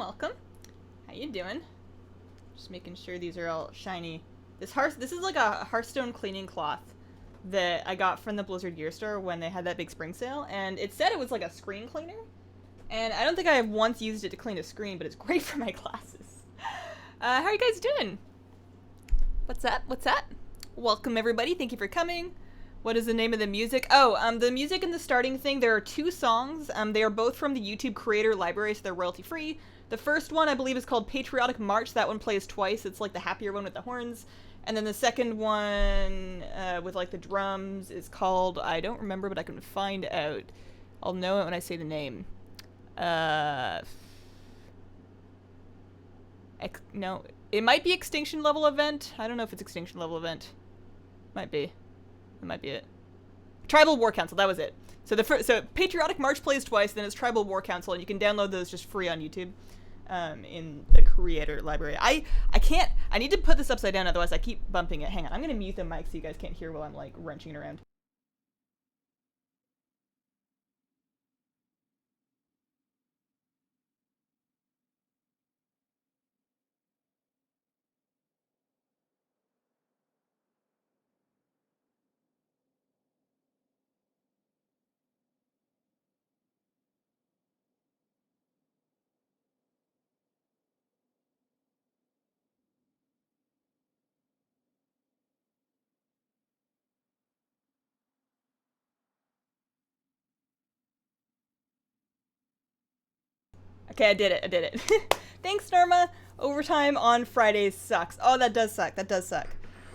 welcome. How you doing? Just making sure these are all shiny. This is like a Hearthstone cleaning cloth that I got from the Blizzard Gear Store when they had that big spring sale, and it said it was like a screen cleaner. And I don't think I have once used it to clean a screen, but it's great for my glasses. How are you guys doing? What's up? What's up? Welcome everybody. Thank you for coming. What is the name of the music? Oh, the music in the starting thing, there are 2 songs. They are both from the YouTube creator library, so they're royalty free. The first one, I believe, is called Patriotic March. That one plays twice. It's like the happier one with the horns. And then the second one, with like the drums, is called, I don't remember, but I can find out. I'll know it when I say the name. No, it might be Extinction Level Event. I don't know if it's Extinction Level Event. Might be. That might be it. Tribal War Council, that was it. So Patriotic March plays twice, then it's Tribal War Council, and you can download those just free on YouTube, in the creator library. I need to put this upside down, otherwise I keep bumping it. Hang on, I'm gonna mute the mic so you guys can't hear while I'm like wrenching it around. Okay, I did it. Thanks, Norma. Overtime on Fridays sucks. Oh, that does suck.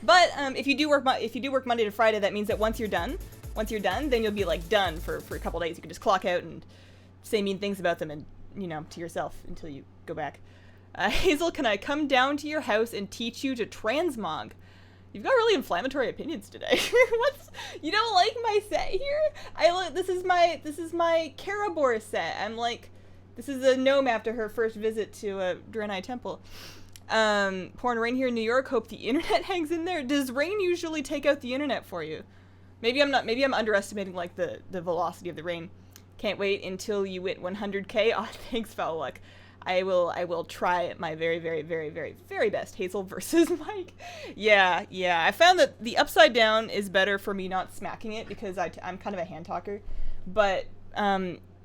But if you do work Monday to Friday, that means that once you're done, then you'll be like done for a couple days. You can just clock out and say mean things about them and, you know, to yourself until you go back. Hazel, can I come down to your house and teach you to transmog? You've got really inflammatory opinions today. You don't like my set here? This is my Karabor set. I'm like, this is a gnome after her first visit to Draenei Temple. Pouring rain here in New York. Hope the internet hangs in there. Does rain usually take out the internet for you? Maybe I'm underestimating like the velocity of the rain. Can't wait until you hit 100k. Oh, thanks, foul luck. I will try my very, very, very, very, very best. Hazel versus Mike. Yeah. I found that the upside down is better for me not smacking it because I'm kind of a hand talker. But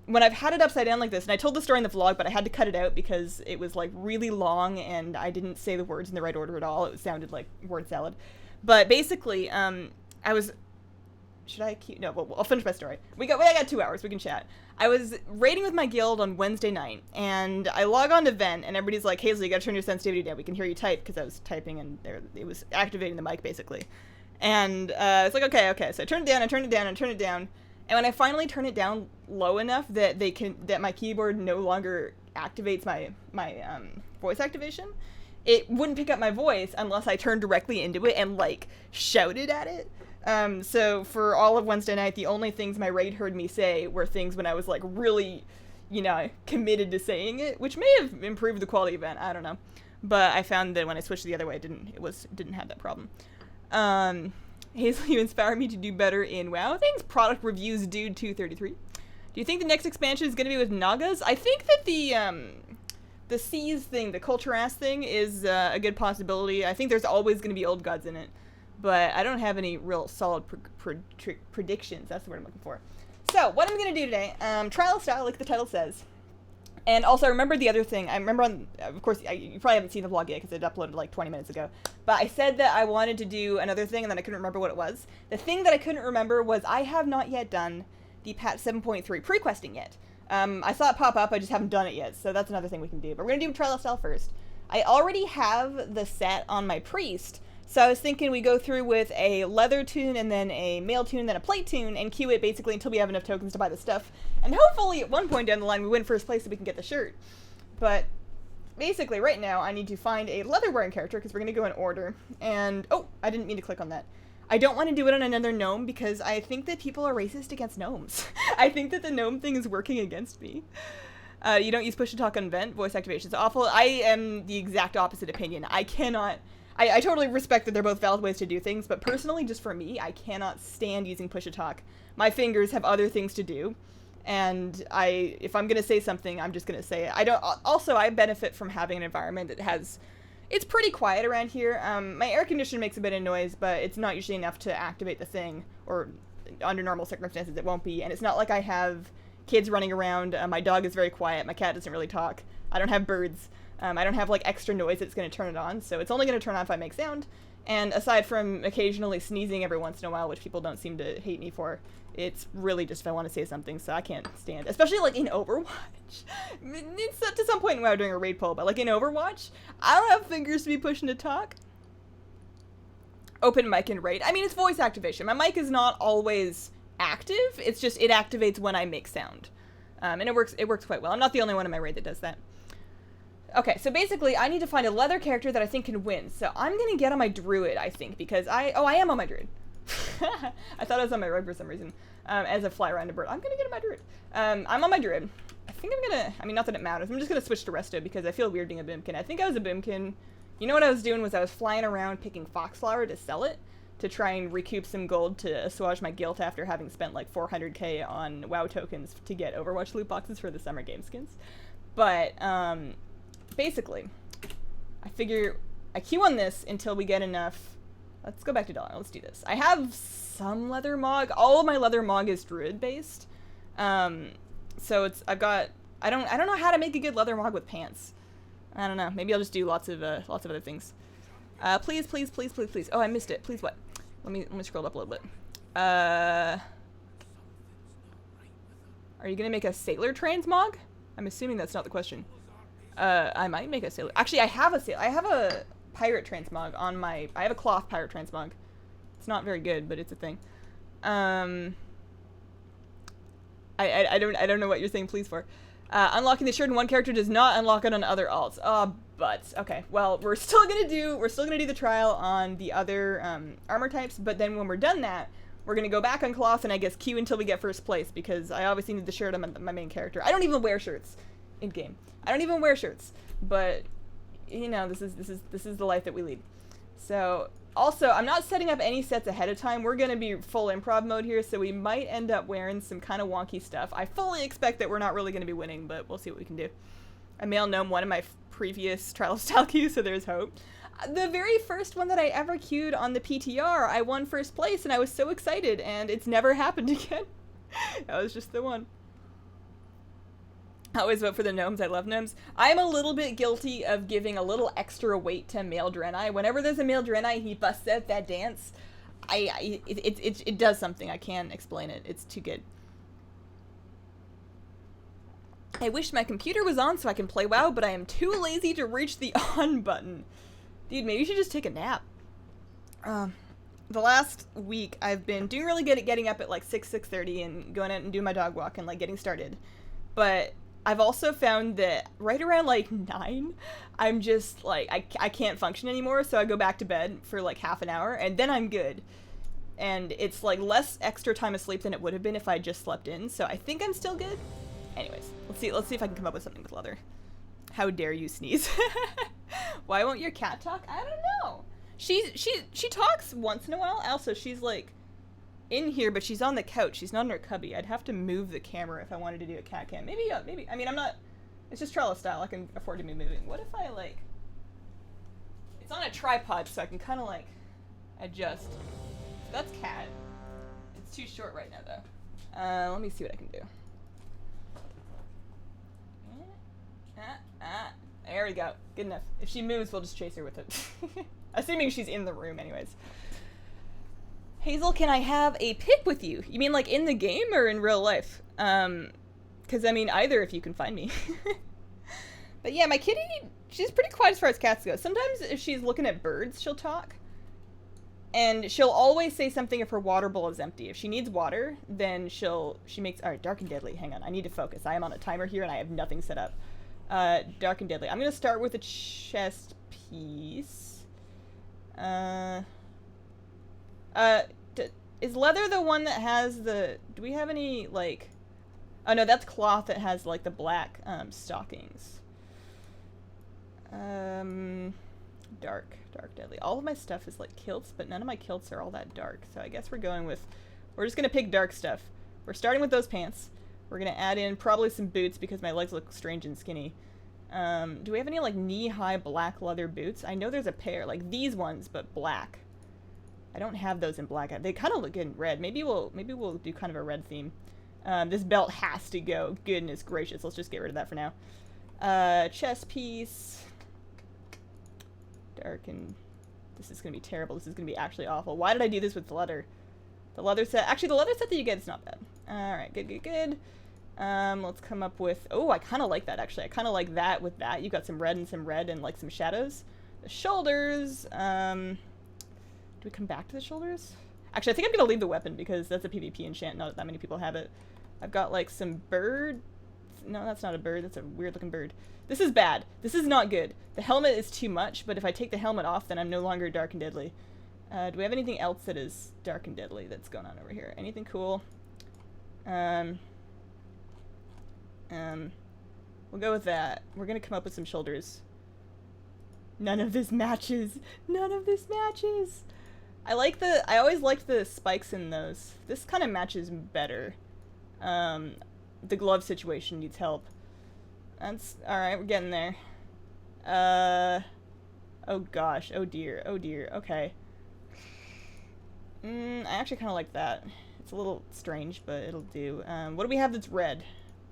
when I've had it upside down like this, and I told the story in the vlog, but I had to cut it out because it was like really long and I didn't say the words in the right order at all. It sounded like word salad. But basically, should I keep? No, well, I'll finish my story. I got 2 hours. We can chat. I was raiding with my guild on Wednesday night, and I log on to Vent, and everybody's like, Hazel, you gotta turn your sensitivity down. We can hear you type, because I was typing, and it was activating the mic, basically. And it's like, okay. So I turned it down, and when I finally turn it down low enough that my keyboard no longer activates my voice activation, it wouldn't pick up my voice unless I turned directly into it and, like, shouted at it. So for all of Wednesday night, the only things my raid heard me say were things when I was, like, really, you know, committed to saying it, which may have improved the quality of it, I don't know. But I found that when I switched the other way, it didn't have that problem. Hazel, you inspire me to do better in WoW. Thanks, Product Reviews Dude 233. Do you think the next expansion is going to be with Nagas? I think that the Seas thing, the Culture Ass thing, is a good possibility. I think there's always going to be old gods in it. But I don't have any real solid predictions. That's the word I'm looking for. So, what I'm going to do today, trial style, like the title says. And also, I remember the other thing. I remember of course, you probably haven't seen the vlog yet because it uploaded like 20 minutes ago. But I said that I wanted to do another thing and then I couldn't remember what it was. The thing that I couldn't remember was I have not yet done the patch 7.3 pre-questing yet. I saw it pop up, I just haven't done it yet. So that's another thing we can do. But we're going to do trial style first. I already have the set on my priest. So I was thinking we go through with a leather tune and then a mail tune, then a plate tune, and queue it basically until we have enough tokens to buy the stuff. And hopefully at one point down the line we win first place so we can get the shirt. But basically right now I need to find a leather wearing character because we're going to go in order. And, oh, I didn't mean to click on that. I don't want to do it on another gnome because I think that people are racist against gnomes. I think that the gnome thing is working against me. You don't use push to talk on Vent. Voice activation is awful. I am the exact opposite opinion. I totally respect that they're both valid ways to do things, but personally, just for me, I cannot stand using push-to-talk. My fingers have other things to do, And if I'm gonna say something, I'm just gonna say it. I benefit from having an environment that has, it's pretty quiet around here. My air conditioner makes a bit of noise, but it's not usually enough to activate the thing, or under normal circumstances it won't be. And it's not like I have kids running around. My dog is very quiet. My cat doesn't really talk. I don't have birds. I don't have like extra noise that's gonna turn it on, so it's only gonna turn on if I make sound. And aside from occasionally sneezing every once in a while, which people don't seem to hate me for, it's really just if I want to say something, so I can't stand. Especially, like, in Overwatch. It's to some point when I was doing a raid poll, but, like, in Overwatch, I don't have fingers to be pushing to talk. Open mic and raid. I mean, it's voice activation. My mic is not always active. It's just, it activates when I make sound. And it works quite well. I'm not the only one in my raid that does that. Okay, so basically, I need to find a leather character that I think can win. So I'm gonna get on my druid, I think, because I am on my druid. I thought I was on my rogue for some reason. As I fly around a bird. I'm gonna get on my druid. I'm on my druid. I think I'm gonna, I mean, not that it matters. I'm just gonna switch to resto because I feel weird being a bimkin. I think I was a bimkin. You know what I was doing was I was flying around picking foxflower to sell it, to try and recoup some gold to assuage my guilt after having spent like 400k on WoW tokens to get Overwatch loot boxes for the summer game skins. But, basically, I figure I queue on this until we get enough. Let's go back to dollar. Let's do this. I have some leather mog. All of my leather mog is druid based. So it's, I don't know how to make a good leather mog with pants. I don't know. Maybe I'll just do lots of other things. Please, please, please, please, please. Oh, I missed it. Please what? Let me scroll up a little bit. Are you gonna make a sailor transmog? I'm assuming that's not the question. I might make a sailor. Actually, I have a pirate transmog on my, I have a cloth pirate transmog. It's not very good, but it's a thing. I don't know what you're saying please for. Unlocking the shirt in one character does not unlock it on other alts. But okay. Well, we're still gonna do the trial on the other armor types, but then when we're done that, we're gonna go back on cloth and I guess queue until we get first place because I obviously need the shirt on my main character. I don't even wear shirts in game. I don't even wear shirts, but you know, this is the life that we lead. So also, I'm not setting up any sets ahead of time. We're gonna be full improv mode here, so we might end up wearing some kind of wonky stuff. I fully expect that we're not really gonna be winning, but we'll see what we can do. I male gnome one of my previous trial of style queues, so there's hope. The very first one that I ever queued on the PTR, I won first place, and I was so excited, and it's never happened again. That was just the one. I always vote for the gnomes. I love gnomes. I'm a little bit guilty of giving a little extra weight to male Draenei. Whenever there's a male Draenei, he busts out that dance. It does something. I can't explain it. It's too good. I wish my computer was on so I can play WoW, but I am too lazy to reach the on button. Dude, maybe you should just take a nap. The last week, I've been doing really good at getting up at like 6:30 and going out and doing my dog walk and like getting started. But I've also found that right around like 9, I'm just like, I can't function anymore, so I go back to bed for like half an hour, and then I'm good. And it's like less extra time of sleep than it would have been if I just slept in, so I think I'm still good. Anyways, let's see if I can come up with something with leather. How dare you sneeze? Why won't your cat talk? I don't know. She talks once in a while. Also, she's like in here, but she's on the couch. She's not in her cubby. I'd have to move the camera if I wanted to do a cat cam. Maybe. I mean, I'm not. It's just Trello style. I can afford to be moving. What if I like? It's on a tripod, so I can kind of like adjust. So that's cat. It's too short right now, though. Let me see what I can do. There we go. Good enough. If she moves, we'll just chase her with it. Assuming she's in the room, anyways. Hazel, can I have a pic with you? You mean like in the game or in real life? Because I mean either if you can find me. But yeah, my kitty, she's pretty quiet as far as cats go. Sometimes if she's looking at birds, she'll talk. And she'll always say something if her water bowl is empty. If she needs water, then she makes, alright, dark and deadly. Hang on, I need to focus. I am on a timer here and I have nothing set up. Dark and deadly. I'm gonna start with a chest piece. Is leather the one that has the, do we have any, like, oh no, that's cloth that has, like, the black, stockings. Dark deadly. All of my stuff is, like, kilts, but none of my kilts are all that dark, so I guess we're just gonna pick dark stuff. We're starting with those pants. We're gonna add in probably some boots because my legs look strange and skinny. Do we have any like knee-high black leather boots? I know there's a pair, like these ones, but black. I don't have those in black. They kind of look good in red. Maybe we'll do kind of a red theme. This belt has to go. Goodness gracious, let's just get rid of that for now. Chest piece. Darken. This is gonna be terrible. This is gonna be actually awful. Why did I do this with the leather? The leather set. Actually, the leather set that you get is not bad. All right, good, good, good. Let's come up with. Oh, I kind of like that actually. I kind of like that with that. You got some red and like some shadows. The shoulders. Do we come back to the shoulders? Actually, I think I'm gonna leave the weapon because that's a PvP enchant. Not that many people have it. I've got like some bird. No, that's not a bird. That's a weird looking bird. This is bad. This is not good. The helmet is too much, but if I take the helmet off, then I'm no longer dark and deadly. Do we have anything else that is dark and deadly that's going on over here? Anything cool? We'll go with that. We're gonna come up with some shoulders. None of this matches. None of this matches. I always liked the spikes in those. This kind of matches better. The glove situation needs help. That's alright, we're getting there. Oh gosh, oh dear, okay. I actually kind of like that. It's a little strange, but it'll do. What do we have that's red?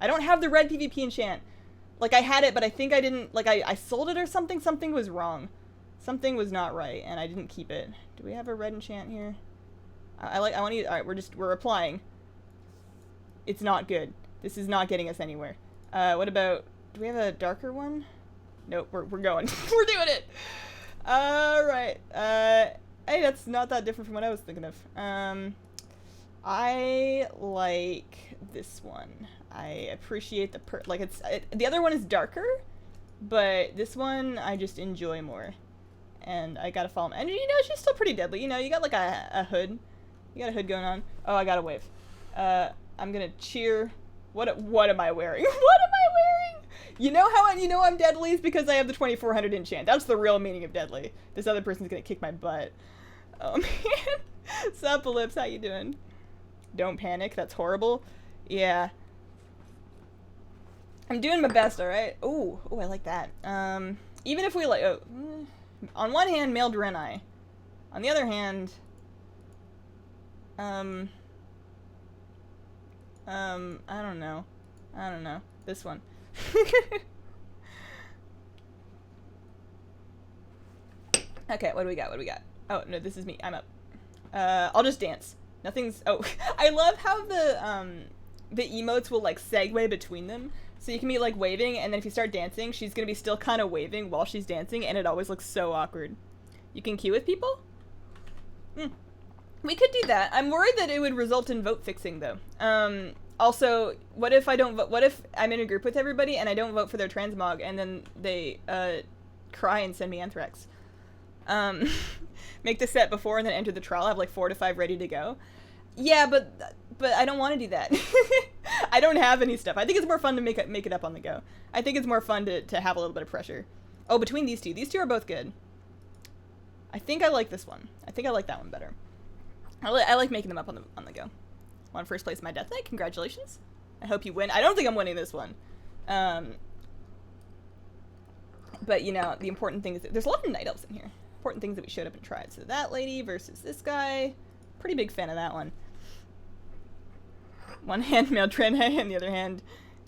I don't have the red PvP enchant. Like, I had it, but I think I didn't, like, I sold it or something. Something was wrong. Something was not right, and I didn't keep it. Do we have a red enchant here? I want to use, alright, we're applying. It's not good. This is not getting us anywhere. What about, do we have a darker one? Nope, we're going. We're doing it! Alright, hey, that's not that different from what I was thinking of. I like this one. I appreciate the the other one is darker, but this one I just enjoy more. And I gotta follow him. And you know, she's still pretty deadly. You know, you got like a hood. You got a hood going on. Oh, I got a wave. I'm gonna cheer. What am I wearing? What am I wearing? You know how I'm deadly is because I have the 2400 enchant. That's the real meaning of deadly. This other person's gonna kick my butt. Oh man. Sup, Ellipse, how you doing? Don't panic, that's horrible. Yeah. I'm doing my best, alright? Ooh, I like that. Even if we like, on one hand, male Draenei. On the other hand, I don't know. This one. Okay, what do we got? Oh, no, this is me. I'm up. I'll just dance. Nothing's, oh, I love how the emotes will, like, segue between them. So you can be, like, waving, and then if you start dancing, she's gonna be still kind of waving while she's dancing, and it always looks so awkward. You can queue with people? We could do that. I'm worried that it would result in vote fixing, though. Also, what if I don't vote? What if I'm in a group with everybody, and I don't vote for their transmog, and then they, cry and send me anthrax? Make the set before and then enter the trial. I have, like, 4 to 5 ready to go. Yeah, but I don't want to do that. I don't have any stuff. I think it's more fun to make it up on the go. I think it's more fun to have a little bit of pressure. Oh, between these two are both good. I think I like this one. I think I like that one better. I like making them up on the go. Won first place in my Death Knight. Congratulations. I hope you win. I don't think I'm winning this one. But you know, the important thing is that there's a lot of night elves in here. Important things that we showed up and tried. So that lady versus this guy. Pretty big fan of that one. One hand male Draenei and the other hand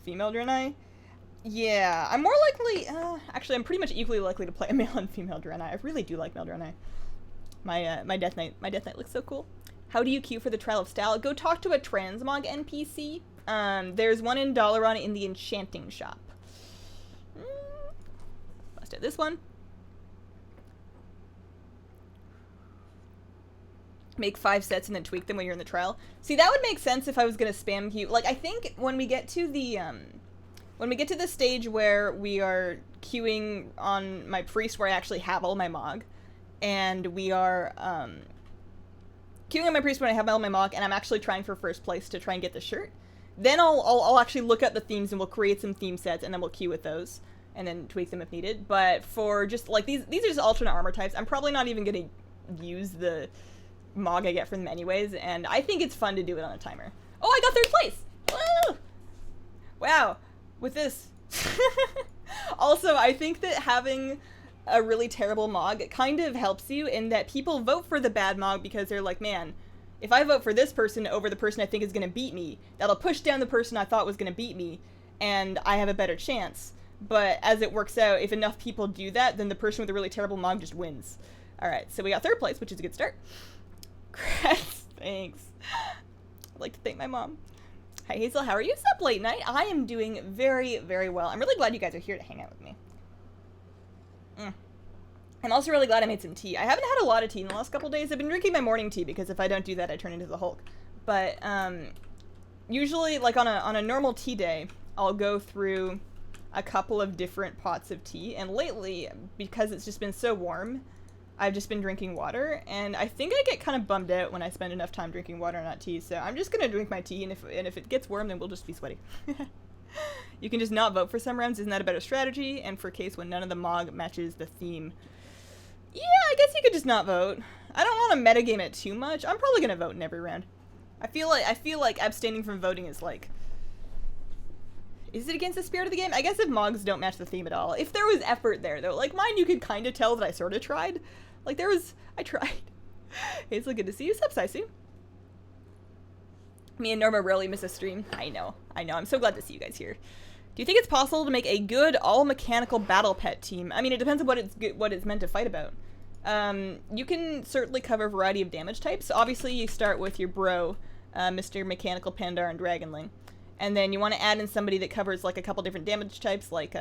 female Draenei. Yeah, I'm more likely, actually I'm pretty much equally likely to play a male and female Draenei. I really do like male Draenei. My Death Knight looks so cool. How do you queue for the Trial of Style? Go talk to a transmog NPC. There's one in Dalaran in the enchanting shop. Must have this one. Make 5 sets and then tweak them when you're in the trial. See, that would make sense if I was gonna spam queue. Like, I think when we get to the stage where we are queuing on my priest, where I actually have all my mog, and we are queuing on my priest when I have all my mog, and I'm actually trying for first place to try and get the shirt, then I'll actually look at the themes and we'll create some theme sets, and then we'll queue with those, and then tweak them if needed. But for just like these are just alternate armor types. I'm probably not even gonna use the mog I get from them anyways, and I think it's fun to do it on a timer. Oh, I got 3rd place! Woo! Wow, with this. Also, I think that having a really terrible Mog kind of helps you in that people vote for the bad Mog because they're like, man, if I vote for this person over the person I think is going to beat me, that'll push down the person I thought was going to beat me, and I have a better chance. But as it works out, if enough people do that, then the person with the really terrible Mog just wins. Alright, so we got 3rd place, which is a good start. Congrats. Thanks. I'd like to thank my mom. Hi Hazel, how are you? It's up late night. I am doing very, very well. I'm really glad you guys are here to hang out with me. I'm also really glad I made some tea. I haven't had a lot of tea in the last couple days. I've been drinking my morning tea because if I don't do that, I turn into the Hulk. But usually, like on a normal tea day, I'll go through a couple of different pots of tea. And lately, because it's just been so warm, I've just been drinking water. And I think I get kind of bummed out when I spend enough time drinking water, not tea. So I'm just gonna drink my tea, and if it gets warm, then we'll just be sweaty. You can just not vote for some rounds. Isn't that a better strategy? And for case when none of the Mog matches the theme. Yeah, I guess you could just not vote. I don't want to metagame it too much. I'm probably gonna vote in every round. I feel like abstaining from voting is like... Is it against the spirit of the game? I guess if Mogs don't match the theme at all. If there was effort there, though. Like, mine you could kind of tell that I sort of tried. Like, I tried. Hazel, good to see you. Sup, Saisu? Me and Norma rarely miss a stream. I know. I'm so glad to see you guys here. Do you think it's possible to make a good all-mechanical battle pet team? I mean, it depends on what it's meant to fight about. You can certainly cover a variety of damage types. Obviously, you start with your bro, Mr. Mechanical Pandar and Dragonling. And then you want to add in somebody that covers, like, a couple different damage types. Like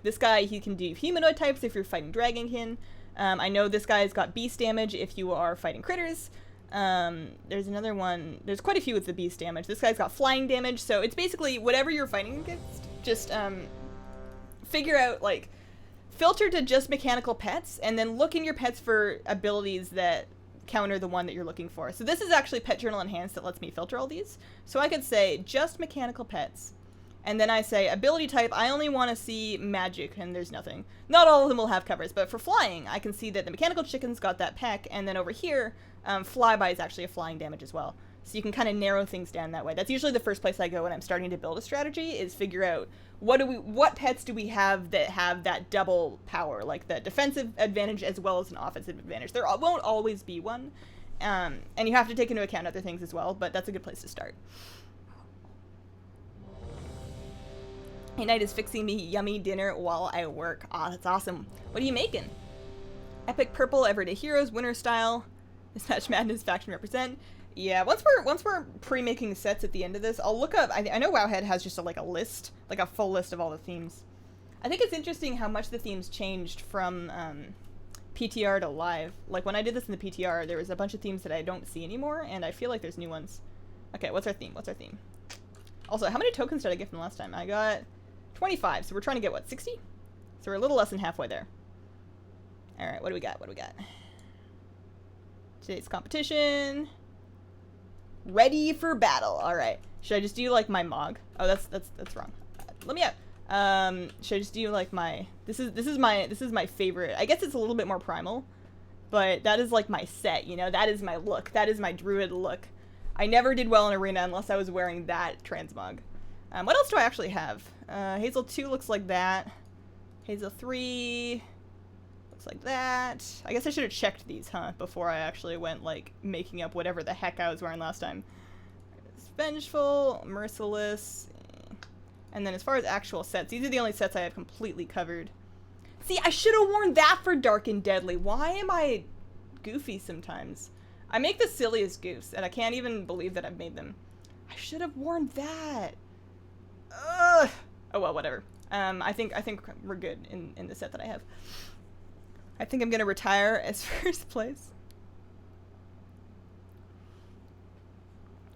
this guy, he can do humanoid types if you're fighting Dragonkin. I know this guy's got beast damage if you are fighting critters. There's another one. There's quite a few with the beast damage. This guy's got flying damage. So it's basically whatever you're fighting against. Just figure out, like, filter to just mechanical pets, and then look in your pets for abilities that counter the one that you're looking for. So this is actually Pet Journal Enhanced that lets me filter all these. So I could say just mechanical pets, and then I say ability type, I only want to see magic, and there's nothing. Not all of them will have covers, but for flying, I can see that the mechanical chicken's got that peck, and then over here, flyby is actually a flying damage as well. So you can kind of narrow things down that way. That's usually the first place I go when I'm starting to build a strategy, is figure out what pets do we have that have that double power, like the defensive advantage as well as an offensive advantage. There won't always be one, and you have to take into account other things as well, but that's a good place to start. Hey, Night is fixing me yummy dinner while I work. Aw, that's awesome. What are you making? Epic Purple Everyday Heroes Winter Style. Mismatched Madness Faction Represent. Yeah, once we're pre-making sets at the end of this, I'll look up. I know Wowhead has just a list, like a full list of all the themes. I think it's interesting how much the themes changed from PTR to live. Like when I did this in the PTR, there was a bunch of themes that I don't see anymore, and I feel like there's new ones. Okay, what's our theme? Also, how many tokens did I get from last time? I got 25, so we're trying to get what, 60? So we're a little less than halfway there. All right, what do we got? Today's competition. Ready for battle. All right. Should I just do like my Mog? Oh, that's wrong. Let me out. Should I just do like my? This is my favorite. I guess it's a little bit more primal, but that is like my set. You know, that is my look. That is my druid look. I never did well in arena unless I was wearing that transmog. What else do I actually have? Hazel 2 looks like that. Hazel 3 looks like that. I guess I should have checked these, before I actually went, like, making up whatever the heck I was wearing last time. Vengeful, Merciless, and then as far as actual sets, these are the only sets I have completely covered. See, I should have worn that for Dark and Deadly. Why am I goofy sometimes? I make the silliest goofs, and I can't even believe that I've made them. I should have worn that. Ugh. Oh well, whatever. I think we're good in the set that I have. I think I'm gonna retire as first place.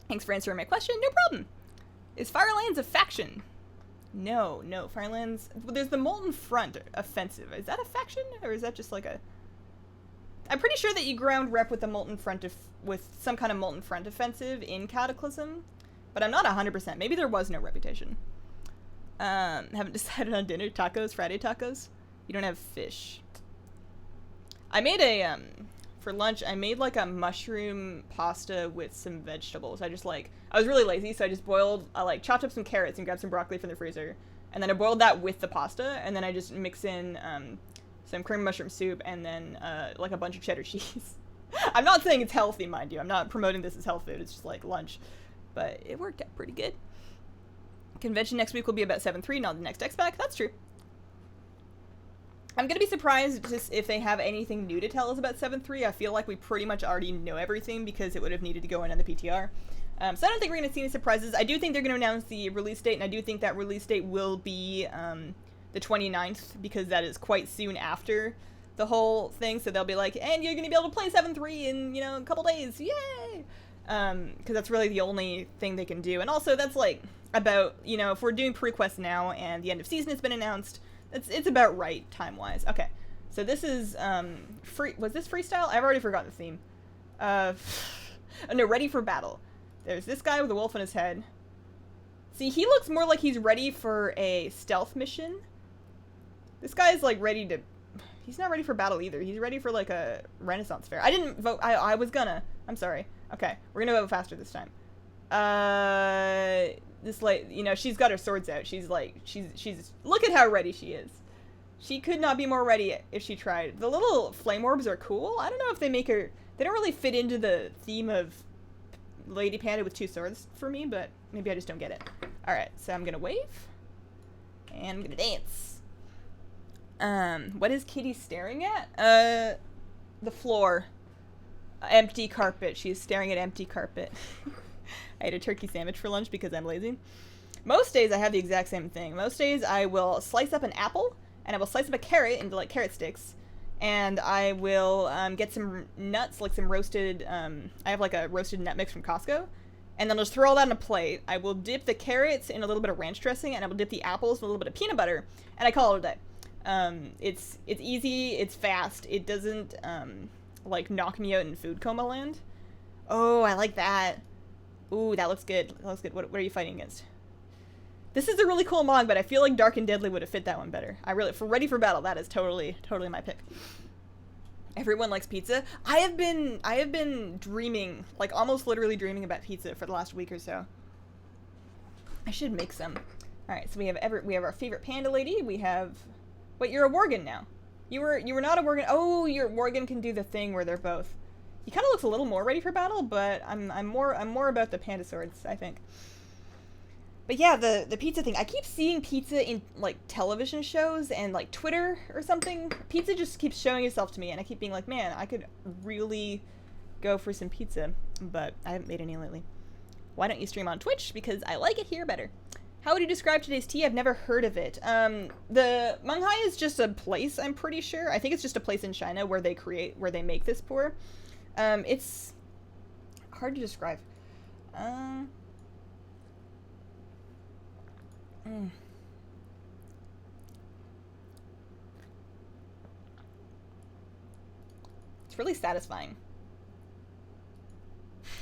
Thanks for answering my question. No problem. Is Firelands a faction? No. Firelands. Well, there's the Molten Front offensive. Is that a faction, or is that just like a? I'm pretty sure that you ground rep with the Molten Front with some kind of Molten Front offensive in Cataclysm, but I'm not 100%. Maybe there was no reputation. Haven't decided on dinner. Tacos, Friday tacos. You don't have fish. I made a for lunch, I made like a mushroom pasta with some vegetables. I was really lazy, so I just I chopped up some carrots and grabbed some broccoli from the freezer. And then I boiled that with the pasta, and then I just mix in some cream mushroom soup and then like a bunch of cheddar cheese. I'm not saying it's healthy, mind you. I'm not promoting this as health food. It's just like lunch. But it worked out pretty good. Convention next week will be about 7.3, not the next X-Pack. That's true. I'm going to be surprised just if they have anything new to tell us about 7.3. I feel like we pretty much already know everything because it would have needed to go in on the PTR. So I don't think we're going to see any surprises. I do think they're going to announce the release date, and I do think that release date will be the 29th, because that is quite soon after the whole thing. So they'll be like, and you're going to be able to play 7.3 in, you know, a couple days. Yay! Because that's really the only thing they can do. And also, that's like about, you know, if we're doing pre-quest now and the end of season has been announced, it's about right time-wise. Okay, so this is was this freestyle? I've already forgotten the theme. Oh, no, ready for battle. There's this guy with a wolf on his head. See, he looks more like he's ready for a stealth mission. This guy's like ready to... He's not ready for battle either. He's ready for like a Renaissance fair. I didn't vote. I was gonna. I'm sorry. Okay, we're gonna vote faster this time. This like, you know, she's got her swords out. She's like, she's look at how ready she is. She could not be more ready if she tried. The little flame orbs are cool. I don't know if they make her... They don't really fit into the theme of Lady Panda with two swords for me, but maybe I just don't get it. Alright, so I'm gonna wave. And I'm gonna dance. What is Kitty staring at? The floor. Empty carpet. She's staring at empty carpet. I ate a turkey sandwich for lunch because I'm lazy. Most days I have the exact same thing. Most days I will slice up an apple, and I will slice up a carrot into like carrot sticks, and I will get some nuts, like some roasted, I have like a roasted nut mix from Costco, and then I'll just throw all that on a plate. I will dip the carrots in a little bit of ranch dressing, and I will dip the apples in a little bit of peanut butter, and I call it a day. It's easy, it's fast, it doesn't like knock me out in food coma land. Oh, I like that. Ooh, that looks good. That looks good. What are you fighting against? This is a really cool mod, but I feel like Dark and Deadly would have fit that one better. For Ready for Battle, that is totally my pick. Everyone likes pizza. I have been dreaming, like almost literally dreaming about pizza for the last week or so. I should make some. All right, so we have our favorite panda lady. We have... Wait, you're a Worgen now. You were not a Worgen. Oh, your Worgen can do the thing where they're both. He kind of looks a little more ready for battle, but I'm more about the panda swords, I think. But yeah, the pizza thing. I keep seeing pizza in like television shows and like Twitter or something. Pizza just keeps showing itself to me, and I keep being like, man, I could really go for some pizza, but I haven't made any lately. Why don't you stream on Twitch? Because I like it here better. How would you describe today's tea? I've never heard of it. The Munghai is just a place, I'm pretty sure. I think it's just a place in China where they make this pour. It's hard to describe. It's really satisfying.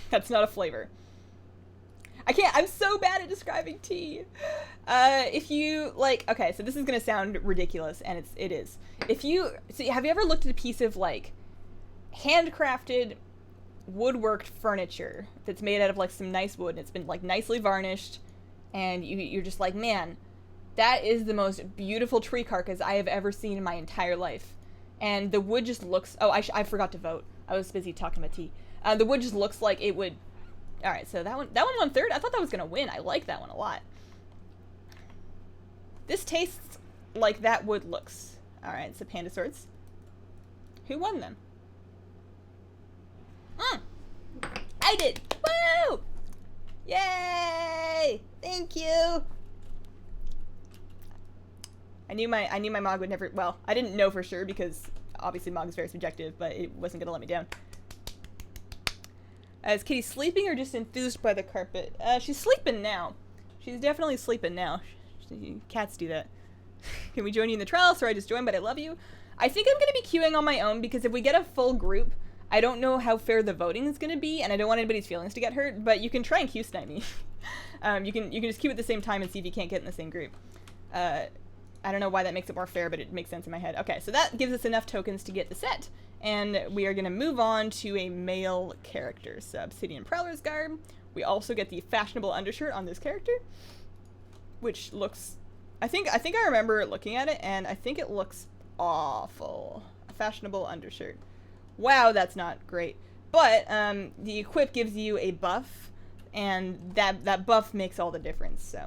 That's not a flavor. I'm so bad at describing tea. If you, like, okay, so this is gonna sound ridiculous, and it is. Have you ever looked at a piece of, like, handcrafted, woodworked furniture that's made out of, like, some nice wood, and it's been, like, nicely varnished, and you're just like, man, that is the most beautiful tree carcass I have ever seen in my entire life. And the wood just looks, oh, I forgot to vote. I was busy talking about tea. The wood just looks like it would... Alright, so that one won third. I thought that was gonna win. I like that one a lot. This tastes like that wood looks. Alright, so panda swords. Who won them? I did! Woo! Yay! Thank you! I knew my Mog would never... Well, I didn't know for sure because obviously Mog is very subjective, but it wasn't gonna let me down. Is Kitty sleeping or just enthused by the carpet? She's sleeping now. She's definitely sleeping now. Cats do that. Can we join you in the trial? Sorry, I just joined, but I love you. I think I'm going to be queuing on my own because if we get a full group, I don't know how fair the voting is going to be, and I don't want anybody's feelings to get hurt, but you can try and queue snipe me. You can just queue at the same time and see if you can't get in the same group. I don't know why that makes it more fair, but it makes sense in my head. Okay, so that gives us enough tokens to get the set. And we are going to move on to a male character. So Obsidian Prowler's Garb. We also get the fashionable undershirt on this character, which looks... I think I remember looking at it, and I think it looks awful. A fashionable undershirt. Wow, that's not great. But the equip gives you a buff, and that buff makes all the difference, so...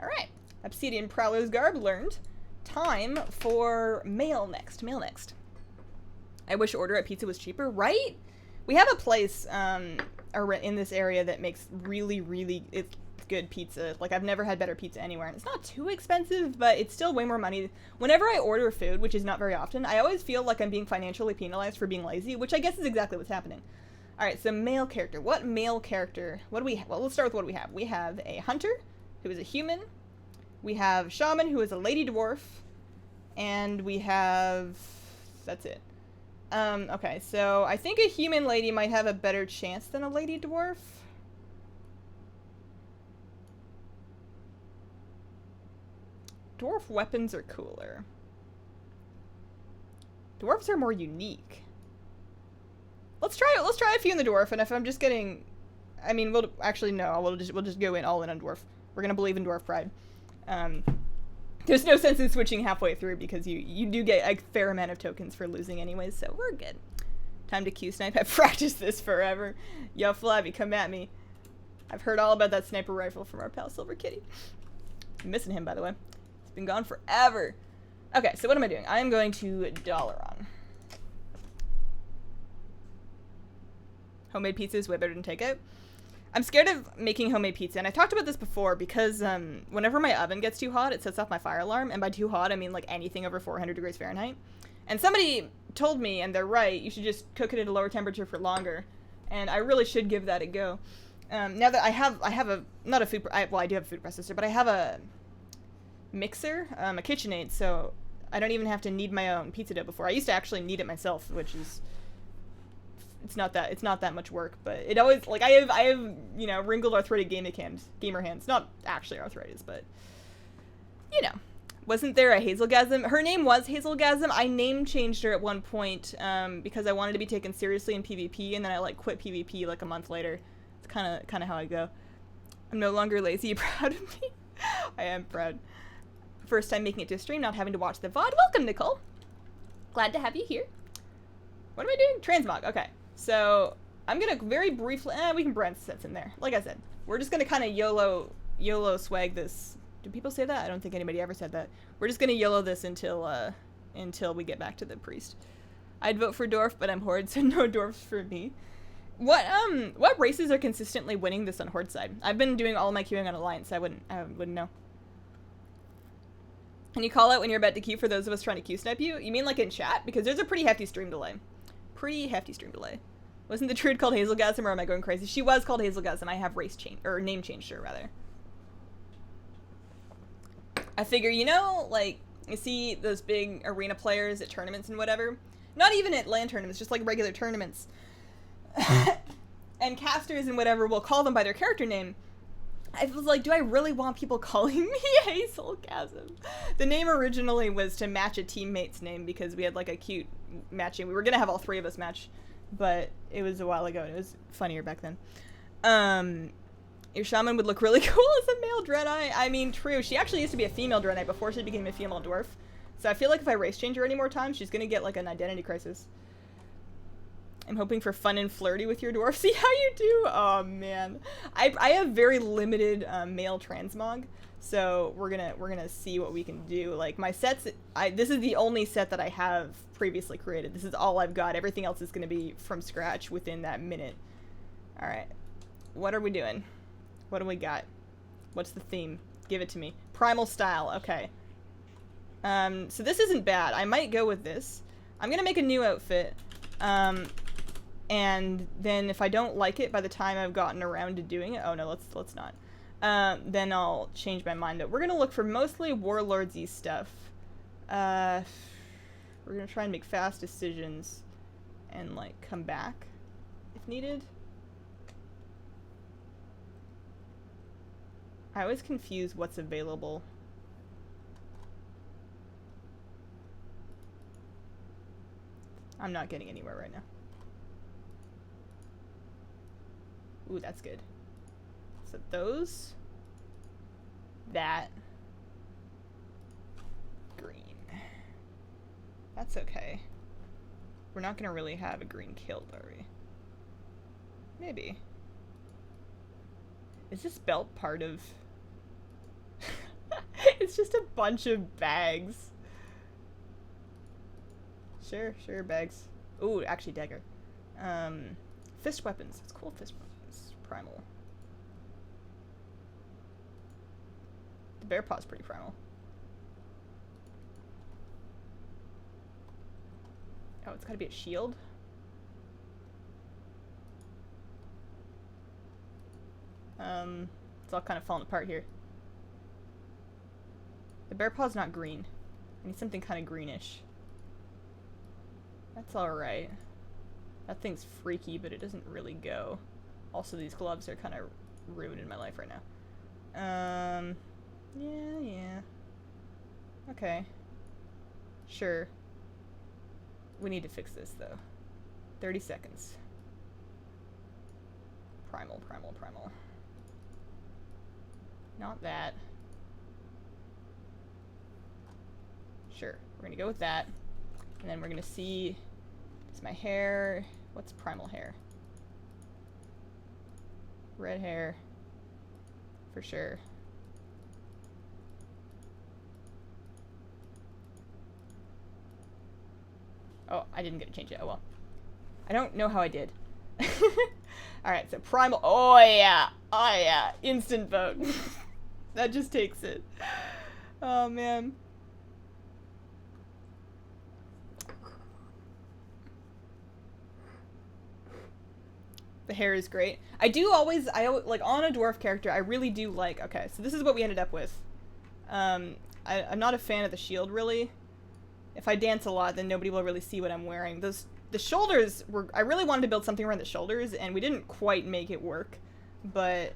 Alright. Obsidian Prowler's Garb learned. Time for mail next. Mail next. I wish Order at Pizza was cheaper, right? We have a place in this area that makes really, really good pizza. Like, I've never had better pizza anywhere, and it's not too expensive, but it's still way more money. Whenever I order food, which is not very often, I always feel like I'm being financially penalized for being lazy, which I guess is exactly what's happening. Alright, so male character. What male character? What do we have? Well, let's start with what we have. We have a hunter, who is a human. We have shaman, who is a lady dwarf. And we have... that's it. Okay, so I think a human lady might have a better chance than a lady dwarf. Dwarf weapons are cooler. Dwarves are more unique. Let's try a few in the dwarf, and if I'm just getting... I mean, we'll actually no, we'll just go in all in on dwarf. We're gonna believe in dwarf pride. There's no sense in switching halfway through because you do get a fair amount of tokens for losing anyways, so we're good. Time to Q-snipe. I've practiced this forever. Yo, Flabby, come at me. I've heard all about that sniper rifle from our pal Silver Kitty. I'm missing him, by the way. He's been gone forever. Okay, so what am I doing? I am going to Dalaran. Homemade pizza is way better than takeout. I'm scared of making homemade pizza, and I talked about this before because whenever my oven gets too hot, it sets off my fire alarm, and by too hot, I mean like anything over 400 degrees Fahrenheit. And somebody told me, and they're right, you should just cook it at a lower temperature for longer, and I really should give that a go. Now that I have a, not a food, well, I do have a food processor, but I have a mixer, a KitchenAid, so I don't even have to knead my own pizza dough before. I used to actually knead it myself, which is... It's not that much work, but it always, like, I have, you know, wrinkled arthritic gamer hands. Not actually arthritis, but, you know. Wasn't there a Hazelgasm? Her name was Hazelgasm. I name changed her at one point, because I wanted to be taken seriously in PvP, and then I, like, quit PvP, like, a month later. It's kind of how I go. I'm no longer lazy. You proud of me? I am proud. First time making it to a stream, not having to watch the VoD. Welcome, Nicole. Glad to have you here. What am I doing? Transmog. Okay. So, I'm gonna very briefly... we can brand sets in there. Like I said, we're just gonna kind of YOLO swag this. Do people say that? I don't think anybody ever said that. We're just gonna YOLO this until we get back to the priest. I'd vote for dwarf, but I'm Horde, so no dwarfs for me. What races are consistently winning this on Horde side? I've been doing all of my queuing on Alliance, so I wouldn't know. Can you call out when you're about to queue for those of us trying to queue snipe you? You mean like in chat? Because there's a pretty hefty stream delay. Wasn't the druid called Hazelgasm, or am I going crazy? She was called Hazelgasm. I have name changed her, rather. I figure, you know, like, you see those big arena players at tournaments and whatever? Not even at LAN tournaments, just like regular tournaments. And casters and whatever will call them by their character name. I was like, do I really want people calling me Hazelgasm? The name originally was to match a teammate's name because we had like a cute matching. We were gonna have all three of us match, but it was a while ago and it was funnier back then. Your shaman would look really cool as a male Dreadeye. I mean, true. She actually used to be a female Dreadeye before she became a female dwarf. So I feel like if I race change her any more times, she's gonna get like an identity crisis. I'm hoping for fun and flirty with your dwarf. See how you do? Oh man, I have very limited male transmog, so we're gonna see what we can do. Like my sets, this is the only set that I have previously created. This is all I've got. Everything else is gonna be from scratch within that minute. All right, what are we doing? What do we got? What's the theme? Give it to me. Primal style. Okay. So this isn't bad. I might go with this. I'm gonna make a new outfit. And then if I don't like it by the time I've gotten around to doing it, oh no, let's not. Then I'll change my mind. We're gonna look for mostly warlordsy stuff. We're gonna try and make fast decisions and like come back if needed. I always confuse what's available. I'm not getting anywhere right now. Ooh, that's good. So those. That. Green. That's okay. We're not gonna really have a green killed, are we? Maybe. Is this belt part of... It's just a bunch of bags. Sure, bags. Ooh, actually dagger. Fist weapons. It's cool, fist weapons. Primal. The bear paw's pretty primal. Oh, it's gotta be a shield? It's all kind of falling apart here. The bear paw's not green. I need something kind of greenish. That's alright. That thing's freaky, but it doesn't really go. Also, these gloves are kind of ruining my life right now. Yeah. Okay. Sure. We need to fix this, though. 30 seconds. Primal. Not that. Sure. We're gonna go with that. And then we're gonna see... Is my hair... What's primal hair? Red hair. For sure. Oh, I didn't get to change it. Oh well. I don't know how I did. Alright, so primal. Oh yeah. Instant vote. That just takes it. Oh man. The hair is great. I like on a dwarf character, I really do like, okay, so this is what we ended up with. I'm not a fan of the shield, really. If I dance a lot, then nobody will really see what I'm wearing. The shoulders were, I really wanted to build something around the shoulders, and we didn't quite make it work, but,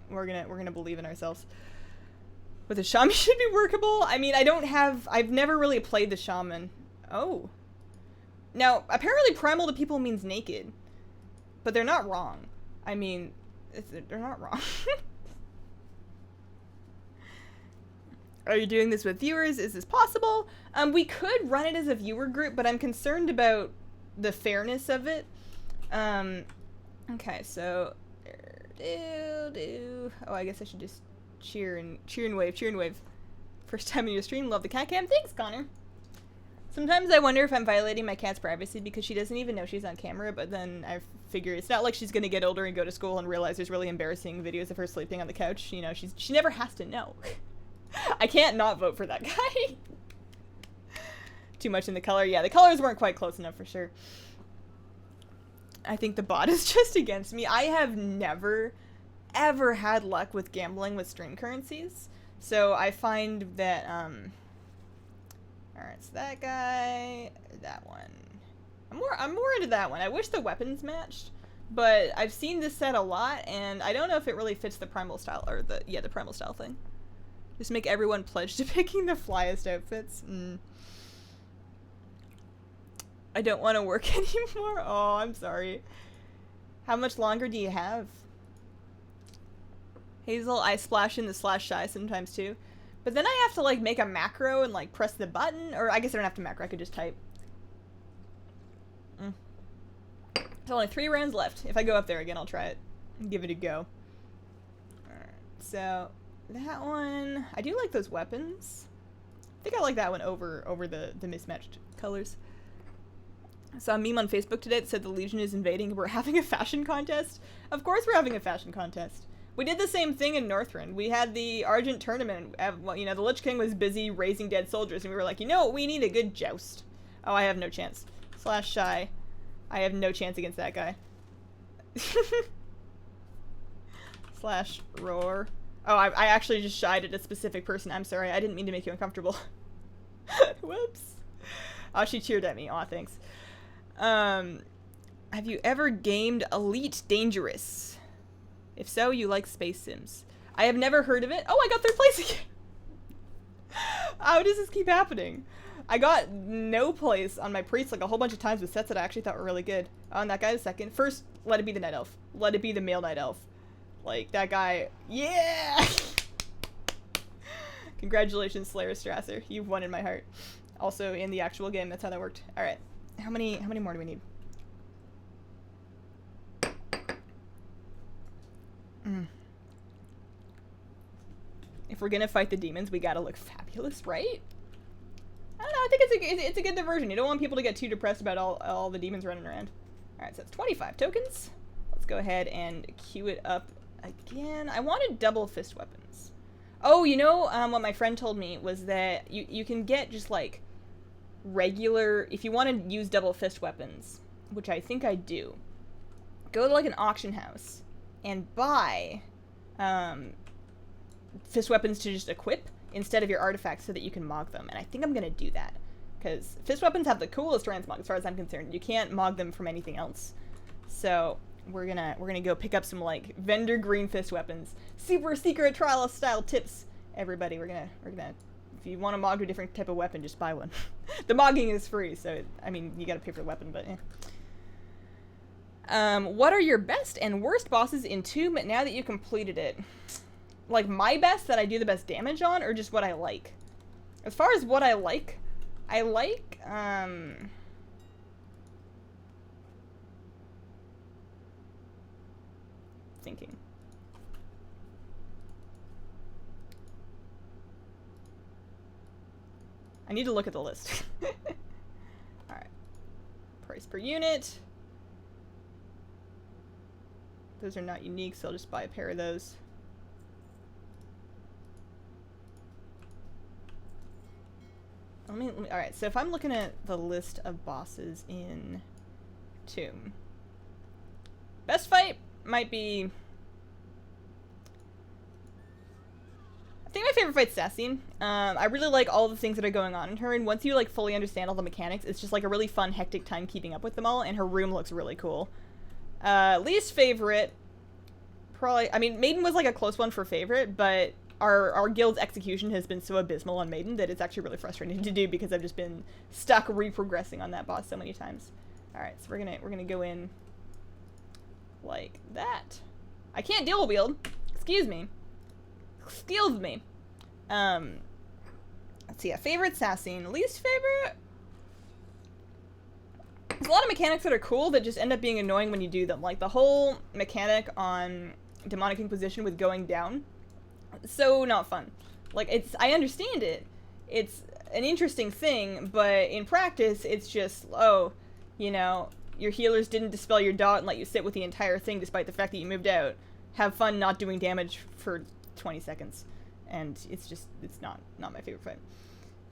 we're gonna believe in ourselves. But the shaman should be workable. I mean, I've never really played the shaman. Oh. Now, apparently primal to people means naked. But they're not wrong. I mean, they're not wrong. Are you doing this with viewers? Is this possible? We could run it as a viewer group, but I'm concerned about the fairness of it. Okay, so... Oh, I guess I should just cheer and wave. First time in your stream, love the cat cam. Thanks, Connor. Sometimes I wonder if I'm violating my cat's privacy because she doesn't even know she's on camera, but then I figure it's not like she's gonna get older and go to school and realize there's really embarrassing videos of her sleeping on the couch. You know, she never has to know. I can't not vote for that guy. Too much in the color. Yeah, the colors weren't quite close enough for sure. I think the bot is just against me. I have never, ever had luck with gambling with stream currencies. So I find that, alright, so that guy, that one. I'm more into that one. I wish the weapons matched, but I've seen this set a lot, and I don't know if it really fits the primal style, or the primal style thing. Just make everyone pledge to picking the flyest outfits. I don't want to work anymore. Oh, I'm sorry. How much longer do you have? Hazel, I splash in the /shy sometimes too. But then I have to like make a macro and like press the button, or I guess I don't have to macro, I could just type. There's only 3 rounds left. If I go up there again, I'll try it and give it a go. Alright, so that one, I do like those weapons. I think I like that one over the mismatched colors. I saw a meme on Facebook today that said the Legion is invading and we're having a fashion contest. Of course we're having a fashion contest. We did the same thing in Northrend. We had the Argent tournament. Well, you know, the Lich King was busy raising dead soldiers, and we were like, you know what, we need a good joust. Oh, I have no chance. /shy. I have no chance against that guy. /roar. Oh, I actually just shied at a specific person. I'm sorry. I didn't mean to make you uncomfortable. Whoops. Oh, she cheered at me. Aw, thanks. Have you ever gamed Elite Dangerous? If so, you like Space Sims. I have never heard of it. Oh, I got 3rd place again. How does this keep happening? I got no place on my priest like a whole bunch of times with sets that I actually thought were really good. Oh, and that guy is second. First, let it be the night elf. Let it be the male night elf. Like, that guy, yeah! Congratulations, Slayer Strasser. You've won in my heart. Also, in the actual game, that's how that worked. Alright. How many more do we need? If we're gonna fight the demons, we gotta look fabulous, right? I don't know, I think it's a good diversion. You don't want people to get too depressed about all the demons running around. Alright, so that's 25 tokens. Let's go ahead and queue it up again. I wanted double fist weapons. Oh, you know, what my friend told me was that you can get just, like, regular... If you want to use double fist weapons, which I think I do, go to, like, an auction house and buy, fist weapons to just equip instead of your artifacts so that you can mog them. And I think I'm gonna do that. Because fist weapons have the coolest transmog as far as I'm concerned. You can't mog them from anything else. So... We're gonna go pick up some like vendor green fist weapons. Super secret trial style tips, everybody. We're gonna if you want to mog a different type of weapon, just buy one. The mogging is free, so I mean you gotta pay for the weapon, but what are your best and worst bosses in Tomb now that you completed it? Like my best that I do the best damage on, or just what I like? As far as what I like thinking. I need to look at the list. Alright. Price per unit. Those are not unique, so I'll just buy a pair of those. Alright, so if I'm looking at the list of bosses in Tomb. Best fight might be... I think my favorite fight's Stylin. I really like all the things that are going on in her, and once you like fully understand all the mechanics, it's just like a really fun, hectic time keeping up with them all, and her room looks really cool. Least favorite, probably, I mean, Maiden was like a close one for favorite, but our guild's execution has been so abysmal on Maiden that it's actually really frustrating to do because I've just been stuck reprogressing on that boss so many times. Alright, so we're gonna go in like that. I can't dual wield. Excuse me. Excuse me. Let's see. A favorite assassin. Least favorite? There's a lot of mechanics that are cool that just end up being annoying when you do them. Like the whole mechanic on Demonic Inquisition with going down. So not fun. Like I understand it. It's an interesting thing, but in practice, it's just, oh, you know, your healers didn't dispel your dot and let you sit with the entire thing despite the fact that you moved out. Have fun not doing damage for 20 seconds. And it's just, it's not my favorite fight.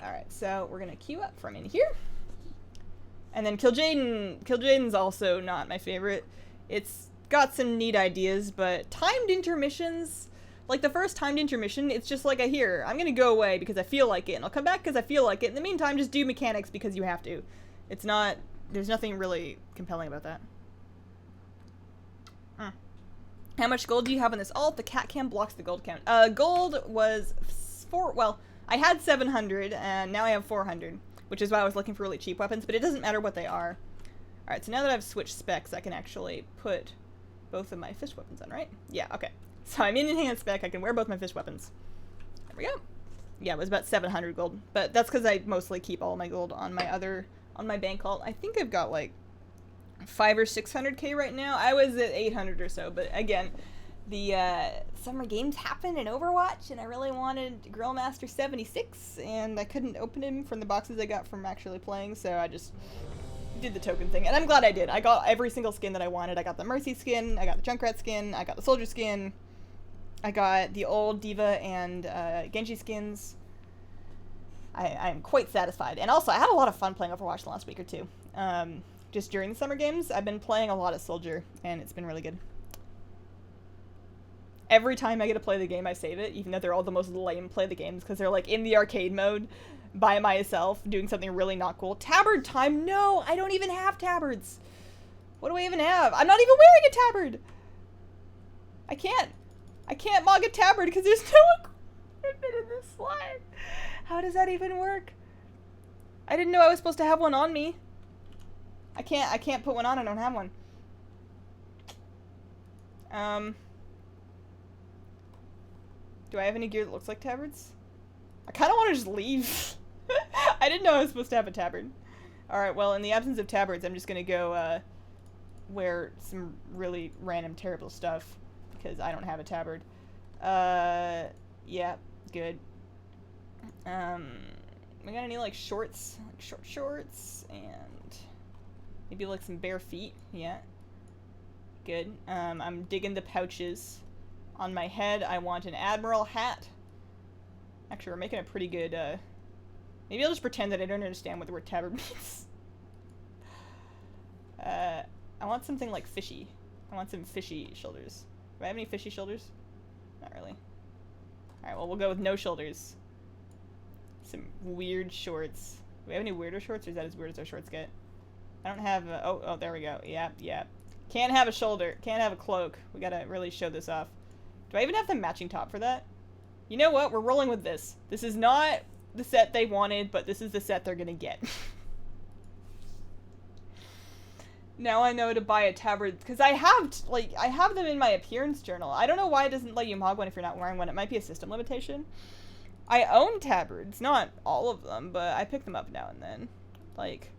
Alright, so we're gonna queue up from in here. And then Killjaden's also not my favorite. It's got some neat ideas, but timed intermissions, like the first timed intermission, it's just like I'm gonna go away because I feel like it, and I'll come back because I feel like it. In the meantime, just do mechanics because you have to. It's not, there's nothing really compelling about that. How much gold do you have on this alt? The cat cam blocks the gold count. Gold was I had 700, and now I have 400, which is why I was looking for really cheap weapons, but it doesn't matter what they are. Alright, so now that I've switched specs, I can actually put both of my fist weapons on, right? Yeah, okay. So I'm in enhanced spec, I can wear both my fist weapons. There we go. Yeah, it was about 700 gold, but that's because I mostly keep all my gold on my bank alt. I think I've got like 500 or 600k right now. I was at 800 or so, but again, the summer games happened in Overwatch, and I really wanted Grillmaster 76, and I couldn't open him from the boxes I got from actually playing, so I just did the token thing, and I'm glad I did. I got every single skin that I wanted. I got the Mercy skin, I got the Junkrat skin, I got the Soldier skin, I got the old Diva and Genji skins. I'm quite satisfied, and also I had a lot of fun playing Overwatch the last week or two. Just during the summer games, I've been playing a lot of Soldier, and it's been really good. Every time I get to play the game, I save it, even though they're all the most lame play the games, because they're like in the arcade mode by myself, doing something really not cool. Tabard time? No, I don't even have tabards. What do I even have? I'm not even wearing a tabard. I can't mog a tabard because there's no equipment in this slide. How does that even work? I didn't know I was supposed to have one on me. I can't put one on, I don't have one. Do I have any gear that looks like tabards? I kind of want to just leave. I didn't know I was supposed to have a tabard. Alright, well, in the absence of tabards, I'm just gonna go, wear some really random, terrible stuff. Because I don't have a tabard. Yeah, good. We got any, like, shorts? Like, short shorts, and maybe, like, some bare feet? Yeah. Good. I'm digging the pouches. On my head, I want an admiral hat. Actually, we're making a pretty good, maybe I'll just pretend that I don't understand what the word tabard means. I want something, like, fishy. I want some fishy shoulders. Do I have any fishy shoulders? Not really. Alright, well, we'll go with no shoulders. Some weird shorts. Do we have any weirder shorts, or is that as weird as our shorts get? I don't have a, oh, there we go. Yep. Can't have a shoulder. Can't have a cloak. We gotta really show this off. Do I even have the matching top for that? You know what? We're rolling with this. This is not the set they wanted, but this is the set they're gonna get. Now I know to buy a tabard, because I have them in my appearance journal. I don't know why it doesn't let you mod one if you're not wearing one. It might be a system limitation. I own tabards, not all of them, but I pick them up now and then. Like,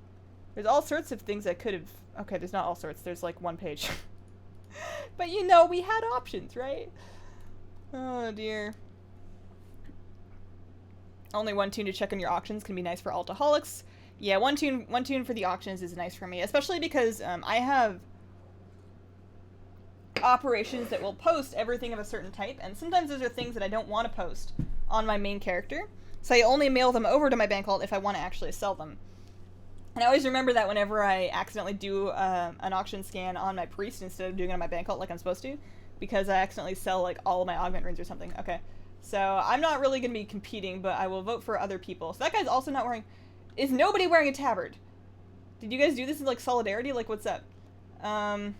there's all sorts of things I could have... Okay, there's not all sorts. There's, like, one page. But, you know, we had options, right? Oh, dear. Only one tune to check on your auctions can be nice for altaholics. Yeah, one tune for the auctions is nice for me, especially because I have operations that will post everything of a certain type, and sometimes those are things that I don't want to post on my main character, so I only mail them over to my bank vault if I want to actually sell them. And I always remember that whenever I accidentally do an auction scan on my priest instead of doing it on my bank vault like I'm supposed to, because I accidentally sell like all of my augment runes or something. Okay, so I'm not really going to be competing, but I will vote for other people. So that guy's also not wearing... Is nobody wearing a tabard? Did you guys do this in, like, solidarity? Like, what's up? Well,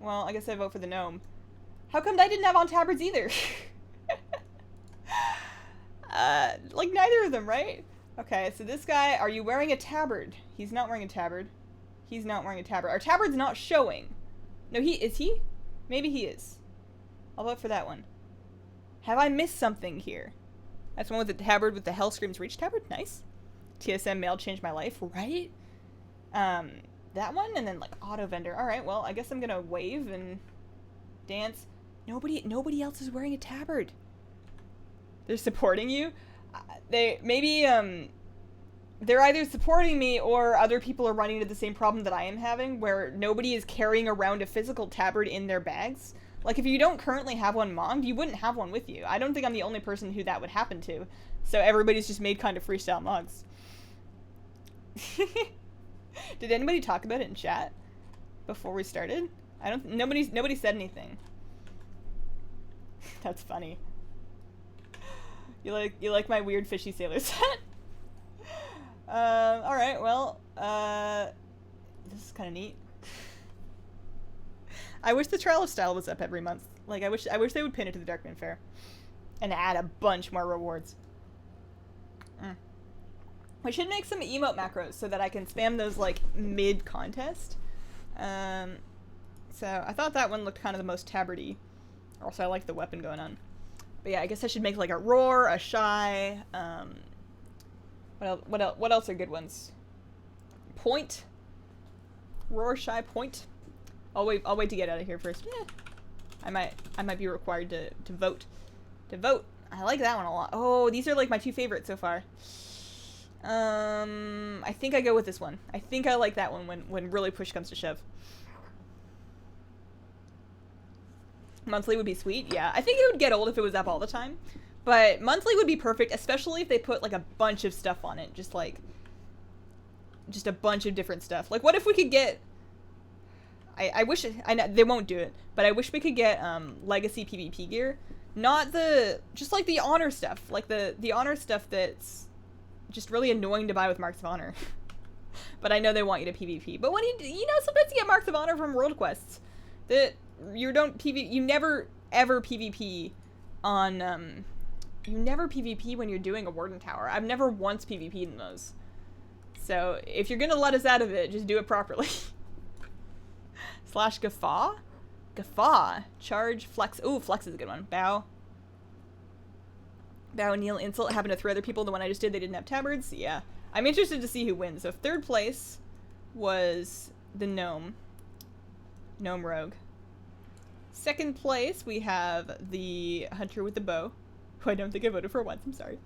I guess I vote for the gnome. How come I didn't have on tabards either? Like, neither of them, right? Okay, so this guy, are you wearing a tabard? He's not wearing a tabard. He's not wearing a tabard. Our tabard's not showing. No, is he? Maybe he is. I'll vote for that one. Have I missed something here? That's the one with the tabard with the Hell Screams Reach tabard? Nice. TSM mail changed my life, right? That one, and then, like, auto vendor. Alright, well, I guess I'm gonna wave and dance. Nobody else is wearing a tabard. They're supporting you? They're either supporting me or other people are running into the same problem that I am having, where nobody is carrying around a physical tabard in their bags. Like, if you don't currently have one monged, you wouldn't have one with you. I don't think I'm the only person who that would happen to. So everybody's just made kind of freestyle mogs. Did anybody talk about it in chat before we started? Nobody said anything. That's funny. You like my weird fishy sailor set? Alright, well, this is kinda neat. I wish the Trial of Style was up every month. Like, I wish they would pin it to the Darkman Fair. And add a bunch more rewards. I should make some emote macros so that I can spam those, like, mid-contest. So I thought that one looked kind of the most tabardy. Also, I like the weapon going on. But yeah, I guess I should make, like, a roar, a shy, what else are good ones? Point? Roar, shy, point? I'll wait to get out of here first. Yeah. I might be required to vote. To vote. I like that one a lot. Oh, these are, like, my two favorites so far. I think I go with this one. I think I like that one when really push comes to shove. Monthly would be sweet, yeah. I think it would get old if it was up all the time. But monthly would be perfect, especially if they put, like, a bunch of stuff on it. Just a bunch of different stuff. Like, what if we could get... I wish... I know they won't do it, but I wish we could get, legacy PvP gear. Not the... Just, like, the honor stuff. Like, the honor stuff that's just really annoying to buy with Marks of Honor. But I know they want you to PvP. But when you know, sometimes you get Marks of Honor from World Quests that you never ever PvP on, you never PvP when you're doing a Warden Tower. I've never once PvP'd in those. So if you're gonna let us out of it, just do it properly. Slash guffaw? Guffaw. Charge, flex. Ooh, flex is a good one. Bow. Bow, kneel, insult. Happened to 3 other people. The one I just did, they didn't have tabards. Yeah. I'm interested to see who wins. So 3rd place was the gnome. Gnome rogue. 2nd place, we have the hunter with the bow, who I don't think I voted for once. I'm sorry.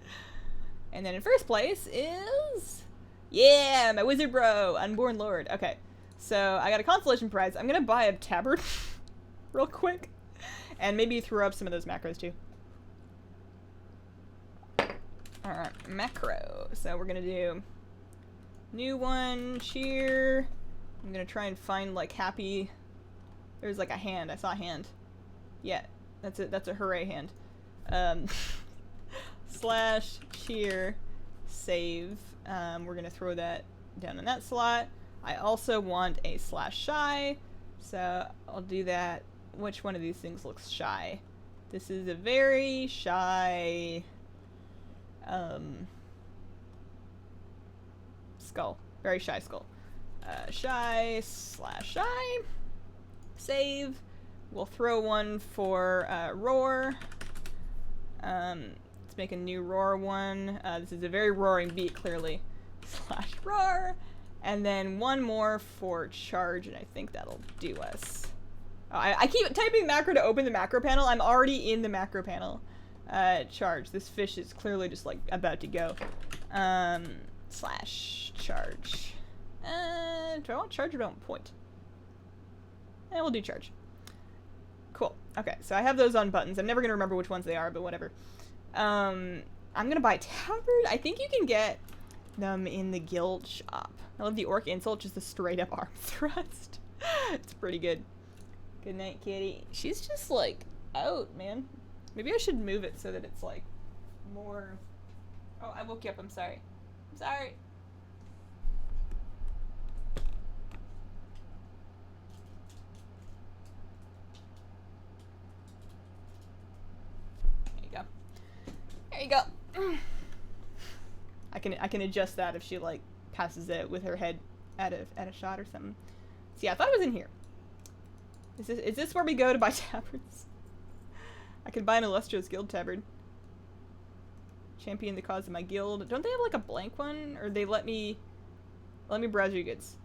And then in 1st place is... yeah, my wizard bro, Unborn Lord. Okay. So I got a consolation prize. I'm gonna buy a tabard real quick. And maybe throw up some of those macros too. Alright, macro. So we're gonna do new one, cheer. I'm gonna try and find like happy. There's like a hand. I saw a hand. Yeah, that's a hooray hand. Slash cheer save. We're gonna throw that down in that slot. I also want a slash shy, so I'll do that. Which one of these things looks shy? This is a very shy skull. Very shy skull. Shy slash shy. Save. We'll throw one for roar. Let's make a new roar one. This is a very roaring beat, clearly. Slash roar. And then one more for charge, and I think that'll do us. Oh, I keep typing macro to open the macro panel. I'm already in the macro panel. Charge. This fish is clearly just like about to go. Slash charge. Do I want charge or do I want point? We'll do charge. Cool. Okay, so I have those on buttons. I'm never going to remember which ones they are, but whatever. I'm going to buy tabard. I think you can get them in the guild shop. I love the orc insult, just a straight up arm thrust. It's pretty good. Good night, kitty. She's just like out, man. Maybe I should move it so that it's like more... Oh, I woke you up. I'm sorry. I'm sorry. There you go. I can adjust that if she like passes it with her head at a shot or something. See, I thought it was in here. Is this where we go to buy tabards? I can buy an illustrious guild tabard. Champion the cause of my guild. Don't they have like a blank one, or they let me browse your goods?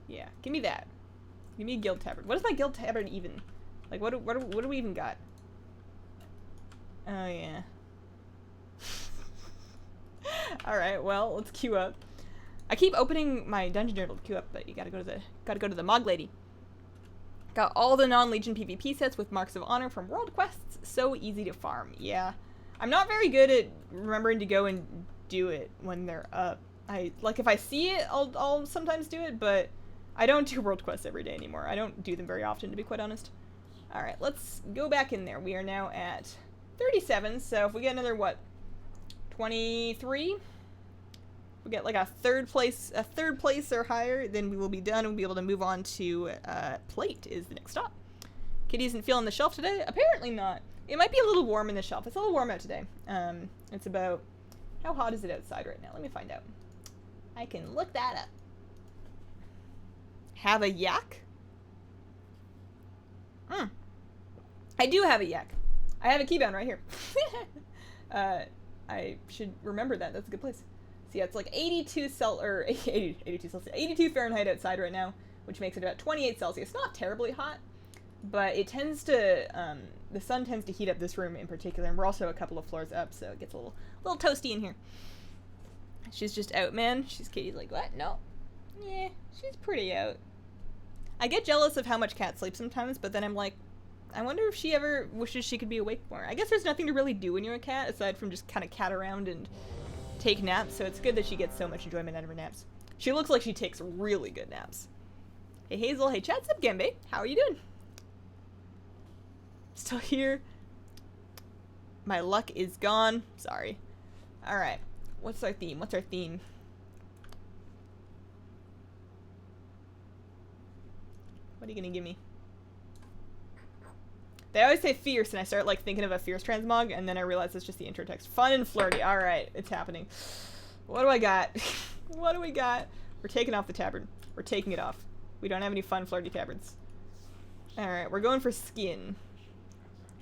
Yeah, give me that. Give me a guild tabard. What is my guild tabard even? Like what do we even got? Oh yeah. Alright, well, let's queue up. I keep opening my dungeon journal to queue up, but you gotta go to the Mog Lady. Got all the non-Legion PvP sets with Marks of Honor from World Quests. So easy to farm. Yeah. I'm not very good at remembering to go and do it when they're up. Like if I see it, I'll sometimes do it, but I don't do World Quests every day anymore. I don't do them very often, to be quite honest. Alright, let's go back in there. We are now at 37, so if we get another, what, 23? We get like a third place or higher, then we will be done and we'll be able to move on to plate is the next stop. Kitty isn't feeling the shelf today? Apparently not. It might be a little warm in the shelf. It's a little warm out today. It's about, how hot is it outside right now? Let me find out. I can look that up. Have a yak? I do have a yak. I have a keybound right here. I should remember that. That's a good place. So yeah, it's like 82 Fahrenheit outside right now, which makes it about 28 Celsius. Not terribly hot, but it tends to, the sun tends to heat up this room in particular, and we're also a couple of floors up, so it gets a little toasty in here. She's just out, man. Kitty's like, what? No. Yeah, she's pretty out. I get jealous of how much cats sleep sometimes, but then I'm like, I wonder if she ever wishes she could be awake more. I guess there's nothing to really do when you're a cat, aside from just kind of cat around and take naps, so it's good that she gets so much enjoyment out of her naps. She looks like she takes really good naps. Hey Hazel, hey Chad, sup Gembe? How are you doing? Still here? My luck is gone. Sorry. Alright. What's our theme? What's our theme? What are you gonna give me? They always say fierce, and I start like thinking of a fierce transmog, and then I realize it's just the intro text. Fun and flirty. Alright, it's happening. What do I got? What do we got? We're taking off the tabard. We're taking it off. We don't have any fun flirty tabards. Alright, we're going for skin.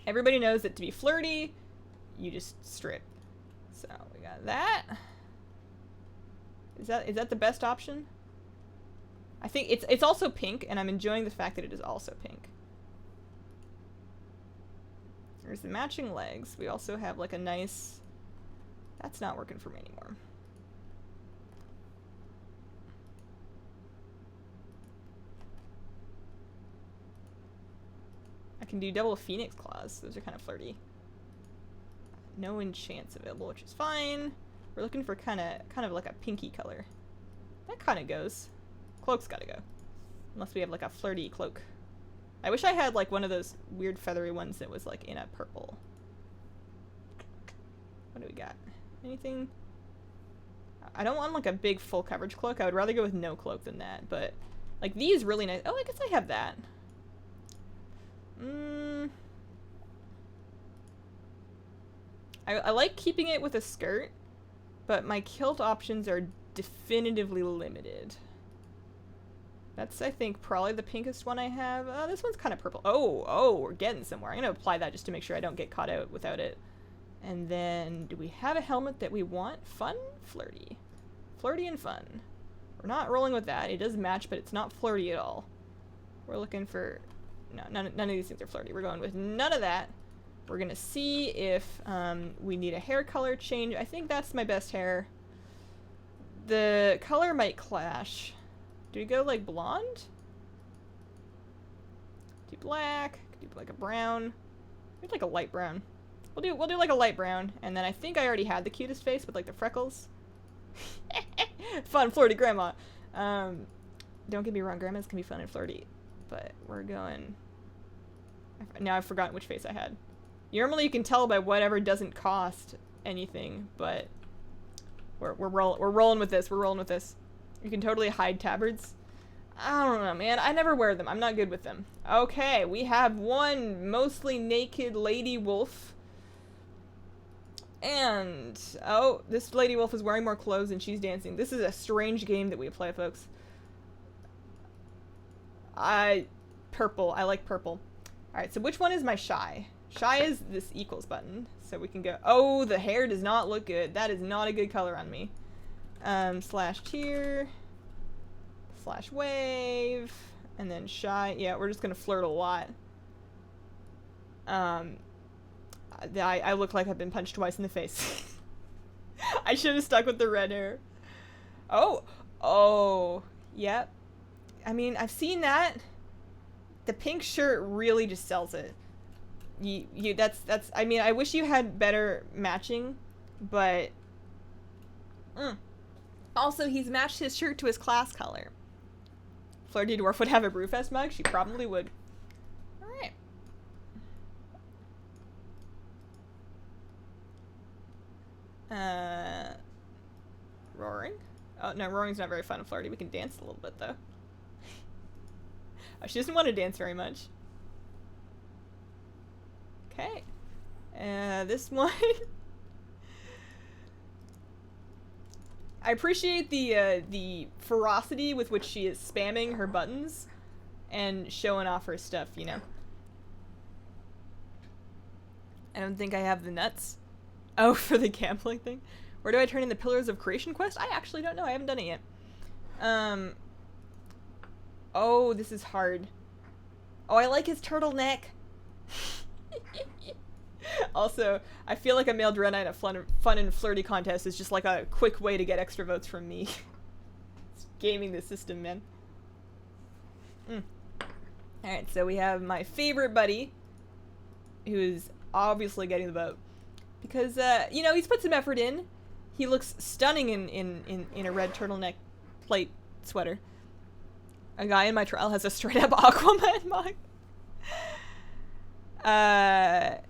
Everybody knows that to be flirty, you just strip. So we got that. Is that the best option? I think it's also pink, and I'm enjoying the fact that it is also pink. There's the matching legs. We also have like a nice... That's not working for me anymore. I can do double phoenix claws. Those are kind of flirty. No enchants available, which is fine. We're looking for kind of like a pinky color. That kind of goes. Cloak's gotta go. Unless we have like a flirty cloak. I wish I had like one of those weird feathery ones that was like in a purple. What do we got? Anything? I don't want like a big full coverage cloak. I would rather go with no cloak than that. But like these really nice. Oh, I guess I have that. I like keeping it with a skirt, but my kilt options are definitively limited. That's, I think, probably the pinkest one I have. This one's kind of purple. Oh, we're getting somewhere. I'm going to apply that just to make sure I don't get caught out without it. And then, do we have a helmet that we want? Fun? Flirty. Flirty and fun. We're not rolling with that. It does match, but it's not flirty at all. We're looking for... No, none of these things are flirty. We're going with none of that. We're going to see if we need a hair color change. I think that's my best hair. The color might clash. Do we go like blonde? Do black? Do like a brown? Maybe like a light brown. We'll do like a light brown, and then I think I already had the cutest face with like the freckles. Fun, flirty grandma. Don't get me wrong, grandmas can be fun and flirty, but we're going. Now I've forgotten which face I had. Normally you can tell by whatever doesn't cost anything, but we're rolling with this. We're rolling with this. You can totally hide tabards. I don't know, man. I never wear them. I'm not good with them. Okay, we have one mostly naked lady wolf. And, oh, this lady wolf is wearing more clothes and she's dancing. This is a strange game that we play, folks. Purple. I like purple. Alright, so which one is my shy? Shy is this equals button. So we can go, oh, the hair does not look good. That is not a good color on me. Slash tier. Slash wave. And then shy. Yeah, we're just gonna flirt a lot. I look like I've been punched twice in the face. I should have stuck with the red hair. Oh, yep. I mean, I've seen that. The pink shirt really just sells it. That's. I mean, I wish you had better matching, but. Also, he's matched his shirt to his class color. Flirty Dwarf would have a Brewfest mug. She probably would. Roaring? Oh, no, roaring's not very fun and flirty. We can dance a little bit, though. Oh, she doesn't want to dance very much. Okay. This one... I appreciate the ferocity with which she is spamming her buttons and showing off her stuff, you know? I don't think I have the nuts. Oh, for the gambling thing? Where do I turn in the Pillars of Creation quest? I actually don't know. I haven't done it yet. Oh, this is hard. Oh, I like his turtleneck. Also, I feel like a male Dread Knight at fun and flirty contest is just like a quick way to get extra votes from me. It's gaming the system, man. Alright, so we have my favorite buddy, who's obviously getting the vote. Because, you know, he's put some effort in. He looks stunning in a red turtleneck plate sweater. A guy in my trial has a straight-up Aquaman mug.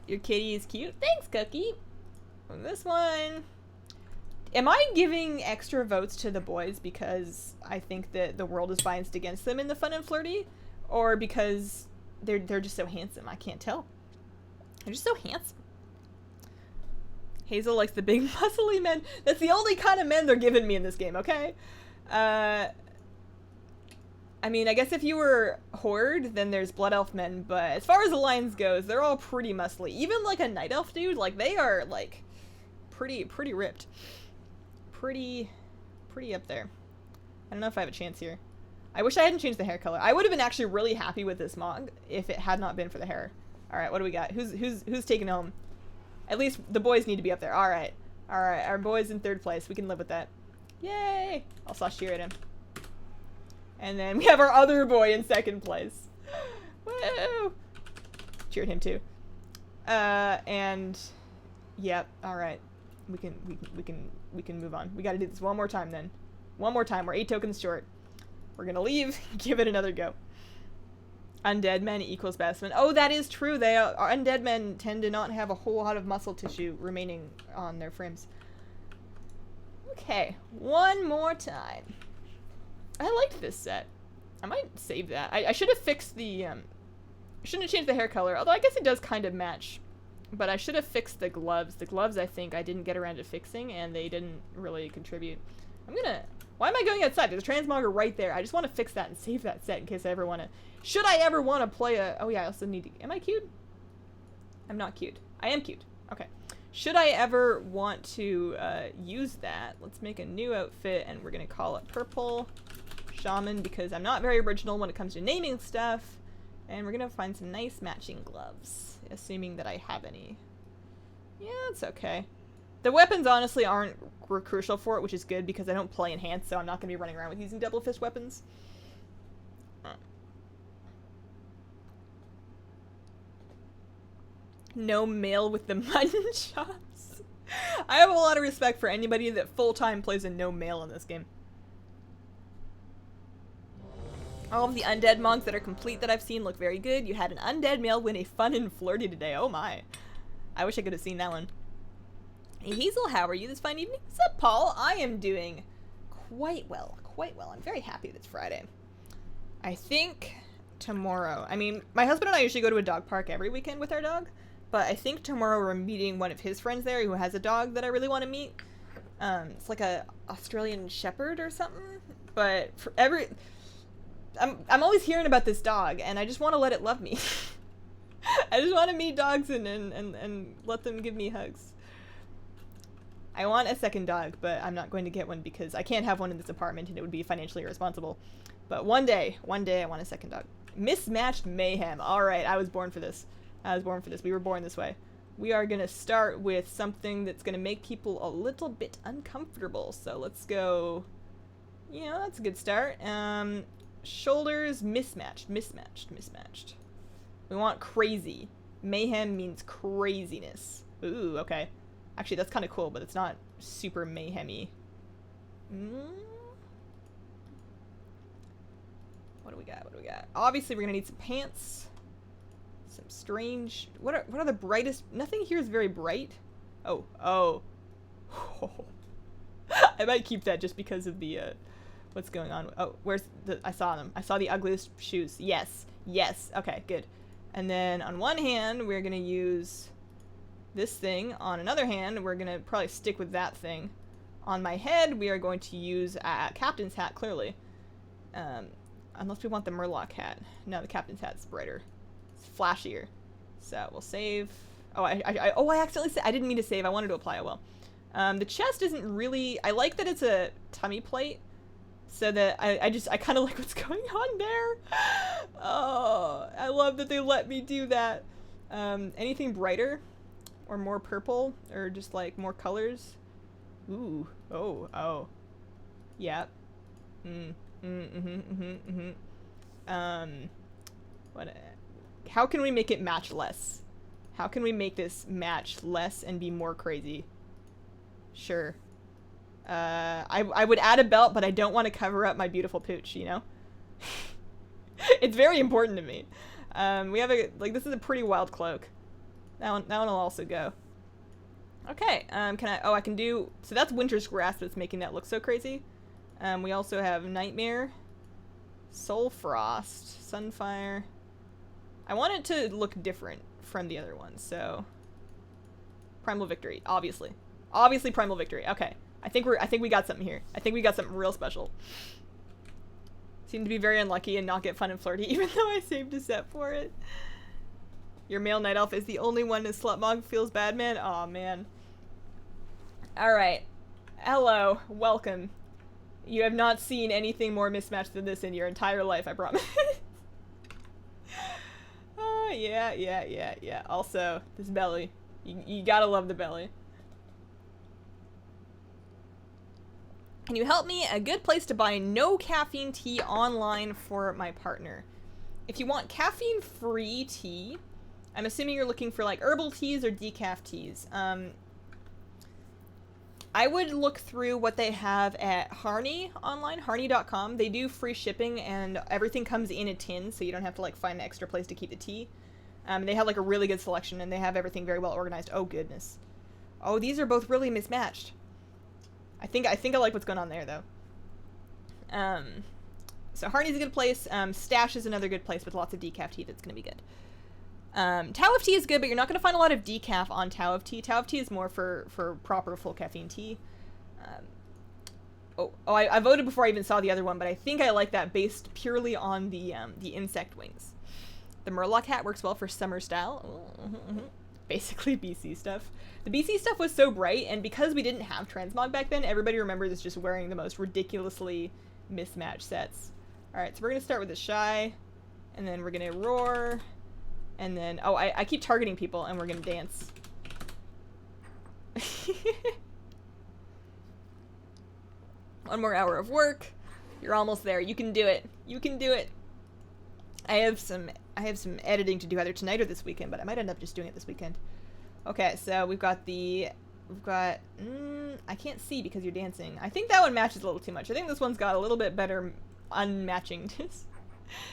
Your kitty is cute. Thanks, Cookie. And this one. Am I giving extra votes to the boys because I think that the world is biased against them in the fun and flirty? Or because they're just so handsome? I can't tell. They're just so handsome. Hazel likes the big muscly men. That's the only kind of men they're giving me in this game, okay? I mean, I guess if you were Horde, then there's Blood Elf men, but as far as Alliance goes, they're all pretty muscly. Even, like, a Night Elf dude, like, they are, like, pretty ripped. Pretty up there. I don't know if I have a chance here. I wish I hadn't changed the hair color. I would have been actually really happy with this mod if it had not been for the hair. Alright, what do we got? Who's taking home? At least the boys need to be up there. Alright. Alright, our boy's in 3rd place. We can live with that. Yay! I'll slash cheer at him. And then we have our other boy in 2nd place. Woo! Cheered him too. And yep, alright. We can move on. We gotta do this one more time then. One more time. We're 8 tokens short. We're gonna leave. Give it another go. Undead men equals best men. Oh, that is true. They are, undead men tend to not have a whole lot of muscle tissue remaining on their frames. Okay, one more time. I liked this set. I might save that. I should have fixed the, shouldn't have changed the hair color, although I guess it does kind of match. But I should have fixed the gloves. The gloves, I think, I didn't get around to fixing, and they didn't really contribute. I'm gonna... Why am I going outside? There's a transmogger right there. I just want to fix that and save that set in case I ever want to... Should I ever want to play a... Oh yeah, I also need to... Am I cute? I'm not cute. I am cute. Okay. Should I ever want to use that, let's make a new outfit, and we're gonna call it Purple Shaman, because I'm not very original when it comes to naming stuff. And we're gonna find some nice matching gloves, assuming that I have any. Yeah, it's okay. The weapons honestly aren't crucial for it, which is good because I don't play enhanced, so I'm not gonna be running around with using double fist weapons. No male with the mutton chops. I have a lot of respect for anybody that full-time plays a no male in this game. All of the undead monks that are complete that I've seen look very good. You had an undead male win a fun and flirty today. Oh my. I wish I could have seen that one. Hey Hazel, how are you this fine evening? What's up, Paul? I am doing quite well. Quite well. I'm very happy that it's Friday. I think tomorrow... I mean, my husband and I usually go to a dog park every weekend with our dog. But I think tomorrow we're meeting one of his friends there who has a dog that I really want to meet. It's like a Australian Shepherd or something. But for every... I'm always hearing about this dog, and I just want to let it love me. I just want to meet dogs and let them give me hugs. I want a second dog, but I'm not going to get one because I can't have one in this apartment, and it would be financially irresponsible. But one day I want a second dog. Mismatched mayhem. All right, I was born for this. I was born for this. We were born this way. We are going to start with something that's going to make people a little bit uncomfortable. So let's go... Yeah, that's a good start. Shoulders, mismatched. We want crazy. Mayhem means craziness. Ooh, okay. Actually, that's kind of cool, but it's not super mayhem-y. What do we got? Obviously, we're gonna need some pants. Some strange... What are the brightest... Nothing here is very bright. Oh. I might keep that just because of the, what's going on? Oh, where's the... I saw them. I saw the ugliest shoes. Yes. Okay, good. And then on one hand, we're gonna use this thing. On another hand, we're gonna probably stick with that thing. On my head, we are going to use a captain's hat, clearly. Unless we want the Murloc hat. No, the captain's hat's brighter. It's flashier. So we'll save. Oh, I accidentally saved. I didn't mean to save. I wanted to apply it well. The chest isn't really... I like that it's a tummy plate. So that I kind of like what's going on there. Oh, I love that they let me do that. Anything brighter? Or more purple? Or just like more colors? Ooh. Oh. Yeah. How can we make it match less? How can we make this match less and be more crazy? Sure. I would add a belt, but I don't want to cover up my beautiful pooch, you know? It's very important to me. We have a, like, this is a pretty wild cloak. That one will also go. Okay, I can do, so that's Winter's Grasp that's making that look so crazy. We also have Nightmare, Soul Frost, Sunfire. I want it to look different from the other ones, so Primal Victory, obviously. Obviously Primal Victory. Okay. I think we got something here. I think we got something real special. Seem to be very unlucky and not get fun and flirty, even though I saved a set for it. Your male night elf is the only one in Slutmog feels bad, man. Aw, man. Alright. Hello. Welcome. You have not seen anything more mismatched than this in your entire life, I promise. Oh, yeah. Also, this belly. You gotta love the belly. Can you help me? A good place to buy no caffeine tea online for my partner. If you want caffeine-free tea, I'm assuming you're looking for like herbal teas or decaf teas. I would look through what they have at Harney online, harney.com. They do free shipping and everything comes in a tin, so you don't have to like find an extra place to keep the tea. They have like a really good selection and they have everything very well organized. Oh goodness. Oh, these are both really mismatched. I think I like what's going on there though. So Harney's a good place. Stash is another good place with lots of decaf tea that's gonna be good. Tao of Tea is good, but you're not going to find a lot of decaf on Tao of Tea. Tao of Tea is more for proper full caffeine tea. I voted before I even saw the other one, but I think I like that based purely on the insect wings. The Murloc hat works well for summer style. Basically BC stuff. The BC stuff was so bright, and because we didn't have transmog back then, everybody remembers just wearing the most ridiculously mismatched sets. Alright, so we're going to start with the Shy, and then we're going to Roar. And then, oh, I keep targeting people, and we're gonna dance. One more hour of work. You're almost there. You can do it. You can do it. I have some editing to do either tonight or this weekend, but I might end up just doing it this weekend. Okay, so we've got, I can't see because you're dancing. I think that one matches a little too much. I think this one's got a little bit better unmatchingness.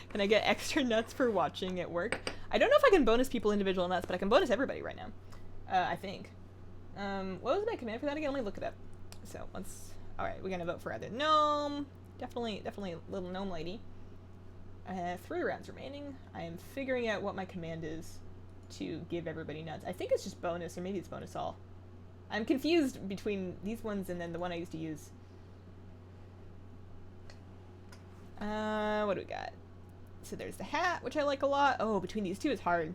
Can I get extra nuts for watching at work? I don't know if I can bonus people individual nuts, but I can bonus everybody right now. I think. What was my command for that again? Let me look it up. So once, all right, we're gonna vote for either gnome, definitely little gnome lady. I have 3 rounds remaining. I am figuring out what my command is to give everybody nuts. I think it's just bonus, or maybe it's bonus all. I'm confused between these ones and then the one I used to use. What do we got? So there's the hat, which I like a lot. Oh, between these two is hard.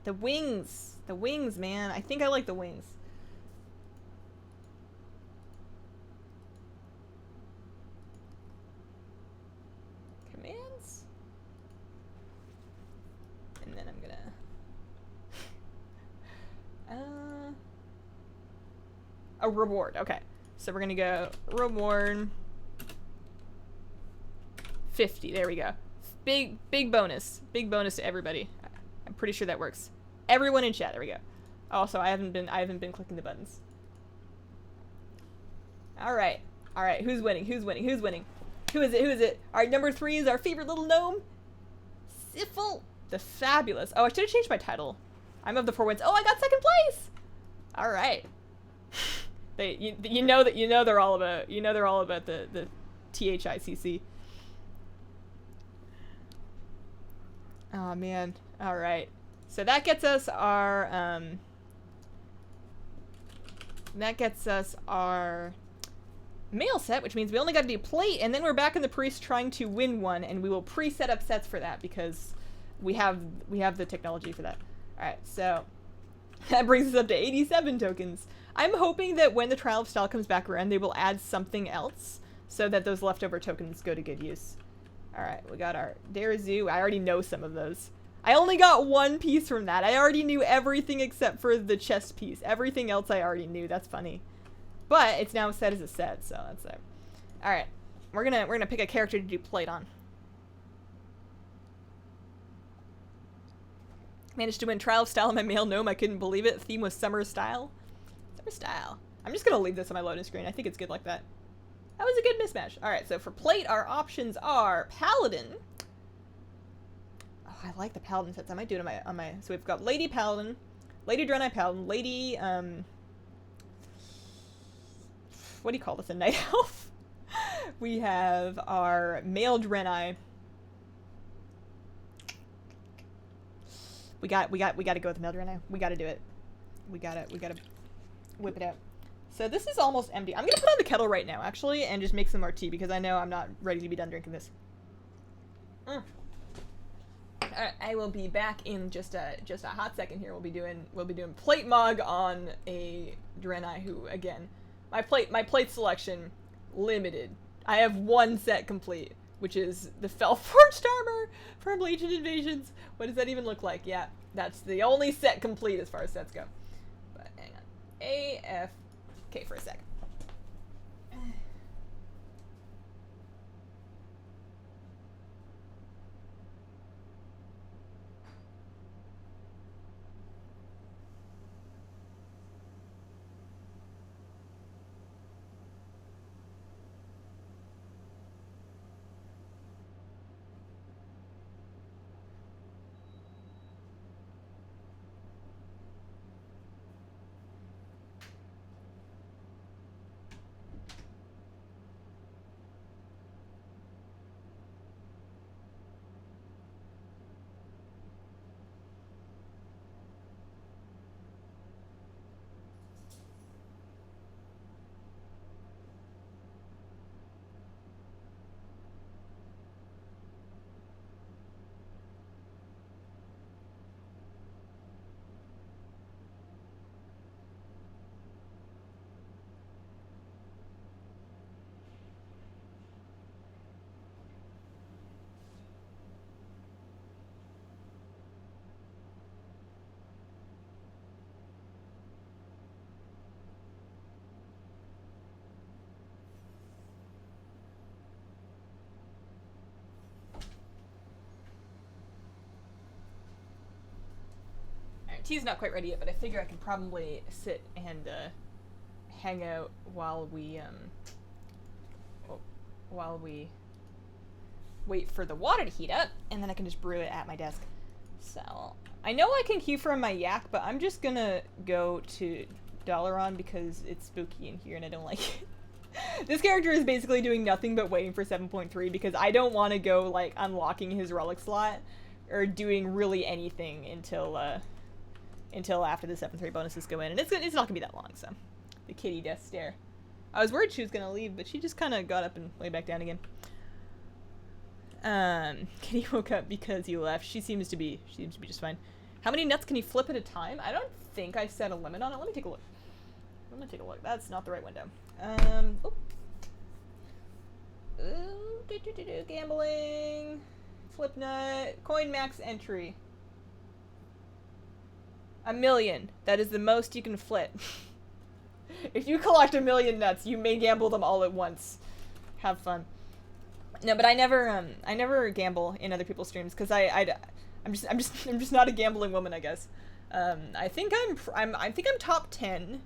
The wings. The wings, man. I think I like the wings. Commands. And then I'm gonna... a reward. Okay. So we're gonna go reward... 50. There we go. Big bonus. Big bonus to everybody. I'm pretty sure that works. Everyone in chat. There we go. Also, I haven't been clicking the buttons. All right. Who's winning? Who is it? All right, number 3 is our favorite little gnome, Siffle the Fabulous. Oh, I should have changed my title. I'm of the 4 wins. Oh, I got 2nd place. All right. You know they're all about the THICC. Oh man. All right. So that gets us our mail set, which means we only got to do plate, and then we're back in the priest trying to win one, and we will pre-set up sets for that because we have the technology for that. All right. So that brings us up to 87 tokens. I'm hoping that when the Trial of Style comes back around, they will add something else so that those leftover tokens go to good use. Alright, we got our Dare-Zoo. I already know some of those. I only got 1 piece from that. I already knew everything except for the chest piece. Everything else I already knew. That's funny. But it's now set as a set, so that's it. Alright. We're gonna pick a character to do plate on. Managed to win Trial of Style on my male gnome. I couldn't believe it. Theme was summer style. Summer style. I'm just gonna leave this on my loading screen. I think it's good like that. That was a good mismatch. Alright, so for plate, our options are Paladin. Oh, I like the Paladin sets. I might do it on my... So we've got Lady Paladin, Lady Draenei Paladin, Lady, what do you call this? A Night Elf? We have our male Draenei. We got to go with the milled right now. We got to do it. We got to whip it out. So this is almost empty. I'm gonna put on the kettle right now, actually, and just make some more tea because I know I'm not ready to be done drinking this. I will be back in just a hot second here. We'll be doing plate mug on a Draenei who, again, my plate selection limited. I have one set complete, which is the Felforged armor from Legion Invasions. What does that even look like? Yeah, that's the only set complete as far as sets go. But hang on, AFK for a sec. Tea's not quite ready yet, but I figure I can probably sit and hang out while we wait for the water to heat up, and then I can just brew it at my desk. So I know I can queue from my yak, but I'm just gonna go to Dalaran because it's spooky in here and I don't like it. This character is basically doing nothing but waiting for 7.3 because I don't want to go like unlocking his relic slot or doing really anything until after the 7.3 bonuses go in, and it's not gonna be that long. So the kitty death stare. I was worried she was gonna leave, but she just kind of got up and lay back down again. Kitty woke up because he left. She seems to be just fine. How many nuts can he flip at a time? I don't think I set a limit on it. Let me take a look. I'm gonna take a look. That's not the right window. Gambling, flip nut, coin max entry. 1 million. That is the most you can flip. If you collect 1 million nuts, you may gamble them all at once. Have fun. No, but I never gamble in other people's streams because I'm just not a gambling woman, I guess. I think I'm top 10.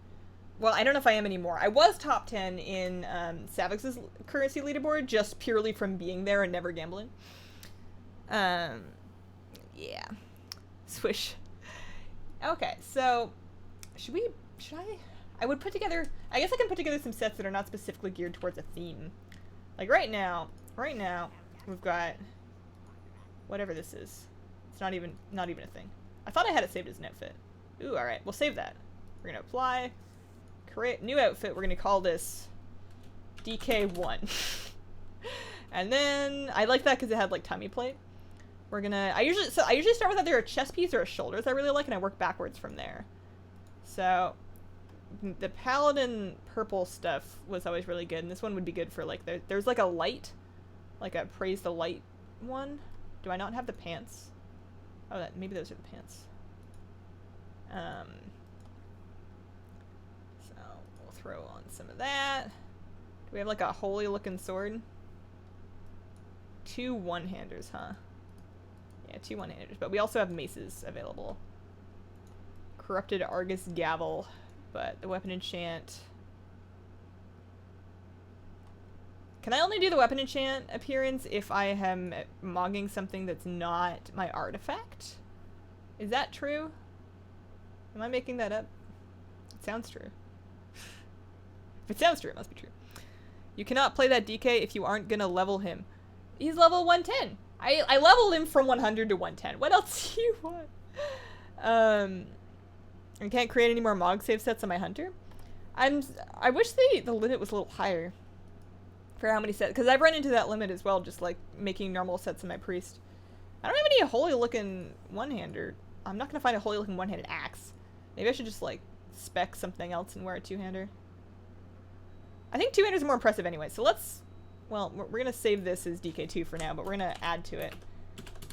Well, I don't know if I am anymore. I was top 10 in Savix's currency leaderboard just purely from being there and never gambling. Yeah. Swish. Okay, so should I would put together, I guess I can put together some sets that are not specifically geared towards a theme. Like right now, we've got whatever this is. It's not even a thing. I thought I had it saved as an outfit. Ooh, all right, we'll save that. We're gonna apply, create new outfit. We're gonna call this DK1. And then I like that because it had like tummy plate. We're gonna, I usually start with either a chest piece or a shoulders I really like, and I work backwards from there. So the paladin purple stuff was always really good, and this one would be good for like, there's like a light, like a praise the light one. Do I not have the pants? Oh, maybe those are the pants. So we'll throw on some of that. Do we have like a holy looking sword? 2 one-handers, huh? Yeah, 2 one-handers, but we also have maces available. Corrupted Argus Gavel, but the weapon enchant. Can I only do the weapon enchant appearance if I am mogging something that's not my artifact? Is that true? Am I making that up? It sounds true. If it sounds true, it must be true. You cannot play that DK if you aren't gonna level him. He's level 110. I leveled him from 100 to 110. What else do you want? I can't create any more Mog save sets on my Hunter. I wish the limit was a little higher for how many sets, because I've run into that limit as well, just like making normal sets in my Priest. I don't have any holy looking one-hander. I'm not gonna find a holy looking one-handed axe. Maybe I should just like spec something else and wear a two-hander. I think two-handers are more impressive anyway, so let's, well, we're gonna save this as DK2 for now, but we're gonna add to it.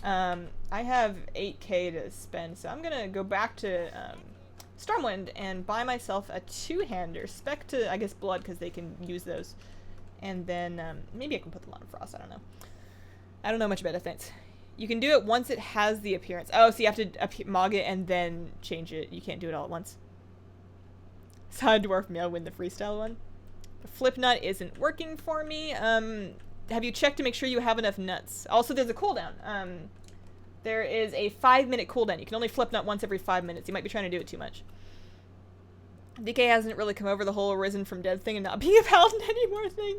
I have 8k to spend, so I'm gonna go back to Stormwind and buy myself a two-hander, spec to, I guess, Blood, because they can use those. And then maybe I can put them on Frost, I don't know. I don't know much about defense. You can do it once it has the appearance. Oh, so you have to mog it and then change it. You can't do it all at once. Saw Dwarf Male win the freestyle one. The flip nut isn't working for me. Have you checked to make sure you have enough nuts? Also, there's a cooldown. There is a 5-minute cooldown. You can only flip nut once every 5 minutes. You might be trying to do it too much. DK hasn't really come over the whole Arisen from Dead thing and not being a paladin anymore thing.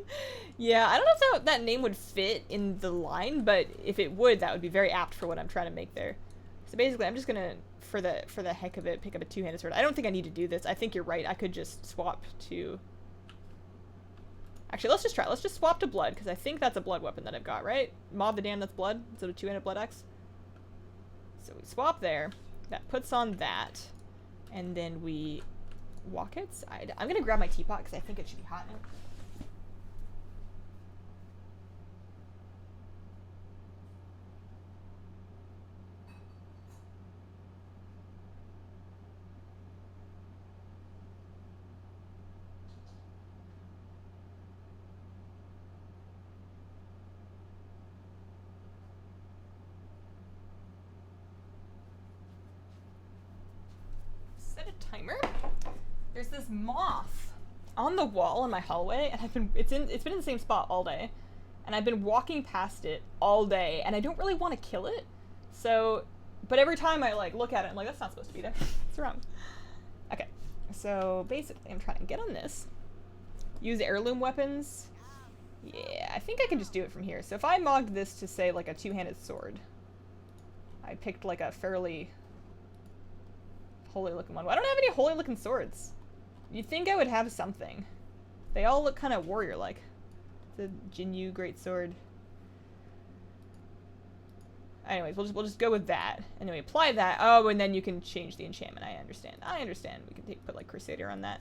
Yeah, I don't know if that name would fit in the line, but if it would, that would be very apt for what I'm trying to make there. So basically, I'm just gonna, for the heck of it, pick up a two-handed sword. I don't think I need to do this. I think you're right. I could just swap to... Actually, let's just try. Let's just swap to Blood, because I think that's a Blood weapon that I've got, right? Mob the Damned, that's Blood. Instead of two-handed Blood Axe. So we swap there. That puts on that. And then we walk outside. I'm gonna grab my teapot, because I think it should be hot now. Timer. There's this moth on the wall in my hallway, and it's been in the same spot all day, and I've been walking past it all day, and I don't really want to kill it. So, but every time I like look at it, I'm like, that's not supposed to be there. It's wrong. Okay, so basically, I'm trying to get on this. Use heirloom weapons. Yeah, I think I can just do it from here. So if I mogged this to say like a two-handed sword, I picked like a fairly holy looking one. I don't have any holy looking swords. You'd think I would have something. They all look kind of warrior like. The Jinyu great sword. Anyways, we'll just go with that. And then we apply that. Oh, and then you can change the enchantment. I understand. We can put like Crusader on that.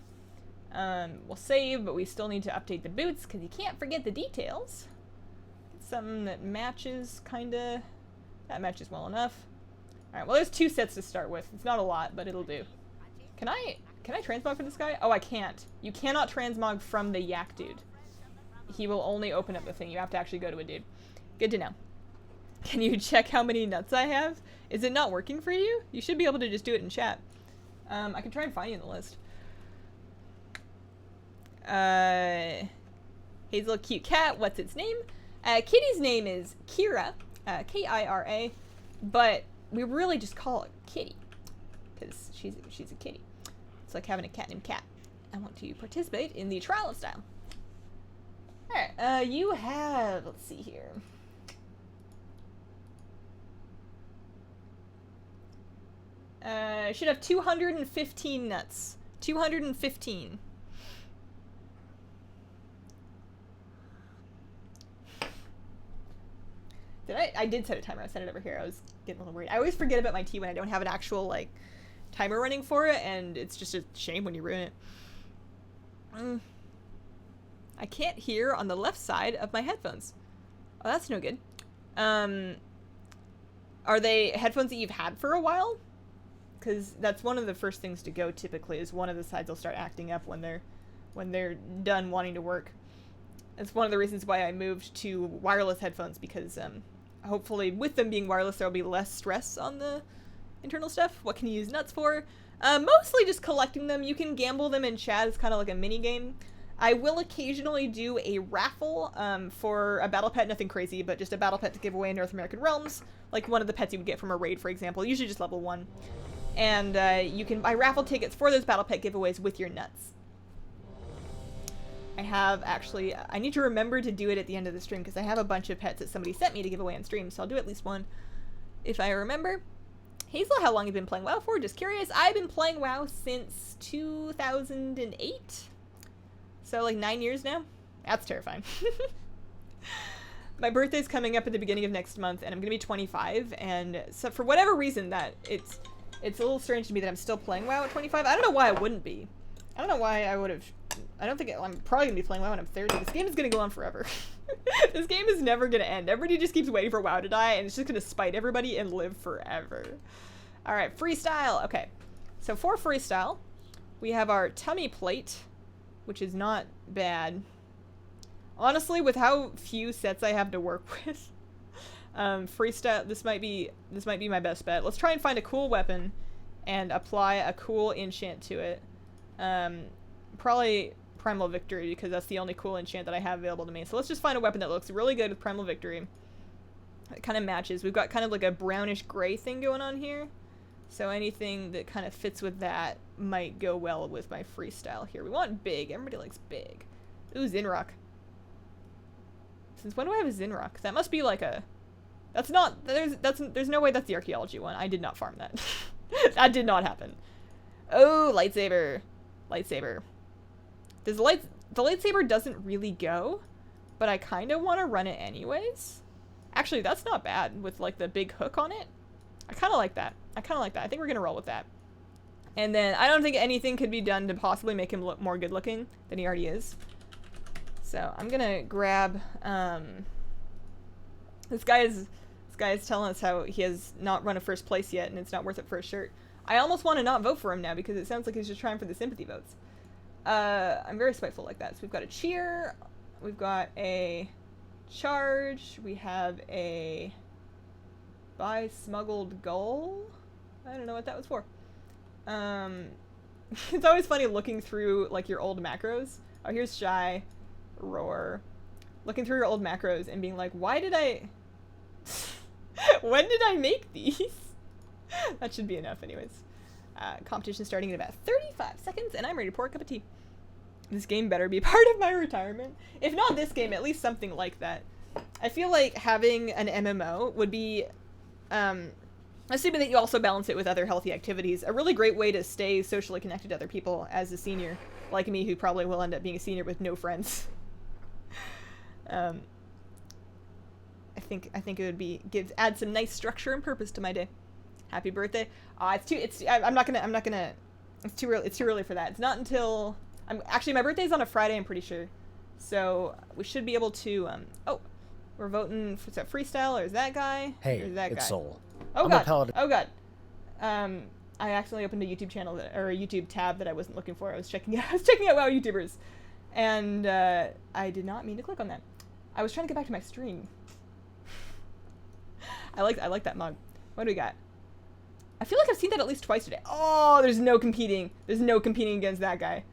We'll save, but we still need to update the boots because you can't forget the details. Get something that matches kinda. That matches well enough. Alright, well there's 2 sets to start with. It's not a lot, but it'll do. Can I transmog for this guy? Oh, I can't. You cannot transmog from the yak dude. He will only open up the thing. You have to actually go to a dude. Good to know. Can you check how many nuts I have? Is it not working for you? You should be able to just do it in chat. I can try and find you in the list. Hazel cute cat. What's its name? Kitty's name is Kira. K-I-R-A. But we really just call it Kitty, because she's a kitty. It's like having a cat named Cat. I want to participate in the trial of style. Alright, you have, let's see here. Should have 215 nuts. 215. I did set a timer. I set it over here. I was getting a little worried. I always forget about my tea when I don't have an actual, like, timer running for it, and it's just a shame when you ruin it. I can't hear on the left side of my headphones. Oh, that's no good. Are they headphones that you've had for a while? Because that's one of the first things to go, typically, is one of the sides will start acting up when they're done wanting to work. That's one of the reasons why I moved to wireless headphones, because hopefully with them being wireless there will be less stress on the internal stuff. What can you use nuts for? Mostly just collecting them. You can gamble them in chat. It's kind of like a mini game. I will occasionally do a raffle for a battle pet, nothing crazy, but just a battle pet to give away in North American Realms, like one of the pets you would get from a raid, for example, usually just level 1. And you can buy raffle tickets for those battle pet giveaways with your nuts. I have actually, I need to remember to do it at the end of the stream because I have a bunch of pets that somebody sent me to give away on stream, so I'll do at least one if I remember. Hazel, how long have you been playing WoW for? Just curious. I've been playing WoW since 2008. So like 9 years now. That's terrifying. My birthday's coming up at the beginning of next month, and I'm gonna be 25. And so for whatever reason, that it's a little strange to me that I'm still playing WoW at 25. I don't know why I wouldn't be. I don't know why I would have. I don't think I'm probably gonna be playing WoW when I'm 30. This game is gonna go on forever. This game is never gonna end. Everybody just keeps waiting for WoW to die, and it's just gonna spite everybody and live forever. All right, freestyle. Okay, so for freestyle, we have our tummy plate, which is not bad. Honestly, with how few sets I have to work with, freestyle, this might be my best bet. Let's try and find a cool weapon and apply a cool enchant to it. Probably Primal Victory, because that's the only cool enchant that I have available to me. So let's just find a weapon that looks really good with Primal Victory. It kind of matches. We've got kind of like a brownish gray thing going on here. So anything that kind of fits with that might go well with my freestyle here. We want big. Everybody likes big. Ooh, Zinrock. Since when do I have a Zinrock? That must be like a... That's not... There's no way that's the archaeology one. I did not farm that. That did not happen. Oh, lightsaber. Lightsaber. The lightsaber doesn't really go, but I kind of want to run it anyways. Actually, that's not bad with like the big hook on it. I kind of like that. I think we're going to roll with that. And then I don't think anything could be done to possibly make him look more good looking than he already is. So I'm going to grab, this guy is telling us how he has not run a first place yet and it's not worth it for a shirt. I almost want to not vote for him now because it sounds like he's just trying for the sympathy votes. I'm very spiteful like that. So we've got a cheer, we've got a charge, we have a buy smuggled goal. I don't know what that was for. It's always funny looking through like your old macros. Oh, here's shy, roar. Looking through your old macros and being like, why did I... when did I make these? That should be enough anyways. Competition starting in about 35 seconds and I'm ready to pour a cup of tea. This game better be part of my retirement. If not this game, at least something like that. I feel like having an MMO would be, assuming that you also balance it with other healthy activities, a really great way to stay socially connected to other people as a senior, like me, who probably will end up being a senior with no friends. I think it would add some nice structure and purpose to my day. Happy birthday. It's too early for that. It's not until, actually my birthday's on a Friday, I'm pretty sure. So we should be able to, oh, we're voting for, is that freestyle or is that guy? Hey, or is that it's guy? Soul. Oh god. Oh god. I accidentally opened a YouTube channel or a YouTube tab that I wasn't looking for. I was checking out WoW YouTubers, and I did not mean to click on that. I was trying to get back to my stream. I like that mug. What do we got? I feel like I've seen that at least twice today. Oh, there's no competing. There's no competing against that guy.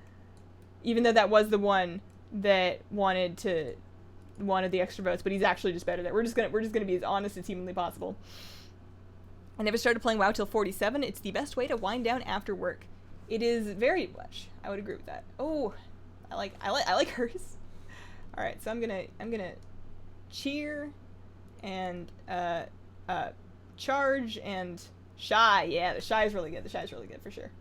Even though that was the one that wanted the extra votes, but he's actually just better there. We're just gonna be as honest as humanly possible. I never started playing WoW till 47. It's the best way to wind down after work. It is very much. I would agree with that. Oh, I like hers. All right, so I'm gonna cheer and charge and shy. Yeah, the shy is really good. The shy is really good for sure.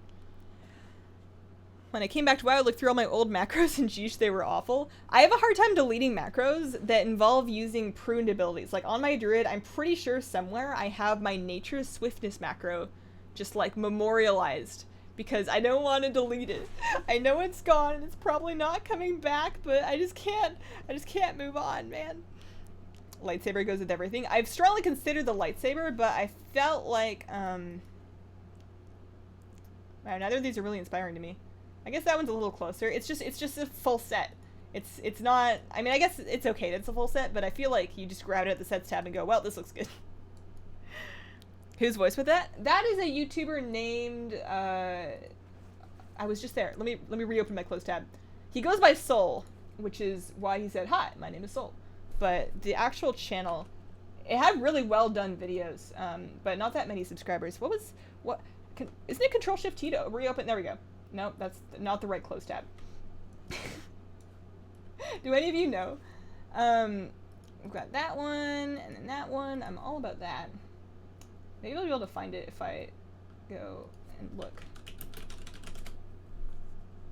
When I came back to WoW, I looked through all my old macros and geesh, they were awful. I have a hard time deleting macros that involve using pruned abilities. Like on my druid, I'm pretty sure somewhere I have my nature's swiftness macro just like memorialized because I don't want to delete it. I know it's gone and it's probably not coming back, but I just can't move on, man. Lightsaber goes with everything. I've strongly considered the lightsaber, but I felt like, wow, neither of these are really inspiring to me. I guess that one's a little closer. It's just a full set. It's not, I mean, I guess it's okay that it's a full set, but I feel like you just grab it at the sets tab and go, well, this looks good. Whose voice with that? That is a YouTuber named, I was just there. Let me reopen my closed tab. He goes by Soul, which is why he said, hi, my name is Soul. But the actual channel, it had really well done videos, but not that many subscribers. Isn't it Control-Shift-T to reopen? There we go. No, that's not the right close tab. Do any of you know? We've got that one, and then that one. I'm all about that. Maybe I'll be able to find it if I go and look.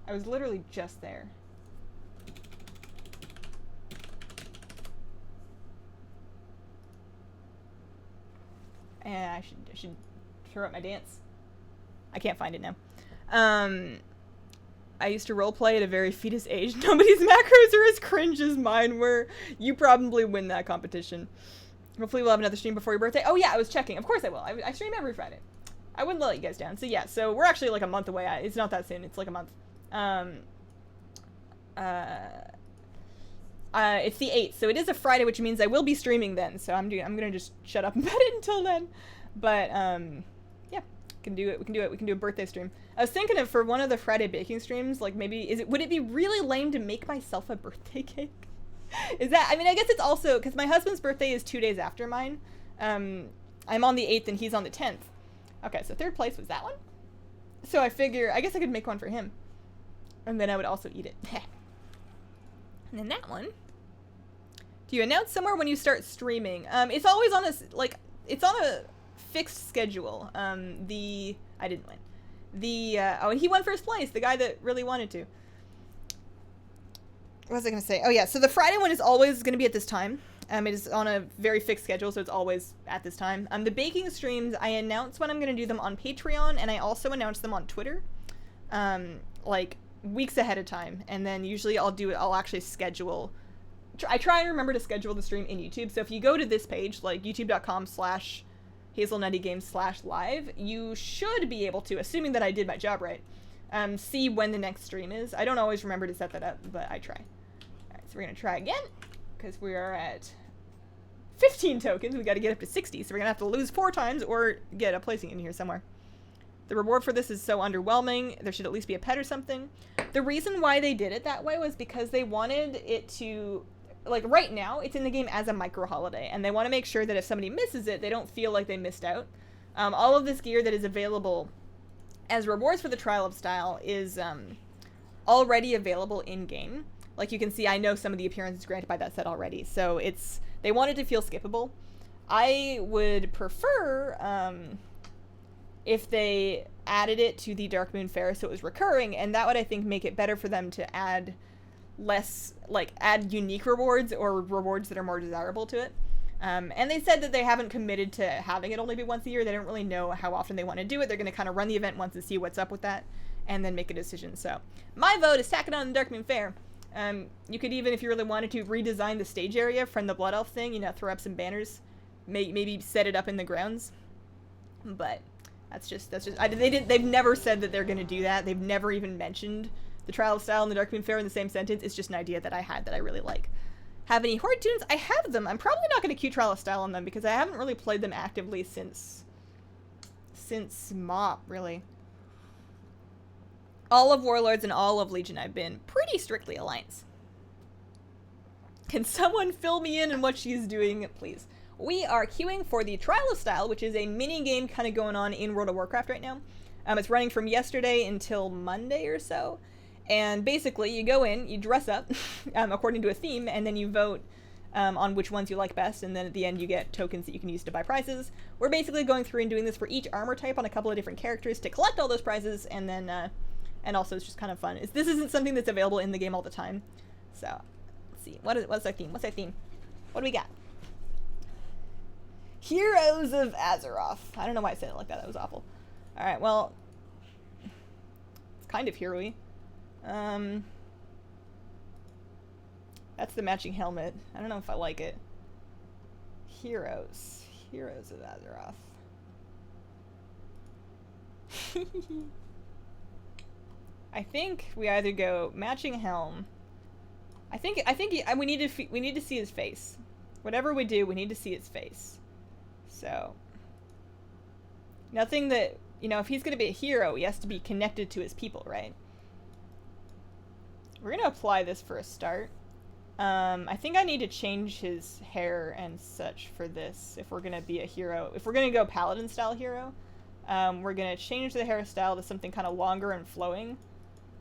I was literally just there. And I should throw up my dance. I can't find it now. I used to roleplay at a very fetus age. Nobody's macros are as cringe as mine were. You probably win that competition. Hopefully we'll have another stream before your birthday. Oh yeah, I was checking. Of course I will. I stream every Friday. I wouldn't let you guys down. So yeah, so we're actually like a month away. It's not that soon. It's like a month. It's the 8th, so it is a Friday, which means I will be streaming then. So I'm gonna just shut up about it until then. But yeah, can do it. We can do it. We can do a birthday stream. I was thinking of for one of the Friday baking streams, like maybe would it be really lame to make myself a birthday cake? Is that? I mean, I guess it's also because my husband's birthday is 2 days after mine. I'm on the 8th and he's on the 10th. Okay, so 3rd place was that one. So I figure I guess I could make one for him, and then I would also eat it. And then that one. Do you announce somewhere when you start streaming? It's always on it's on a fixed schedule. I didn't win. And he won 1st place, the guy that really wanted to. What was I going to say? Oh yeah, so the Friday one is always going to be at this time. It is on a very fixed schedule, so it's always at this time. The baking streams, I announce when I'm going to do them on Patreon, and I also announce them on Twitter. Like weeks ahead of time, and then usually I'll actually schedule. I try and remember to schedule the stream in YouTube. So if you go to this page, like youtube.com/Hazelnuttygames/live, you should be able to, assuming that I did my job right, see when the next stream is. I don't always remember to set that up, but I try. Alright, so we're gonna try again, because we are at 15 tokens. We gotta get up to 60, so we're gonna have to lose 4 times or get a placing in here somewhere. The reward for this is so underwhelming. There should at least be a pet or something. The reason why they did it that way was because they wanted it to, like right now, it's in the game as a micro holiday, and they want to make sure that if somebody misses it, they don't feel like they missed out. All of this gear that is available as rewards for the Trial of Style is already available in-game. Like you can see, I know some of the appearances granted by that set already, so they want it to feel skippable. I would prefer if they added it to the Dark Moon Fair so it was recurring, and that would, I think, make it better for them to add add unique rewards or rewards that are more desirable to it. And they said that they haven't committed to having it only be once a year. They don't really know how often they want to do it. They're going to kind of run the event once and see what's up with that, and then make a decision. So my vote is tack it on the Dark Moon Fair. You could even, if you really wanted to, redesign the stage area from the Blood Elf thing, throw up some banners, maybe set it up in the grounds. But they've never said that they're going to do that. They've never even mentioned the Trial of Style and the Dark Moon Fair in the same sentence. It's just an idea that I had that I really like. Have any Horde tunes? I have them. I'm probably not going to queue Trial of Style on them because I haven't really played them actively since MOP, really. All of Warlords and all of Legion I've been pretty strictly Alliance. Can someone fill me in on what she's doing, please? We are queuing for the Trial of Style, which is a mini-game kind of going on in World of Warcraft right now. It's running from yesterday until Monday or so. And basically, you go in, you dress up according to a theme, and then you vote on which ones you like best, and then at the end you get tokens that you can use to buy prizes. We're basically going through and doing this for each armor type on a couple of different characters to collect all those prizes, and then, and also it's just kind of fun. This isn't something that's available in the game all the time. So, let's see. What's our theme? What's our theme? What do we got? Heroes of Azeroth. I don't know why I said it like that. That was awful. Alright, well, it's kind of hero-y. That's the matching helmet. I don't know if I like it. Heroes of Azeroth. I think we either go matching helm. I think we need to see his face. Whatever we do, we need to see his face. So, nothing that, if he's going to be a hero, he has to be connected to his people, right? We're going to apply this for a start. I think I need to change his hair and such for this if we're going to be a hero. If we're going to go paladin style hero, we're going to change the hairstyle to something kind of longer and flowing.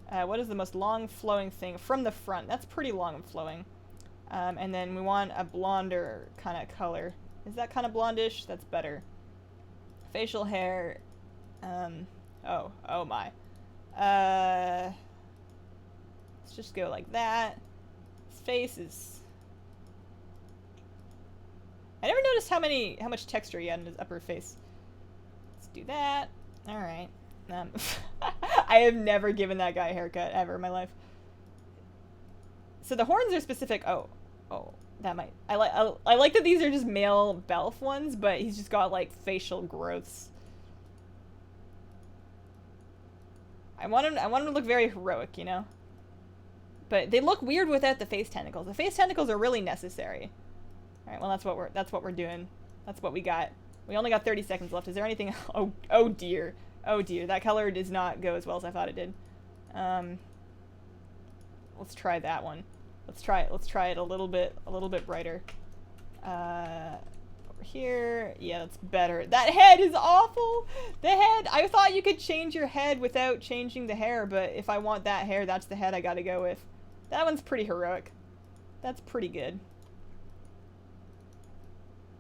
What is the most long flowing thing? From the front. That's pretty long and flowing. And then we want a blonder kind of color. Is that kind of blondish? That's better. Facial hair. Oh my. Let's just go like that. His face is... I never noticed how much texture he had in his upper face. Let's do that. Alright. I have never given that guy a haircut ever in my life. So the horns are specific. Oh, that might... I like that these are just male Belf ones, but he's just got like facial growths. I want him to look very heroic, you know? But they look weird without the face tentacles. The face tentacles are really necessary. Alright, well that's what we're doing. That's what we got. We only got 30 seconds left. Is there anything? Oh dear. Oh dear. That color does not go as well as I thought it did. Let's try that one. Let's try it a little bit brighter. Over here. Yeah, that's better. That head is awful. The head. I thought you could change your head without changing the hair, but if I want that hair, that's the head I gotta go with. That one's pretty heroic. That's pretty good.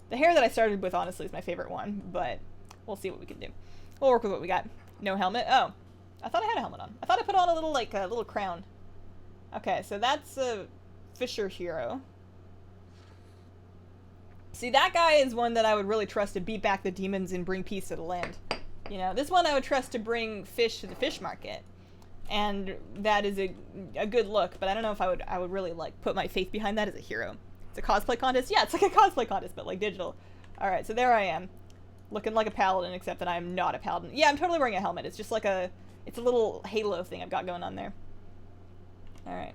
The hair that I started with, honestly, is my favorite one, but we'll see what we can do. We'll work with what we got. No helmet. Oh, I thought I had a helmet on. I thought I put on a little, like, a little crown. Okay, so that's a Fisher hero. See, that guy is one that I would really trust to beat back the demons and bring peace to the land. You know, this one I would trust to bring fish to the fish market. And that is a good look, but I don't know if I would really, like, put my faith behind that as a hero. It's a cosplay contest? Yeah, it's like a cosplay contest, but, like, digital. Alright, so there I am. Looking like a paladin, except that I am not a paladin. Yeah, I'm totally wearing a helmet. It's just like it's a little halo thing I've got going on there. Alright.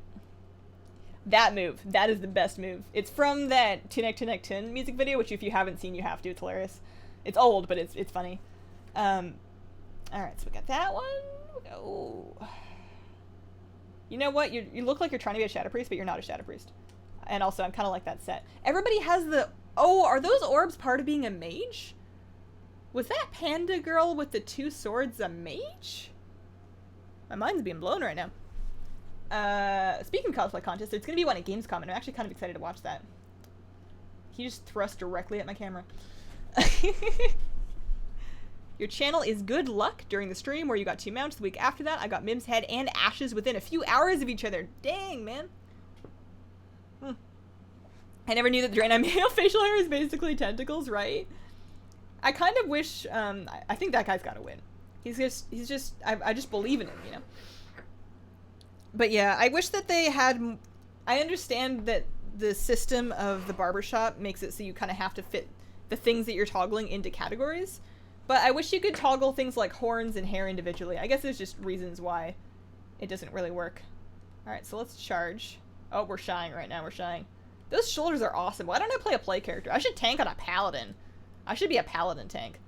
That move. That is the best move. It's from that Tunek Tunek Tun music video, which if you haven't seen, you have to. It's hilarious. It's old, but it's funny. Alright, so we got that one. Oh. You know what? You look like you're trying to be a Shadow Priest, but you're not a Shadow Priest. And also, I'm kind of like that set. Everybody has the... Oh, are those orbs part of being a mage? Was that panda girl with the 2 swords a mage? My mind's being blown right now. Speaking of cosplay contests, there's going to be one at Gamescom, and I'm actually kind of excited to watch that. He just thrust directly at my camera. Your channel is good luck during the stream where you got 2 mounts. The week after that, I got Mim's head and Ashes within a few hours of each other. Dang, man. I never knew that the Draenei male facial hair is basically tentacles, right? I kind of wish, I think that guy's got to win. He's just, I just believe in him, you know? But yeah, I wish that they had, I understand that the system of the barbershop makes it so you kind of have to fit the things that you're toggling into categories. But I wish you could toggle things like horns and hair individually. I guess there's just reasons why it doesn't really work. Alright, so let's charge. Oh, we're shying right now, we're shying. Those shoulders are awesome. Why don't I play a play character? I should tank on a paladin. I should be a paladin tank.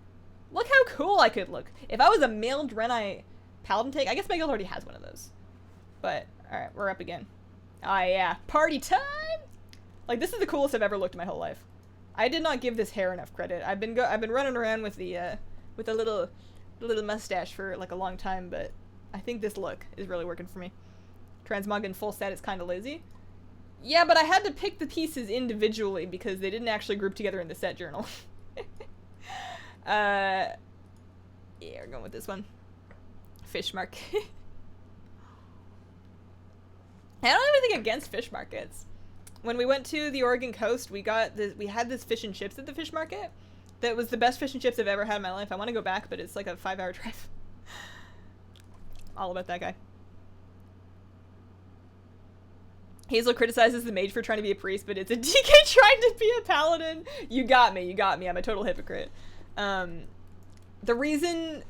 Look how cool I could look. If I was a male Draenei paladin tank, I guess my guild already has one of those. But, alright, we're up again. Ah, yeah. Party time! Like, this is the coolest I've ever looked in my whole life. I did not give this hair enough credit. I've been running around with the little mustache for like a long time, but I think this look is really working for me. Transmog in full set is kind of lazy. Yeah, but I had to pick the pieces individually because they didn't actually group together in the set journal. Yeah, we're going with this one. Fish market. I don't have anything against fish markets. When we went to the Oregon coast, we had this fish and chips at the fish market. That was the best fish and chips I've ever had in my life. I want to go back, but it's like a 5-hour drive. All about that guy. Hazel criticizes the mage for trying to be a priest, but it's a DK trying to be a paladin. You got me. I'm a total hypocrite. The reason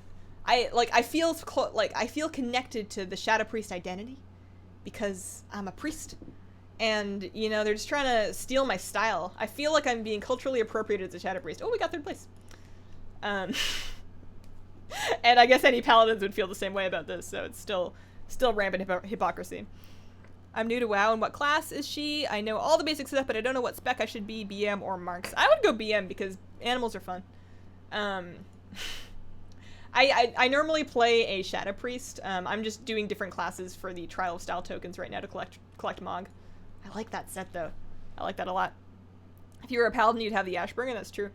I feel connected to the Shadow Priest identity because I'm a priest. And, you know, they're just trying to steal my style. I feel like I'm being culturally appropriated as a Shadow Priest. Oh, we got 3rd place. And I guess any paladins would feel the same way about this, so it's still rampant hypocrisy. I'm new to WoW, and what class is she? I know all the basic stuff, but I don't know what spec I should be, BM or Marks. I would go BM because animals are fun. I normally play a Shadow Priest. I'm just doing different classes for the Trial of Style tokens right now to collect Mog. I like that set, though. I like that a lot. If you were a paladin, you'd have the Ashbringer. That's true.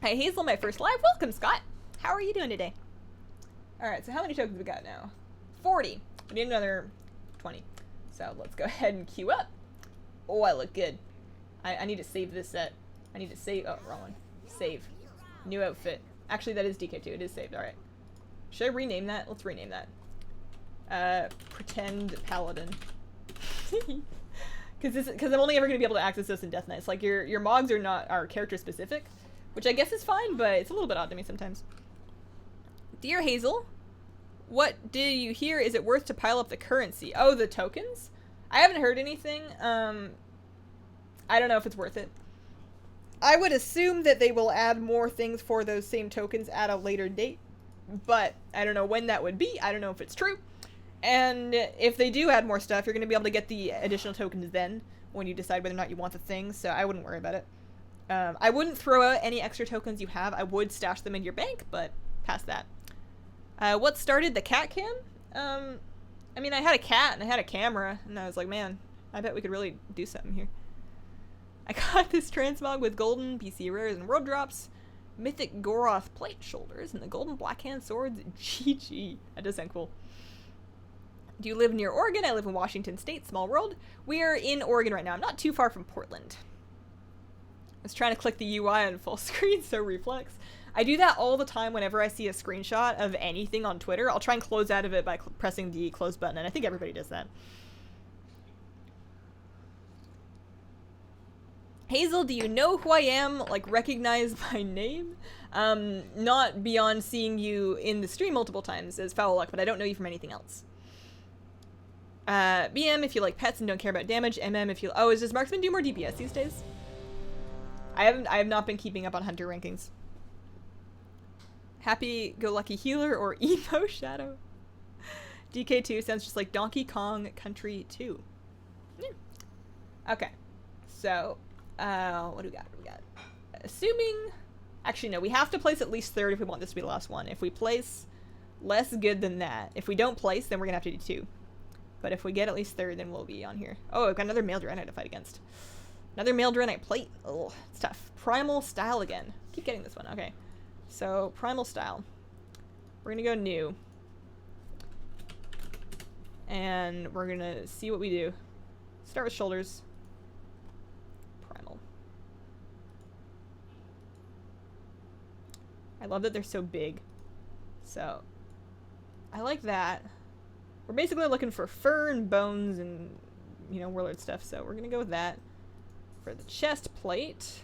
Hi Hazel, my first live. Welcome, Scott. How are you doing today? Alright, so how many tokens we got now? 40. We need another 20. So let's go ahead and queue up. Oh, I look good. I need to save this set. I need to save. Oh, wrong one. Save. New outfit. Actually, that is DK2. It is saved. Alright. Should I rename that? Let's rename that. Pretend Paladin. Because I'm only ever going to be able to access this in Death Knights. Like, your mogs are character specific, which I guess is fine, but it's a little bit odd to me sometimes. Dear Hazel, what did you hear? Is it worth to pile up the currency? Oh, the tokens? I haven't heard anything. I don't know if it's worth it. I would assume that they will add more things for those same tokens at a later date, but I don't know when that would be. I don't know if it's true. And if they do add more stuff, you're going to be able to get the additional tokens then when you decide whether or not you want the thing, so I wouldn't worry about it. I wouldn't throw out any extra tokens you have. I would stash them in your bank, but past that. What started the cat cam? I mean, I had a cat and I had a camera, and I was like, man, I bet we could really do something here. I got this transmog with golden PC rares and world drops, mythic Goroth plate shoulders, and the golden blackhand swords. GG. That does sound cool. Do you live near Oregon? I live in Washington State, small world. We are in Oregon right now. I'm not too far from Portland. I was trying to click the UI on full screen, so reflex. I do that all the time whenever I see a screenshot of anything on Twitter. I'll try and close out of it by pressing the close button, and I think everybody does that. Hazel, do you know who I am? Like, recognize my name? Not beyond seeing you in the stream multiple times as Foul Luck, but I don't know you from anything else. BM if you like pets and don't care about damage. MM if you... Oh, does Marksman do more DPS these days? I have not been keeping up on Hunter rankings. Happy-go-lucky healer or emo shadow? DK2 sounds just like Donkey Kong Country 2. Okay. So, what do we got? Assuming... Actually, no, we have to place at least third if we want this to be the last one. If we place less good than that, if we don't place, then we're gonna have to do 2. But if we get at least third, then we'll be on here. Oh, I've got another male Draenei to fight against. Another male Draenei plate. Oh, it's tough. Primal style again. Keep getting this one. Okay. So, primal style. We're gonna go new. And we're gonna see what we do. Start with shoulders. Primal. I love that they're so big. So, I like that. We're basically looking for fur and bones and, you know, warlord stuff, so we're gonna go with that. For the chest plate,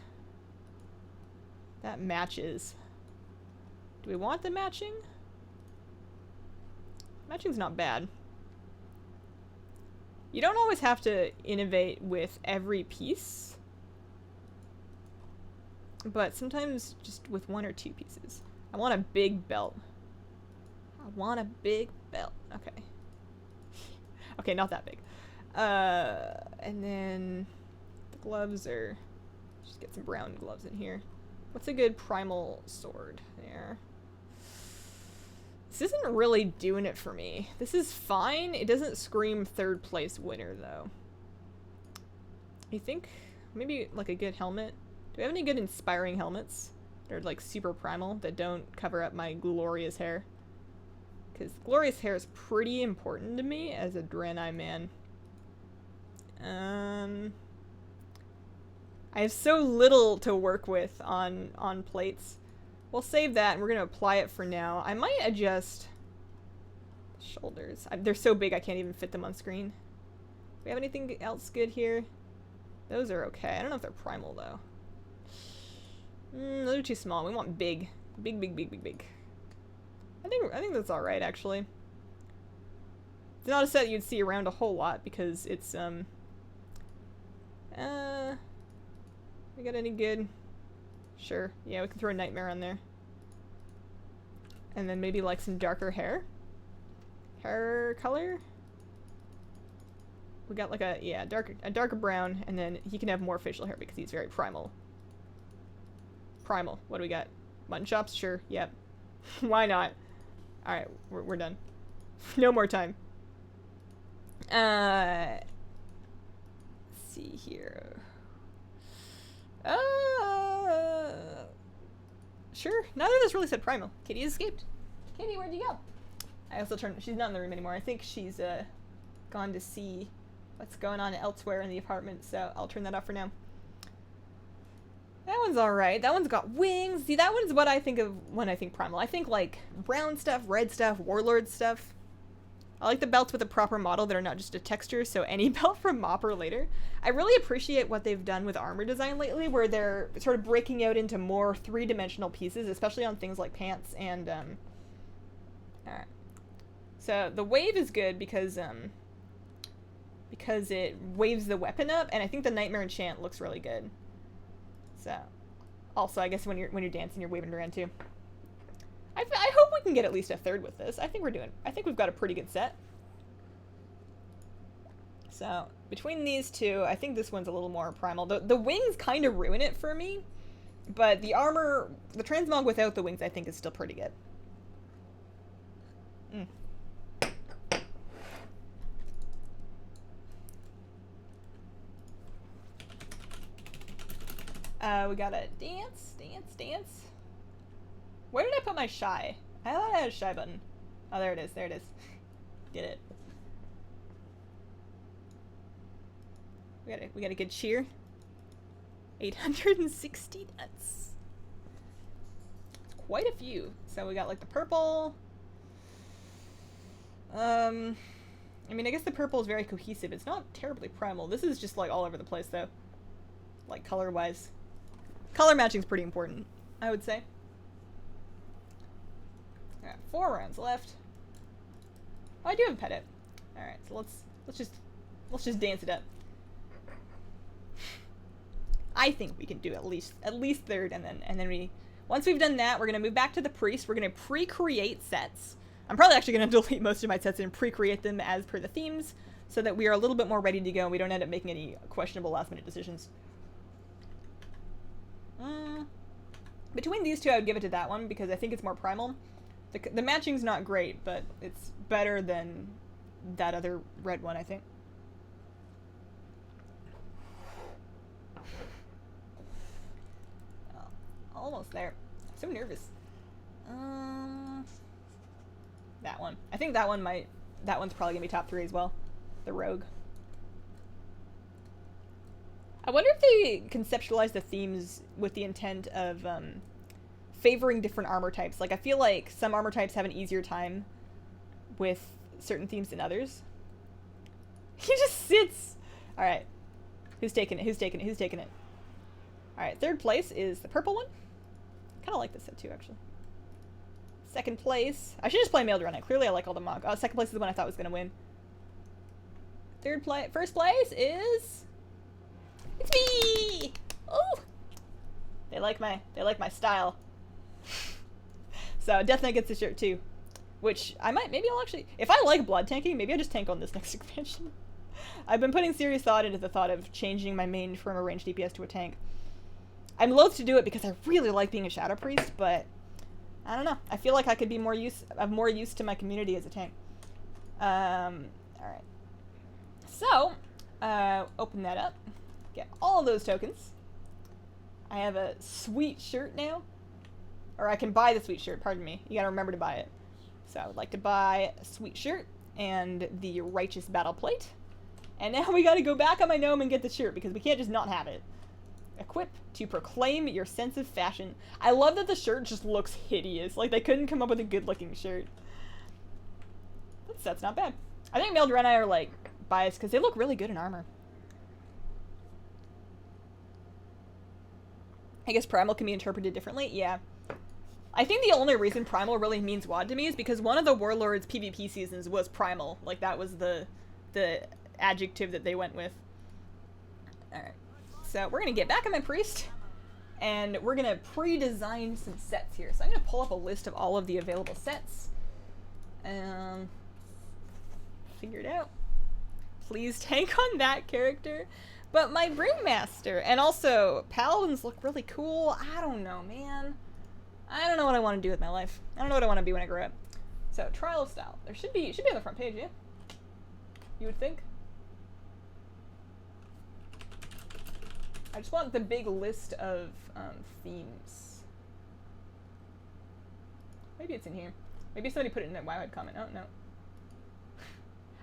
that matches. Do we want the matching? Matching's not bad. You don't always have to innovate with every piece, but sometimes just with 1 or 2 pieces. I want a big belt. I want a big belt. Okay. Okay, not that big. And then the gloves are... Just get some brown gloves in here. What's a good primal sword? There. This isn't really doing it for me. This is fine. It doesn't scream third place winner, though. You think maybe like a good helmet? Do we have any good inspiring helmets? They're like super primal that don't cover up my glorious hair. Because glorious hair is pretty important to me as a Draenei man. I have so little to work with on plates. We'll save that and we're going to apply it for now. I might adjust shoulders. They're so big I can't even fit them on screen. Do we have anything else good here? Those are okay. I don't know if they're primal though. Those are too small. We want big. Big, big, big, big, big. I think that's alright, actually. It's not a set you'd see around a whole lot because it's, we got any good? Sure. Yeah, we can throw a nightmare on there. And then maybe like some darker hair? Hair color? We got like a darker brown, and then he can have more facial hair because he's very primal. Primal. What do we got? Mutton chops? Sure. Yep. Why not? Alright, we're done. No more time. Let's see here. sure. Neither of us really said primal. Katie has escaped. Katie, where'd you go? I also turned. She's not in the room anymore. I think she's gone to see what's going on elsewhere in the apartment. So I'll turn that off for now. That one's alright. That one's got wings. See, that one's what I think of when I think primal. I think like brown stuff, red stuff, warlord stuff. I like the belts with a proper model that are not just a texture, so any belt from Mop or later. I really appreciate what they've done with armor design lately, where they're sort of breaking out into more three-dimensional pieces, especially on things like pants and, alright. So, the wave is good because it waves the weapon up, and I think the Nightmare Enchant looks really good. So, also, I guess when you're dancing, you're waving around too. I hope we can get at least a third with this. I think we've got a pretty good set. So, between these two, I think this one's a little more primal. The wings kind of ruin it for me, but the armor, the transmog without the wings, I think is still pretty good. We gotta dance. Where did I put my shy? I thought I had a shy button. Oh, there it is. There it is. Get it. We got a good cheer. 860 nuts. It's quite a few. So we got like the purple. I mean, I guess the purple is very cohesive. It's not terribly primal. This is just like all over the place though. Like color-wise. Color matching's pretty important, I would say. Alright, 4 rounds left. Oh, I do have a pet it. Alright, so let's just dance it up. I think we can do at least third, and then once we've done that, we're gonna move back to the priest. We're gonna pre-create sets. I'm probably actually gonna delete most of my sets and pre-create them as per the themes, so that we are a little bit more ready to go and we don't end up making any questionable last-minute decisions. Between these two, I would give it to that one because I think it's more primal. The matching's not great, but it's better than that other red one, I think. Oh, almost there. I'm so nervous. That one. I think that one's probably gonna be top 3 as well. The rogue. I wonder if they conceptualize the themes with the intent of favoring different armor types. Like, I feel like some armor types have an easier time with certain themes than others. He just sits! Alright. Who's taking it? Alright, 3rd place is the purple one. Kinda like this set too, actually. 2nd place. I should just play Mailed Run. Clearly I like all the mock. Oh, 2nd place is the one I thought was gonna win. 1st place is... It's me! Oh! They like my style. So Death Knight gets the shirt too. Which maybe I'll actually, if I like blood tanking, maybe I'll just tank on this next expansion. I've been putting serious thought into the thought of changing my main from a ranged DPS to a tank. I'm loath to do it because I really like being a Shadow Priest, but I don't know. I feel like I could be more use to my community as a tank. Alright. So, open that up. Get all those tokens. I have a sweet shirt now. Or I can buy the sweet shirt, pardon me. You gotta remember to buy it. So I would like to buy a sweet shirt and the righteous battle plate. And now we gotta go back on my gnome and get the shirt because we can't just not have it. Equip to proclaim your sense of fashion. I love that the shirt just looks hideous. Like they couldn't come up with a good looking shirt. That's not bad. I think Mailed Reni are like biased because they look really good in armor. I guess Primal can be interpreted differently. Yeah. I think the only reason Primal really means WoD to me is because one of the Warlord's PvP seasons was Primal. Like, that was the adjective that they went with. Alright. So, we're gonna get back on my Priest, and we're gonna pre-design some sets here. So, I'm gonna pull up a list of all of the available sets. Figure it out. Please tank on that character. But my Bringmaster, and also, Paladins look really cool. I don't know, man. I don't know what I want to do with my life. I don't know what I want to be when I grow up. So, Trial of Style. There should be on the front page, yeah? You would think? I just want the big list of themes. Maybe it's in here. Maybe somebody put it in a Wowhead comment. Oh, no.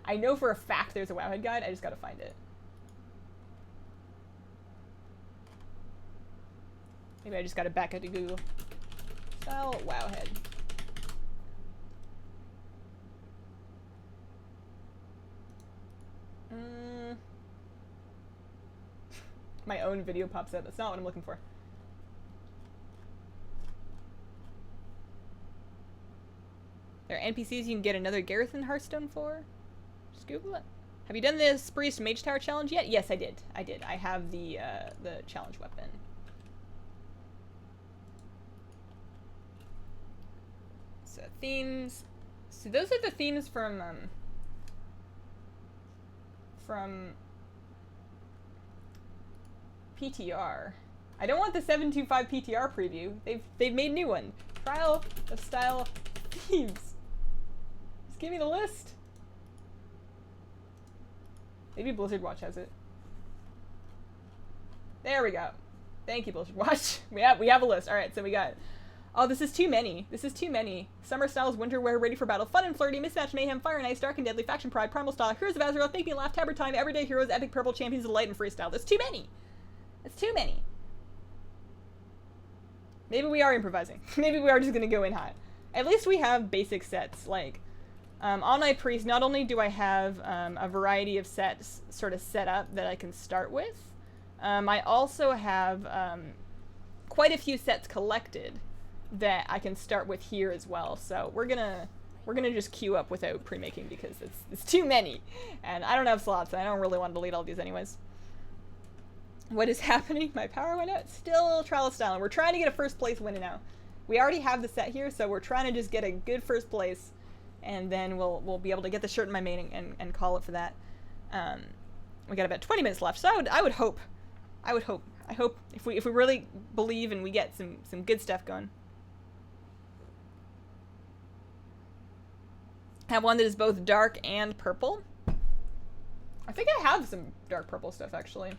I know for a fact there's a Wowhead guide. I just gotta find it. Maybe I just gotta back out to Google. Style Wowhead. My own video pops up. That's not what I'm looking for. There are NPCs you can get another Gareth in Hearthstone for? Just Google it. Have you done this Priest Mage Tower challenge yet? Yes, I did. I did. I have the challenge weapon. So themes. So those are the themes from PTR. I don't want the 725 PTR preview. They've made a new one. Trial of Style themes. Just give me the list. Maybe Blizzard Watch has it. There we go. Thank you, Blizzard Watch. We have a list. All right, so we got. Oh, this is too many. This is too many. Summer Styles, Winter Wear, Ready for Battle, Fun and Flirty, Mismatched, Mayhem, Fire and Ice, Dark and Deadly, Faction Pride, Primal Style, Heroes of Azeroth, Make Me Laugh, Tabard Time, Everyday Heroes, Epic Purple, Champions of Light, and Freestyle. There's too many. It's too many. Maybe we are improvising. Maybe we are just gonna go in hot. At least we have basic sets. Like, on my Priest, not only do I have a variety of sets sort of set up that I can start with, I also have quite a few sets collected that I can start with here as well. So we're gonna just queue up without pre-making because it's too many, and I don't have slots, and I don't really want to delete all these anyways. What is happening? My power went out. Still Trial of Stylin. We're trying to get a first place win now. We already have the set here, so we're trying to just get a good first place, and then we'll be able to get the shirt in my main and call it for that. We got about 20 minutes left, so I would hope if we really believe and we get some good stuff going. Have one that is both dark and purple. I think I have some dark purple stuff actually.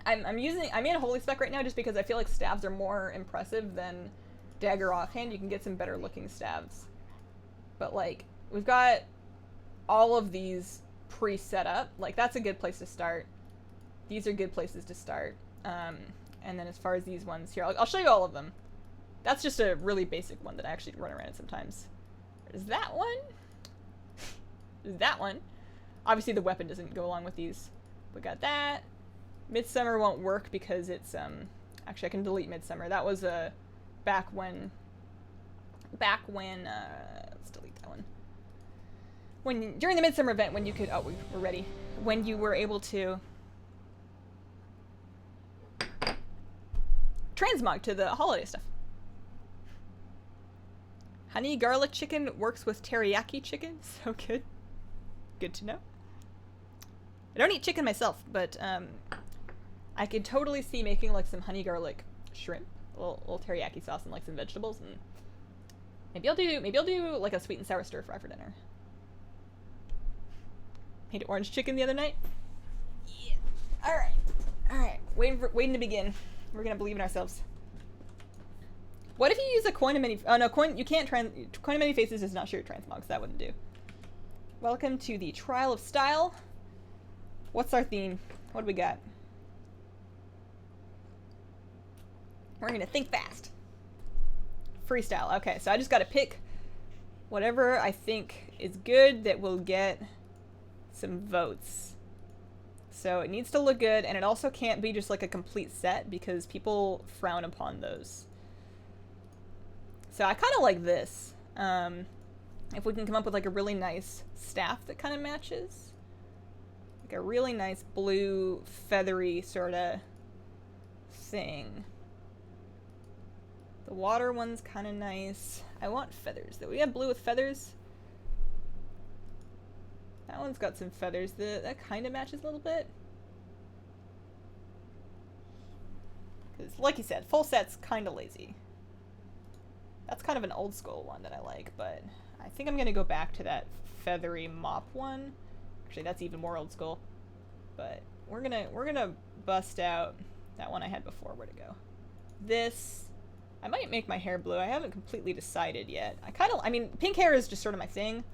I'm in a holy spec right now just because I feel like stabs are more impressive than dagger offhand. You can get some better looking stabs. But like, we've got all of these pre-set up. Like, that's a good place to start. These are good places to start. And then as far as these ones here, I'll show you all of them. That's just a really basic one that I actually run around sometimes. There's that one. There's that one. Obviously the weapon doesn't go along with these. We got that. Midsummer won't work because it's, actually I can delete Midsummer. That was, back when, let's delete that one. During the Midsummer event when you could, oh, we're ready. When you were able to transmog to the holiday stuff. Honey garlic chicken works with teriyaki chicken. So good. Good to know. I don't eat chicken myself, but, I could totally see making like some honey garlic shrimp, a little teriyaki sauce and like some vegetables, and maybe I'll do like a sweet and sour stir fry for dinner. Made orange chicken the other night. Yeah. All right. Waiting to begin. We're gonna believe in ourselves. What if you use a coin of many? Oh no, coin. You can't coin of many faces does not share transmogs. That wouldn't do. Welcome to the Trial of Style. What's our theme? What do we got? We're gonna think fast. Freestyle. Okay, so I just gotta pick whatever I think is good that will get some votes. So it needs to look good, and it also can't be just like a complete set because people frown upon those. So I kind of like this. If we can come up with like a really nice staff that kind of matches. Like a really nice blue, feathery sort of thing. The water one's kind of nice. I want feathers. We have blue with feathers. That one's got some feathers. That kind of matches a little bit. Because, like you said, full set's kind of lazy. That's kind of an old school one that I like, but I think I'm going to go back to that feathery mop one. Actually, that's even more old school. But we're gonna bust out that one I had before. Where'd it go? This I might make my hair blue. I haven't completely decided yet. I mean, pink hair is just sort of my thing.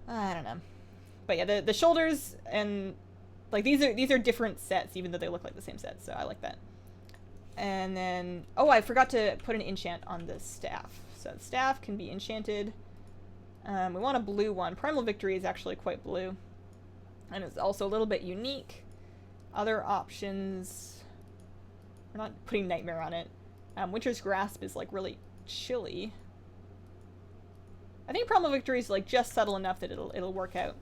I don't know. But yeah, the shoulders and like these are different sets, even though they look like the same set. So I like that. And then, oh, I forgot to put an enchant on the staff. So the staff can be enchanted. We want a blue one. Primal Victory is actually quite blue. And it's also a little bit unique. Other options, we're not putting Nightmare on it. Winter's Grasp is like really chilly. I think Primal Victory is like just subtle enough that it'll work out.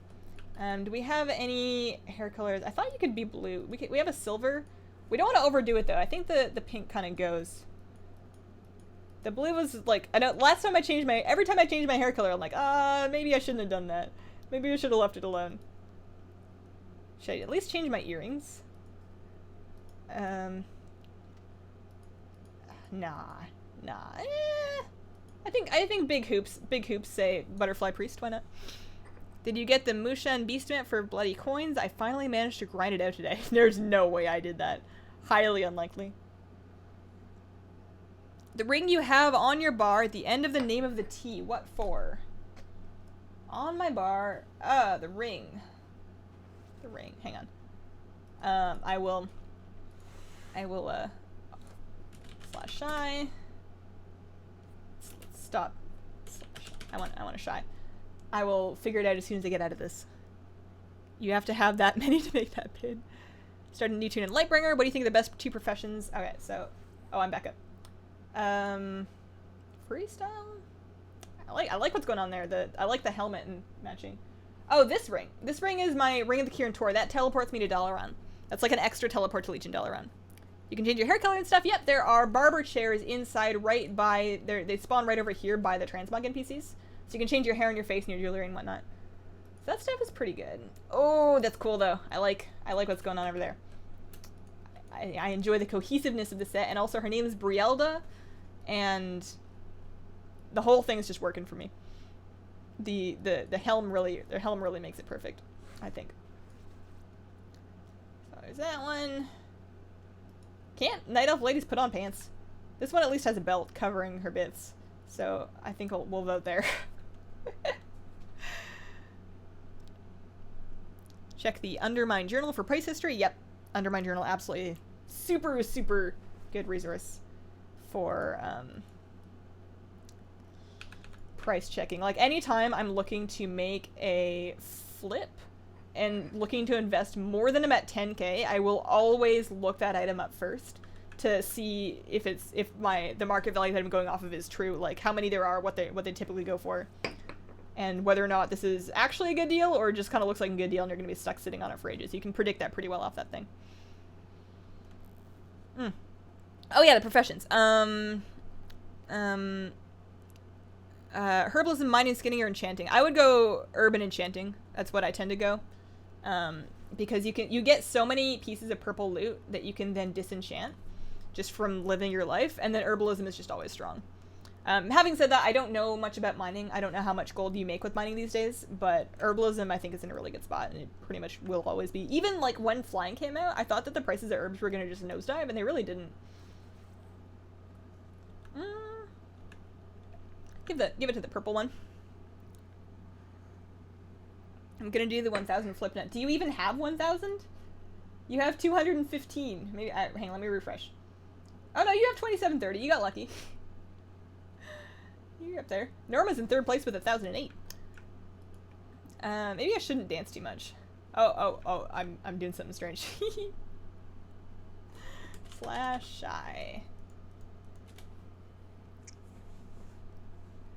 Do we have any hair colors? I thought you could be blue. We have a silver. We don't want to overdo it though. I think the pink kind of goes. The blue was like, I know last time every time I changed my hair color, I'm like, maybe I shouldn't have done that. Maybe I should have left it alone. Should I at least change my earrings? Nah. I think big hoops say Butterfly Priest, why not? Did you get the Musha and Beastman for bloody coins? I finally managed to grind it out today. There's no way I did that. Highly unlikely. The ring you have on your bar at the end of the name of the tea. What for? On my bar. The ring. The ring. Hang on. I will slash shy. Stop. I want to shy. I will figure it out as soon as I get out of this. You have to have that many to make that pin. Start a new tune in Lightbringer. What do you think of the best two professions? Okay, so, I'm back up. Freestyle. I like what's going on there. I like the helmet and matching. Oh, this ring. This ring is my Ring of the Kirin Tor. That teleports me to Dalaran. That's like an extra teleport to Legion Dalaran. You can change your hair color and stuff. Yep, there are barber chairs inside right by... They spawn right over here by the transmog NPCs. So you can change your hair and your face and your jewelry and whatnot. So that stuff is pretty good. Oh, that's cool though. I like what's going on over there. I enjoy the cohesiveness of the set, and also her name is Brielda, and the whole thing is just working for me. The helm really makes it perfect, I think. So there's that one. Can't Night Elf ladies put on pants? This one at least has a belt covering her bits, so I think we'll vote there. Check the Undermine Journal for price history. Yep, Undermine Journal, absolutely super good resource for price checking. Like anytime I'm looking to make a flip and looking to invest more than I'm at 10k, I will always look that item up first to see if the market value that I'm going off of is true, like how many there are, what they typically go for, and whether or not this is actually a good deal or just kind of looks like a good deal and you're going to be stuck sitting on it for ages. You can predict that pretty well off that thing. Oh yeah, the professions. Herbalism, mining, skinning, or enchanting. I would go urban enchanting. That's what I tend to go. Because you get so many pieces of purple loot that you can then disenchant just from living your life, and then herbalism is just always strong. Having said that, I don't know much about mining. I don't know how much gold you make with mining these days, but herbalism I think is in a really good spot, and it pretty much will always be. Even like when flying came out, I thought that the prices of herbs were going to just nosedive, and they really didn't. Give it to the purple one. I'm gonna do the 1000 flip net. Do you even have 1000? You have 215. Maybe. Hang on, let me refresh. Oh no, you have 2730. You got lucky. You're up there. Norma's in third place with 1008. Maybe I shouldn't dance too much. Oh, I'm doing something strange. Slash shy.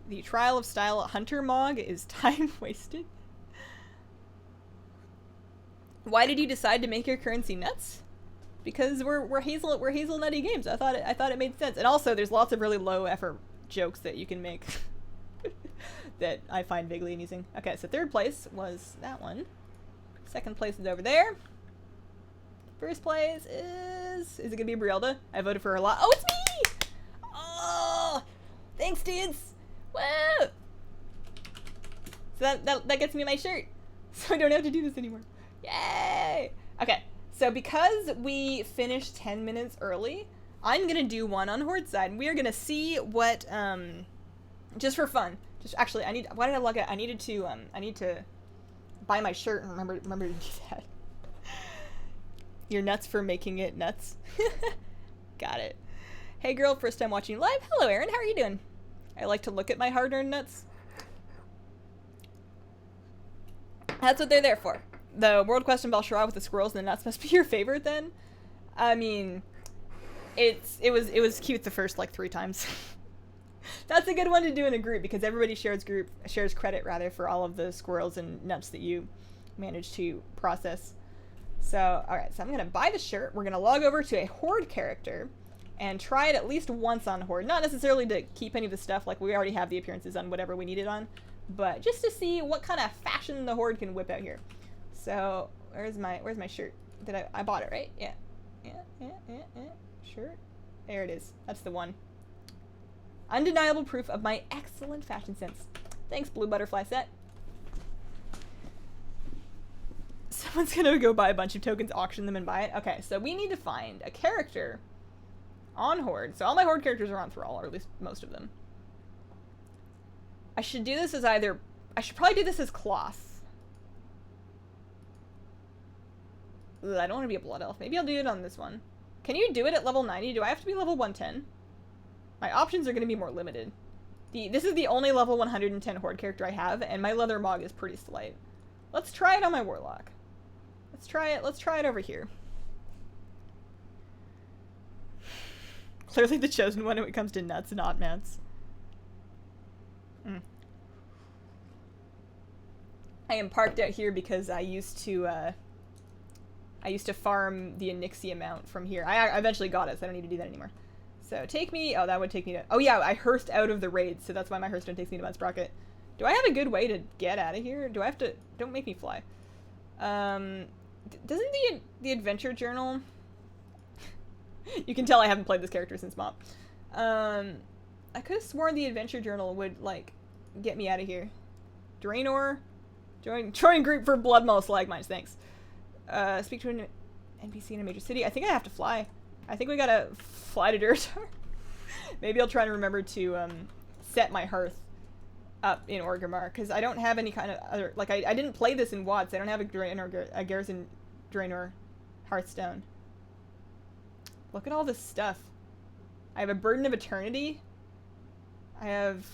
The Trial of Style Hunter Mog is time wasted. Why did you decide to make your currency nuts? Because we're Hazelnuttygames. I thought it made sense. And also there's lots of really low effort jokes that you can make that I find vaguely amusing. Okay, so third place was that one. Second place is over there. First place is it gonna be Brielda? I voted for her a lot. Oh, it's me! Oh, thanks, dudes. Whoa! So that gets me my shirt, so I don't have to do this anymore. Yay! Okay, so because we finished 10 minutes early, I'm gonna do one on Horde side. We are gonna see what, just for fun. Just actually, why did I log out? I need to buy my shirt and remember to do that. You're nuts for making it nuts. Got it. Hey girl, first time watching live. Hello Aaron, how are you doing? I like to look at my hard-earned nuts. That's what they're there for. The World Quest in Valshara with the squirrels and the nuts must be your favorite then? I mean, it was cute the first like 3 times. That's a good one to do in a group because everybody shares credit rather for all of the squirrels and nuts that you managed to process. So, alright, so I'm gonna buy the shirt. We're gonna log over to a Horde character and try it at least once on Horde. Not necessarily to keep any of the stuff, like we already have the appearances on whatever we need it on, but just to see what kind of fashion the Horde can whip out here. So, where's my shirt? I bought it, right? Yeah. Shirt. There it is. That's the one. Undeniable proof of my excellent fashion sense. Thanks, Blue Butterfly Set. Someone's gonna go buy a bunch of tokens, auction them, and buy it. Okay, so we need to find a character on Horde. So all my Horde characters are on Thrall, or at least most of them. I should do this as I should probably do this as Kloth. Ugh, I don't want to be a Blood Elf. Maybe I'll do it on this one. Can you do it at level 90? Do I have to be level 110? My options are going to be more limited. This is the only level 110 Horde character I have, and my Leather Mog is pretty slight. Let's try it on my Warlock. Let's try it over here. Clearly the chosen one when it comes to nuts and oddments. I am parked out here because I used to farm the Anixia mount from here. I eventually got it, so I don't need to do that anymore. So take me, oh, that would take me to, oh yeah, I hearst out of the raid, so that's why my hearthstone takes me to Mudsprocket. Do I have a good way to get out of here? Do I have to, don't make me fly. Doesn't the adventure journal, you can tell I haven't played this character since MoP. I could have sworn the adventure journal would, like, get me out of here. Draenor, join group for Blood Maul Slag Mines, thanks. Speak to an NPC in a major city. I think I have to fly. I think we gotta fly to Durtar. Maybe I'll try to remember to set my hearth up in Orgrimmar, because I don't have any kind of other, like, I didn't play this in WoD, so I don't have a Garrison Draenor Hearthstone. Look at all this stuff. I have a Burden of Eternity. I have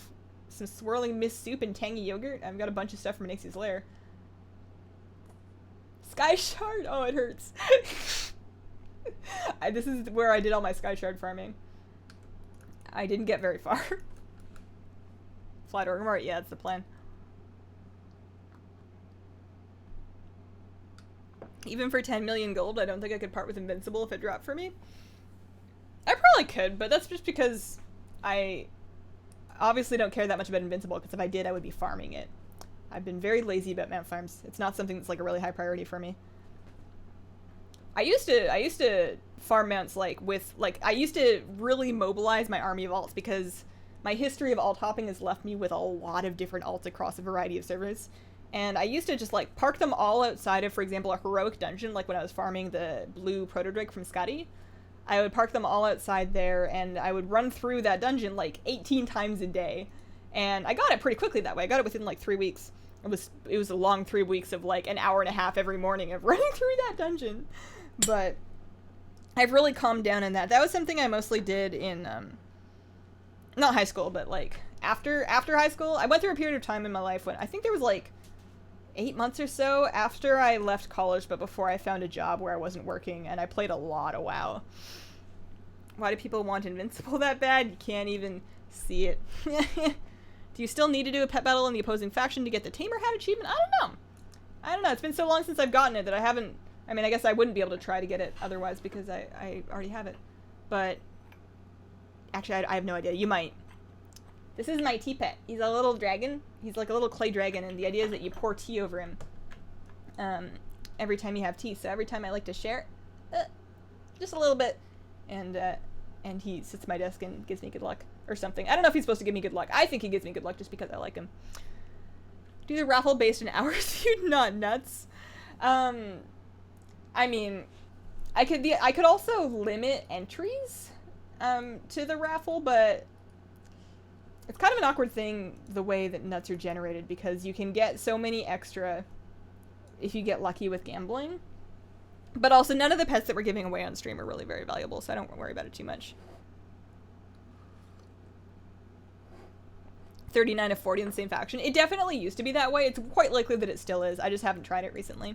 some Swirling Mist Soup and Tangy Yogurt. I've got a bunch of stuff from Anixia's Lair. Sky Shard! Oh, it hurts. This is where I did all my Sky Shard farming. I didn't get very far. Fly to Orgrimmar? Yeah, that's the plan. Even for 10 million gold, I don't think I could part with Invincible if it dropped for me. I probably could, but that's just because I obviously don't care that much about Invincible, because if I did, I would be farming it. I've been very lazy about mount farms. It's not something that's like a really high priority for me. I used to farm mounts I used to really mobilize my army of alts, because my history of alt hopping has left me with a lot of different alts across a variety of servers. And I used to just like park them all outside of, for example, a heroic dungeon, like when I was farming the blue proto-drake from Scotty. I would park them all outside there, and I would run through that dungeon like 18 times a day. And I got it pretty quickly that way. I got it within like 3 weeks. It was a long 3 weeks of like an hour and a half every morning of running through that dungeon. But I've really calmed down in that. That was something I mostly did in, not high school, but like after high school. I went through a period of time in my life when I think there was like 8 months or so after I left college, but before I found a job where I wasn't working, and I played a lot of WoW. Why do people want Invincible that bad? You can't even see it. Do you still need to do a pet battle in the opposing faction to get the Tamer Hat achievement? I don't know. It's been so long since I've gotten it that I haven't. I mean, I guess I wouldn't be able to try to get it otherwise because I already have it. But actually, I have no idea. You might. This is my tea pet. He's a little dragon. He's like a little clay dragon, and the idea is that you pour tea over him every time you have tea. So every time I like to share, just a little bit, and he sits at my desk and gives me good luck or something. I don't know if he's supposed to give me good luck. I think he gives me good luck just because I like him. Do the raffle based in hours? You're not nuts. I mean, I could also limit entries to the raffle, but it's kind of an awkward thing the way that nuts are generated, because you can get so many extra if you get lucky with gambling. But also, none of the pets that we're giving away on stream are really very valuable, so I don't worry about it too much. 39 of 40 in the same faction. It definitely used to be that way. It's quite likely that it still is. I just haven't tried it recently.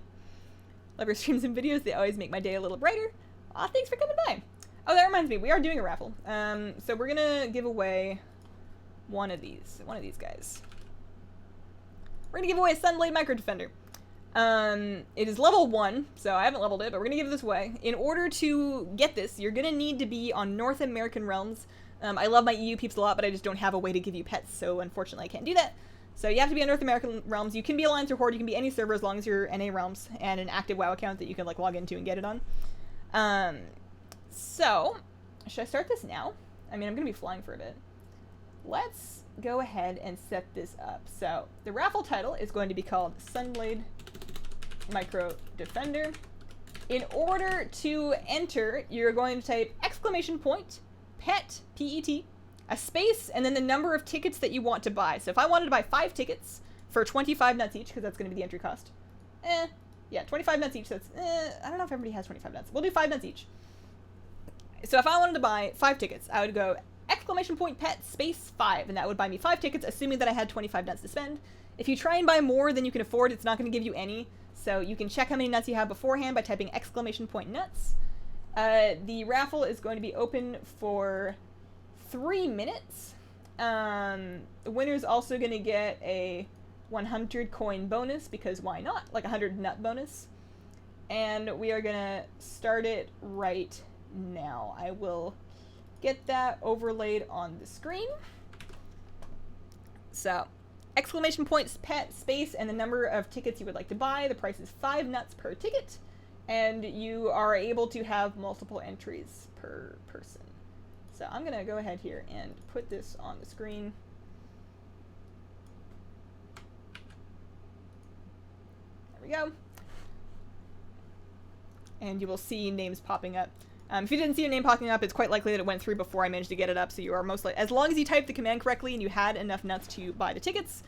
Love your streams and videos. They always make my day a little brighter. Aw, thanks for coming by. Oh, that reminds me. We are doing a raffle. So we're gonna give away one of these guys. We're gonna give away a Sunblade Micro Defender. It is level 1, so I haven't leveled it, but we're gonna give this away. In order to get this, you're gonna need to be on North American realms. I love my EU peeps a lot, but I just don't have a way to give you pets, so unfortunately I can't do that. So you have to be on North American realms. You can be aligned through Horde, you can be any server as long as you're NA realms and an active WoW account that you can like log into and get it on. So, should I start this now? I mean, I'm gonna be flying for a bit. Let's go ahead and set this up. So, the raffle title is going to be called Sunblade Micro Defender. In order to enter, you're going to type exclamation point, pet, P-E-T, a space, and then the number of tickets that you want to buy. So if I wanted to buy 5 tickets for 25 nuts each, because that's going to be the entry cost. Yeah, 25 nuts each, so that's, I don't know if everybody has 25 nuts. We'll do 5 nuts each. So if I wanted to buy 5 tickets, I would go exclamation point, pet, space, 5, and that would buy me 5 tickets, assuming that I had 25 nuts to spend. If you try and buy more than you can afford, it's not going to give you any. So you can check how many nuts you have beforehand by typing exclamation point nuts. The raffle is going to be open for 3 minutes. The winner's also going to get a 100 coin bonus, because why not? Like a 100 nut bonus. And we are going to start it right now. I will get that overlaid on the screen. So, exclamation points, pet, space, and the number of tickets you would like to buy. The price is 5 nuts per ticket, and you are able to have multiple entries per person. So I'm going to go ahead here and put this on the screen. There we go. And you will see names popping up. If you didn't see your name popping up, it's quite likely that it went through before I managed to get it up, so you are most likely, as long as you typed the command correctly and you had enough nuts to buy the tickets.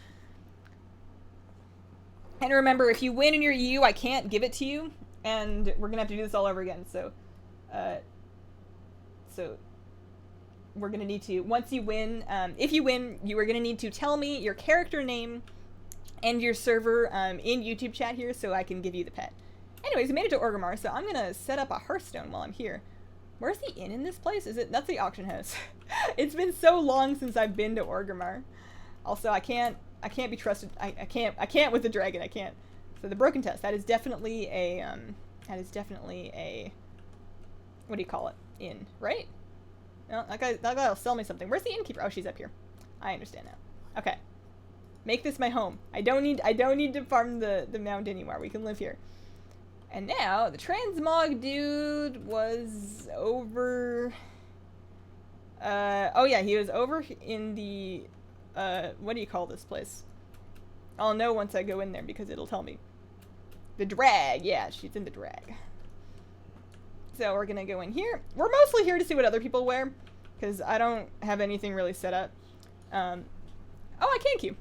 And remember, if you win in your EU, I can't give it to you, and we're gonna have to do this all over again, so we're gonna need to, once you win, if you win, you are gonna need to tell me your character name and your server in YouTube chat here so I can give you the pet. Anyways, we made it to Orgrimmar, so I'm gonna set up a Hearthstone while I'm here. Where's the inn in this place? That's the auction house. It's been so long since I've been to Orgrimmar. Also, I can't be trusted. I can't with the dragon, I can't. So the broken test, that is definitely a, what do you call it? Inn, right? No, that guy'll sell me something. Where's the innkeeper? Oh, she's up here. I understand now. Okay. Make this my home. I don't need to farm the mound anymore. We can live here. And now, the transmog dude was over... oh yeah, he was over in the... what do you call this place? I'll know once I go in there because it'll tell me. The drag, yeah, she's in the drag. So we're gonna go in here. We're mostly here to see what other people wear, because I don't have anything really set up. Oh, I can queue.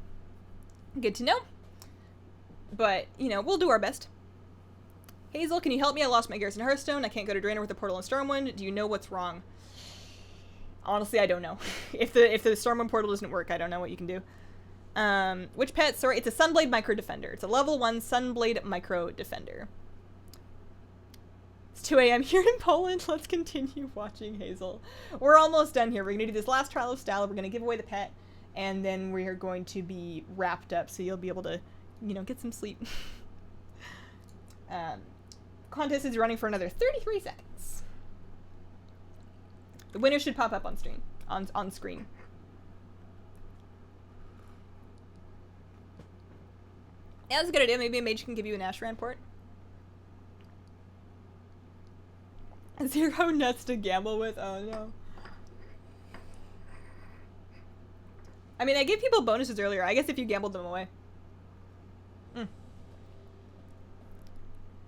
Good to know. But, you know, we'll do our best. Hazel, can you help me? I lost my Garrison Hearthstone. I can't go to Draenor with the portal and Stormwind. Do you know what's wrong? Honestly, I don't know. If the Stormwind portal doesn't work, I don't know what you can do. Which pet? Sorry, it's a Sunblade Micro Defender. It's a level 1 Sunblade Micro Defender. It's 2 a.m. here in Poland. Let's continue watching Hazel. We're almost done here. We're going to do this last trial of style. We're going to give away the pet, and then we are going to be wrapped up, so you'll be able to, you know, get some sleep. Contest is running for another 33 seconds. The winner should pop up on screen. On screen. Yeah, that's a good idea. Maybe a mage can give you an Ashran port. 0 nuts to gamble with. Oh no. I mean, I gave people bonuses earlier. I guess if you gambled them away.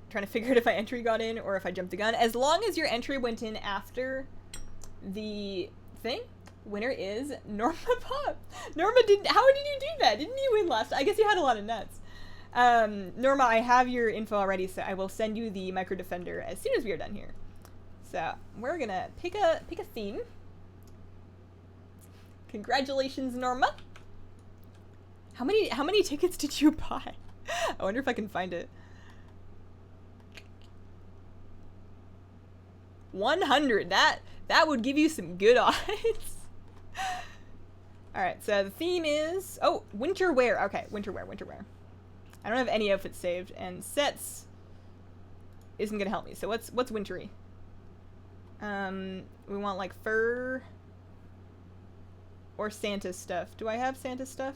Trying to figure out if my entry got in or if I jumped the gun. As long as your entry went in after the thing. Winner is Norma Pop. Norma, how did you do that? Didn't you win last? I guess you had a lot of nuts. Norma, I have your info already, so I will send you the Micro Defender as soon as we are done here. So we're gonna pick a theme. Congratulations, Norma. How many tickets did you buy? I wonder if I can find it. 100. That would give you some good odds. Alright, so the theme is... Oh, winter wear. Okay, winter wear. I don't have any outfits saved, and sets isn't gonna help me. So what's wintry? We want like fur or Santa stuff. Do I have Santa stuff?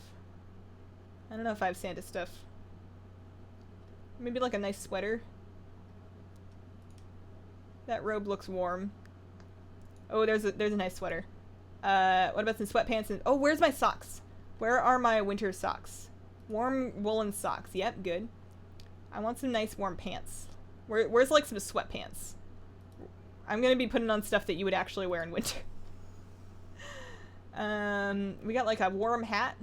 I don't know if I have Santa stuff. Maybe like a nice sweater. That robe looks warm. Oh, there's a nice sweater. What about some sweatpants? And oh, where's my socks? Where are my winter socks? Warm woolen socks. Yep, good. I want some nice warm pants. Where's like some sweatpants? I'm gonna be putting on stuff that you would actually wear in winter. We got like a warm hat.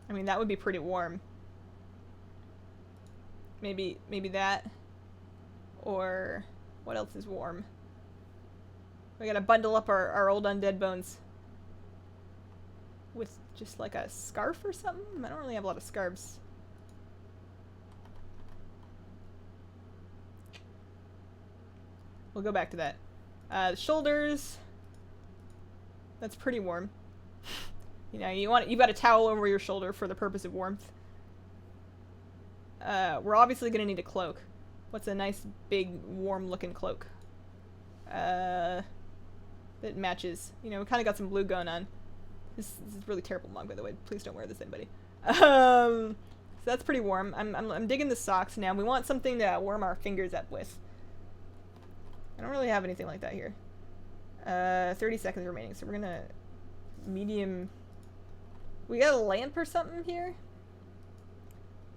I mean, that would be pretty warm. Maybe that. Or what else is warm? We gotta bundle up our old undead bones with just like a scarf or something. I don't really have a lot of scarves. We'll go back to that. The shoulders. That's pretty warm. You know, you've got a towel over your shoulder for the purpose of warmth. We're obviously gonna need a cloak. What's a nice big warm looking cloak? That matches. You know, we kind of got some blue going on. This is really terrible mug, by the way. Please don't wear this, anybody. So that's pretty warm. I'm digging the socks now. We want something to warm our fingers up with. I don't really have anything like that here. 30 seconds remaining, so we're gonna medium. We got a lamp or something here?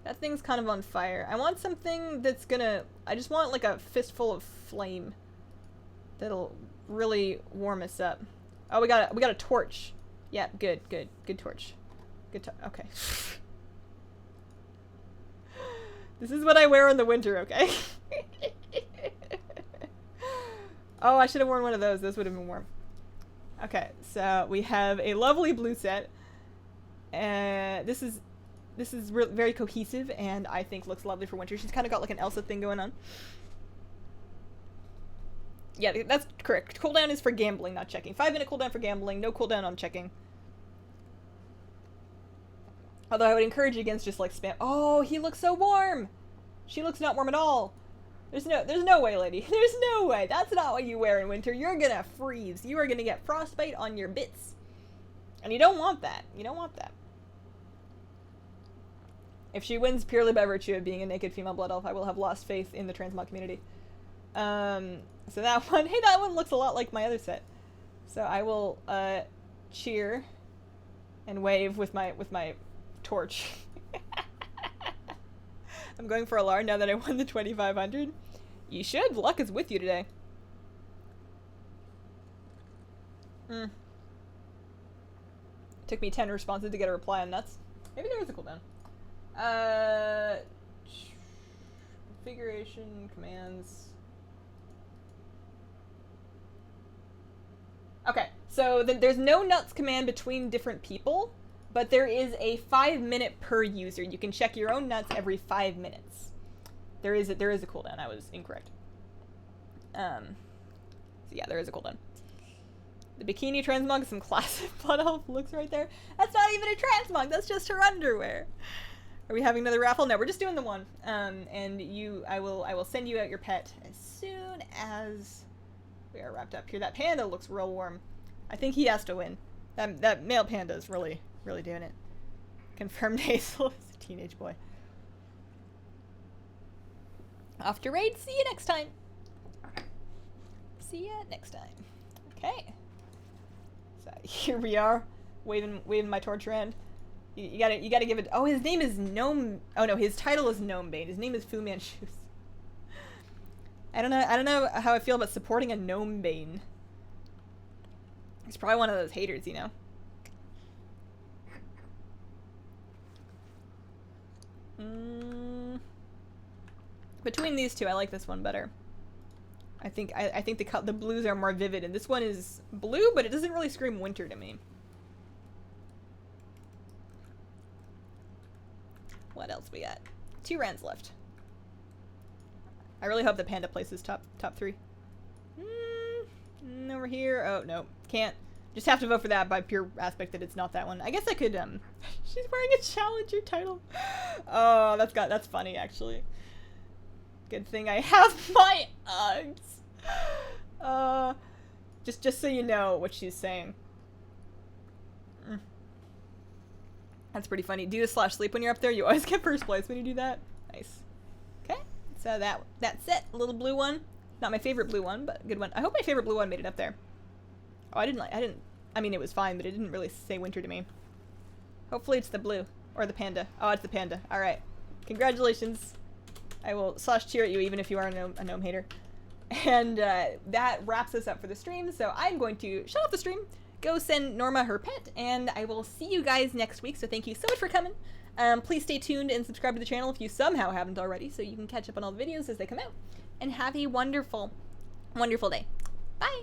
That thing's kind of on fire. I want something that's gonna... I just want like a fistful of flame that'll really warm us up. Oh, we got a torch. Yeah, good torch. Okay. This is what I wear in the winter, okay? Oh, I should have worn one of those. Those would have been warm. Okay, so we have a lovely blue set. This is very cohesive, and I think looks lovely for winter. She's kind of got like an Elsa thing going on. Yeah, that's correct. Cooldown is for gambling, not checking. 5-minute cooldown for gambling, no cooldown on checking. Although I would encourage you against just like spam. Oh, he looks so warm! She looks not warm at all. There's no way, lady. There's no way. That's not what you wear in winter. You're gonna freeze. You are gonna get frostbite on your bits. And you don't want that. You don't want that. If she wins purely by virtue of being a naked female blood elf, I will have lost faith in the transmog community. So that one, hey, that one looks a lot like my other set. So I will cheer and wave with my torch. I'm going for a Alar now that I won the 2500. You should. Luck is with you today. Took me 10 responses to get a reply on nuts. Maybe there is a cooldown. Configuration, commands. Okay, so there's no nuts command between different people, but there is a 5-minute per user. You can check your own nuts every 5 minutes. There is a cooldown. I was incorrect. So yeah, there is a cooldown. The bikini transmog, some classic blood elf looks right there. That's not even a transmog. That's just her underwear. Are we having another raffle? No, we're just doing the one. And I will send you out your pet as soon as we are wrapped up here. That panda looks real warm. I think he has to win. That male panda is really doing it. Confirmed Hazel is a teenage boy. Off to raid. See you next time. See ya next time. Okay. So here we are, waving my torch around. You gotta give it. Oh, his name is Gnome. Oh no, his title is Gnome Bane. His name is Fu Manchu. I don't know how I feel about supporting a Gnome Bane. He's probably one of those haters, you know? Between these two, I like this one better. I think the blues are more vivid, and this one is blue, but it doesn't really scream winter to me. What else we got? 2 rounds left. I really hope the panda places top 3. Over here. Oh no, can't. Just have to vote for that by pure aspect that it's not that one. I guess I could. She's wearing a challenger title. Oh, that's funny actually. Good thing I have my Uggs. Just so you know what she's saying. That's pretty funny. Do the /sleep when you're up there. You always get first place when you do that. Nice. Okay, so that's it. A little blue one. Not my favorite blue one, but a good one. I hope my favorite blue one made it up there. Oh, I mean, it was fine, but it didn't really say winter to me. Hopefully it's the blue. Or the panda. Oh, it's the panda. Alright. Congratulations. I will /cheer at you even if you are a gnome hater. And that wraps us up for the stream, so I'm going to shut off the stream, go send Norma her pet, and I will see you guys next week, so thank you so much for coming. Please stay tuned and subscribe to the channel if you somehow haven't already, so you can catch up on all the videos as they come out. And have a wonderful, wonderful day. Bye!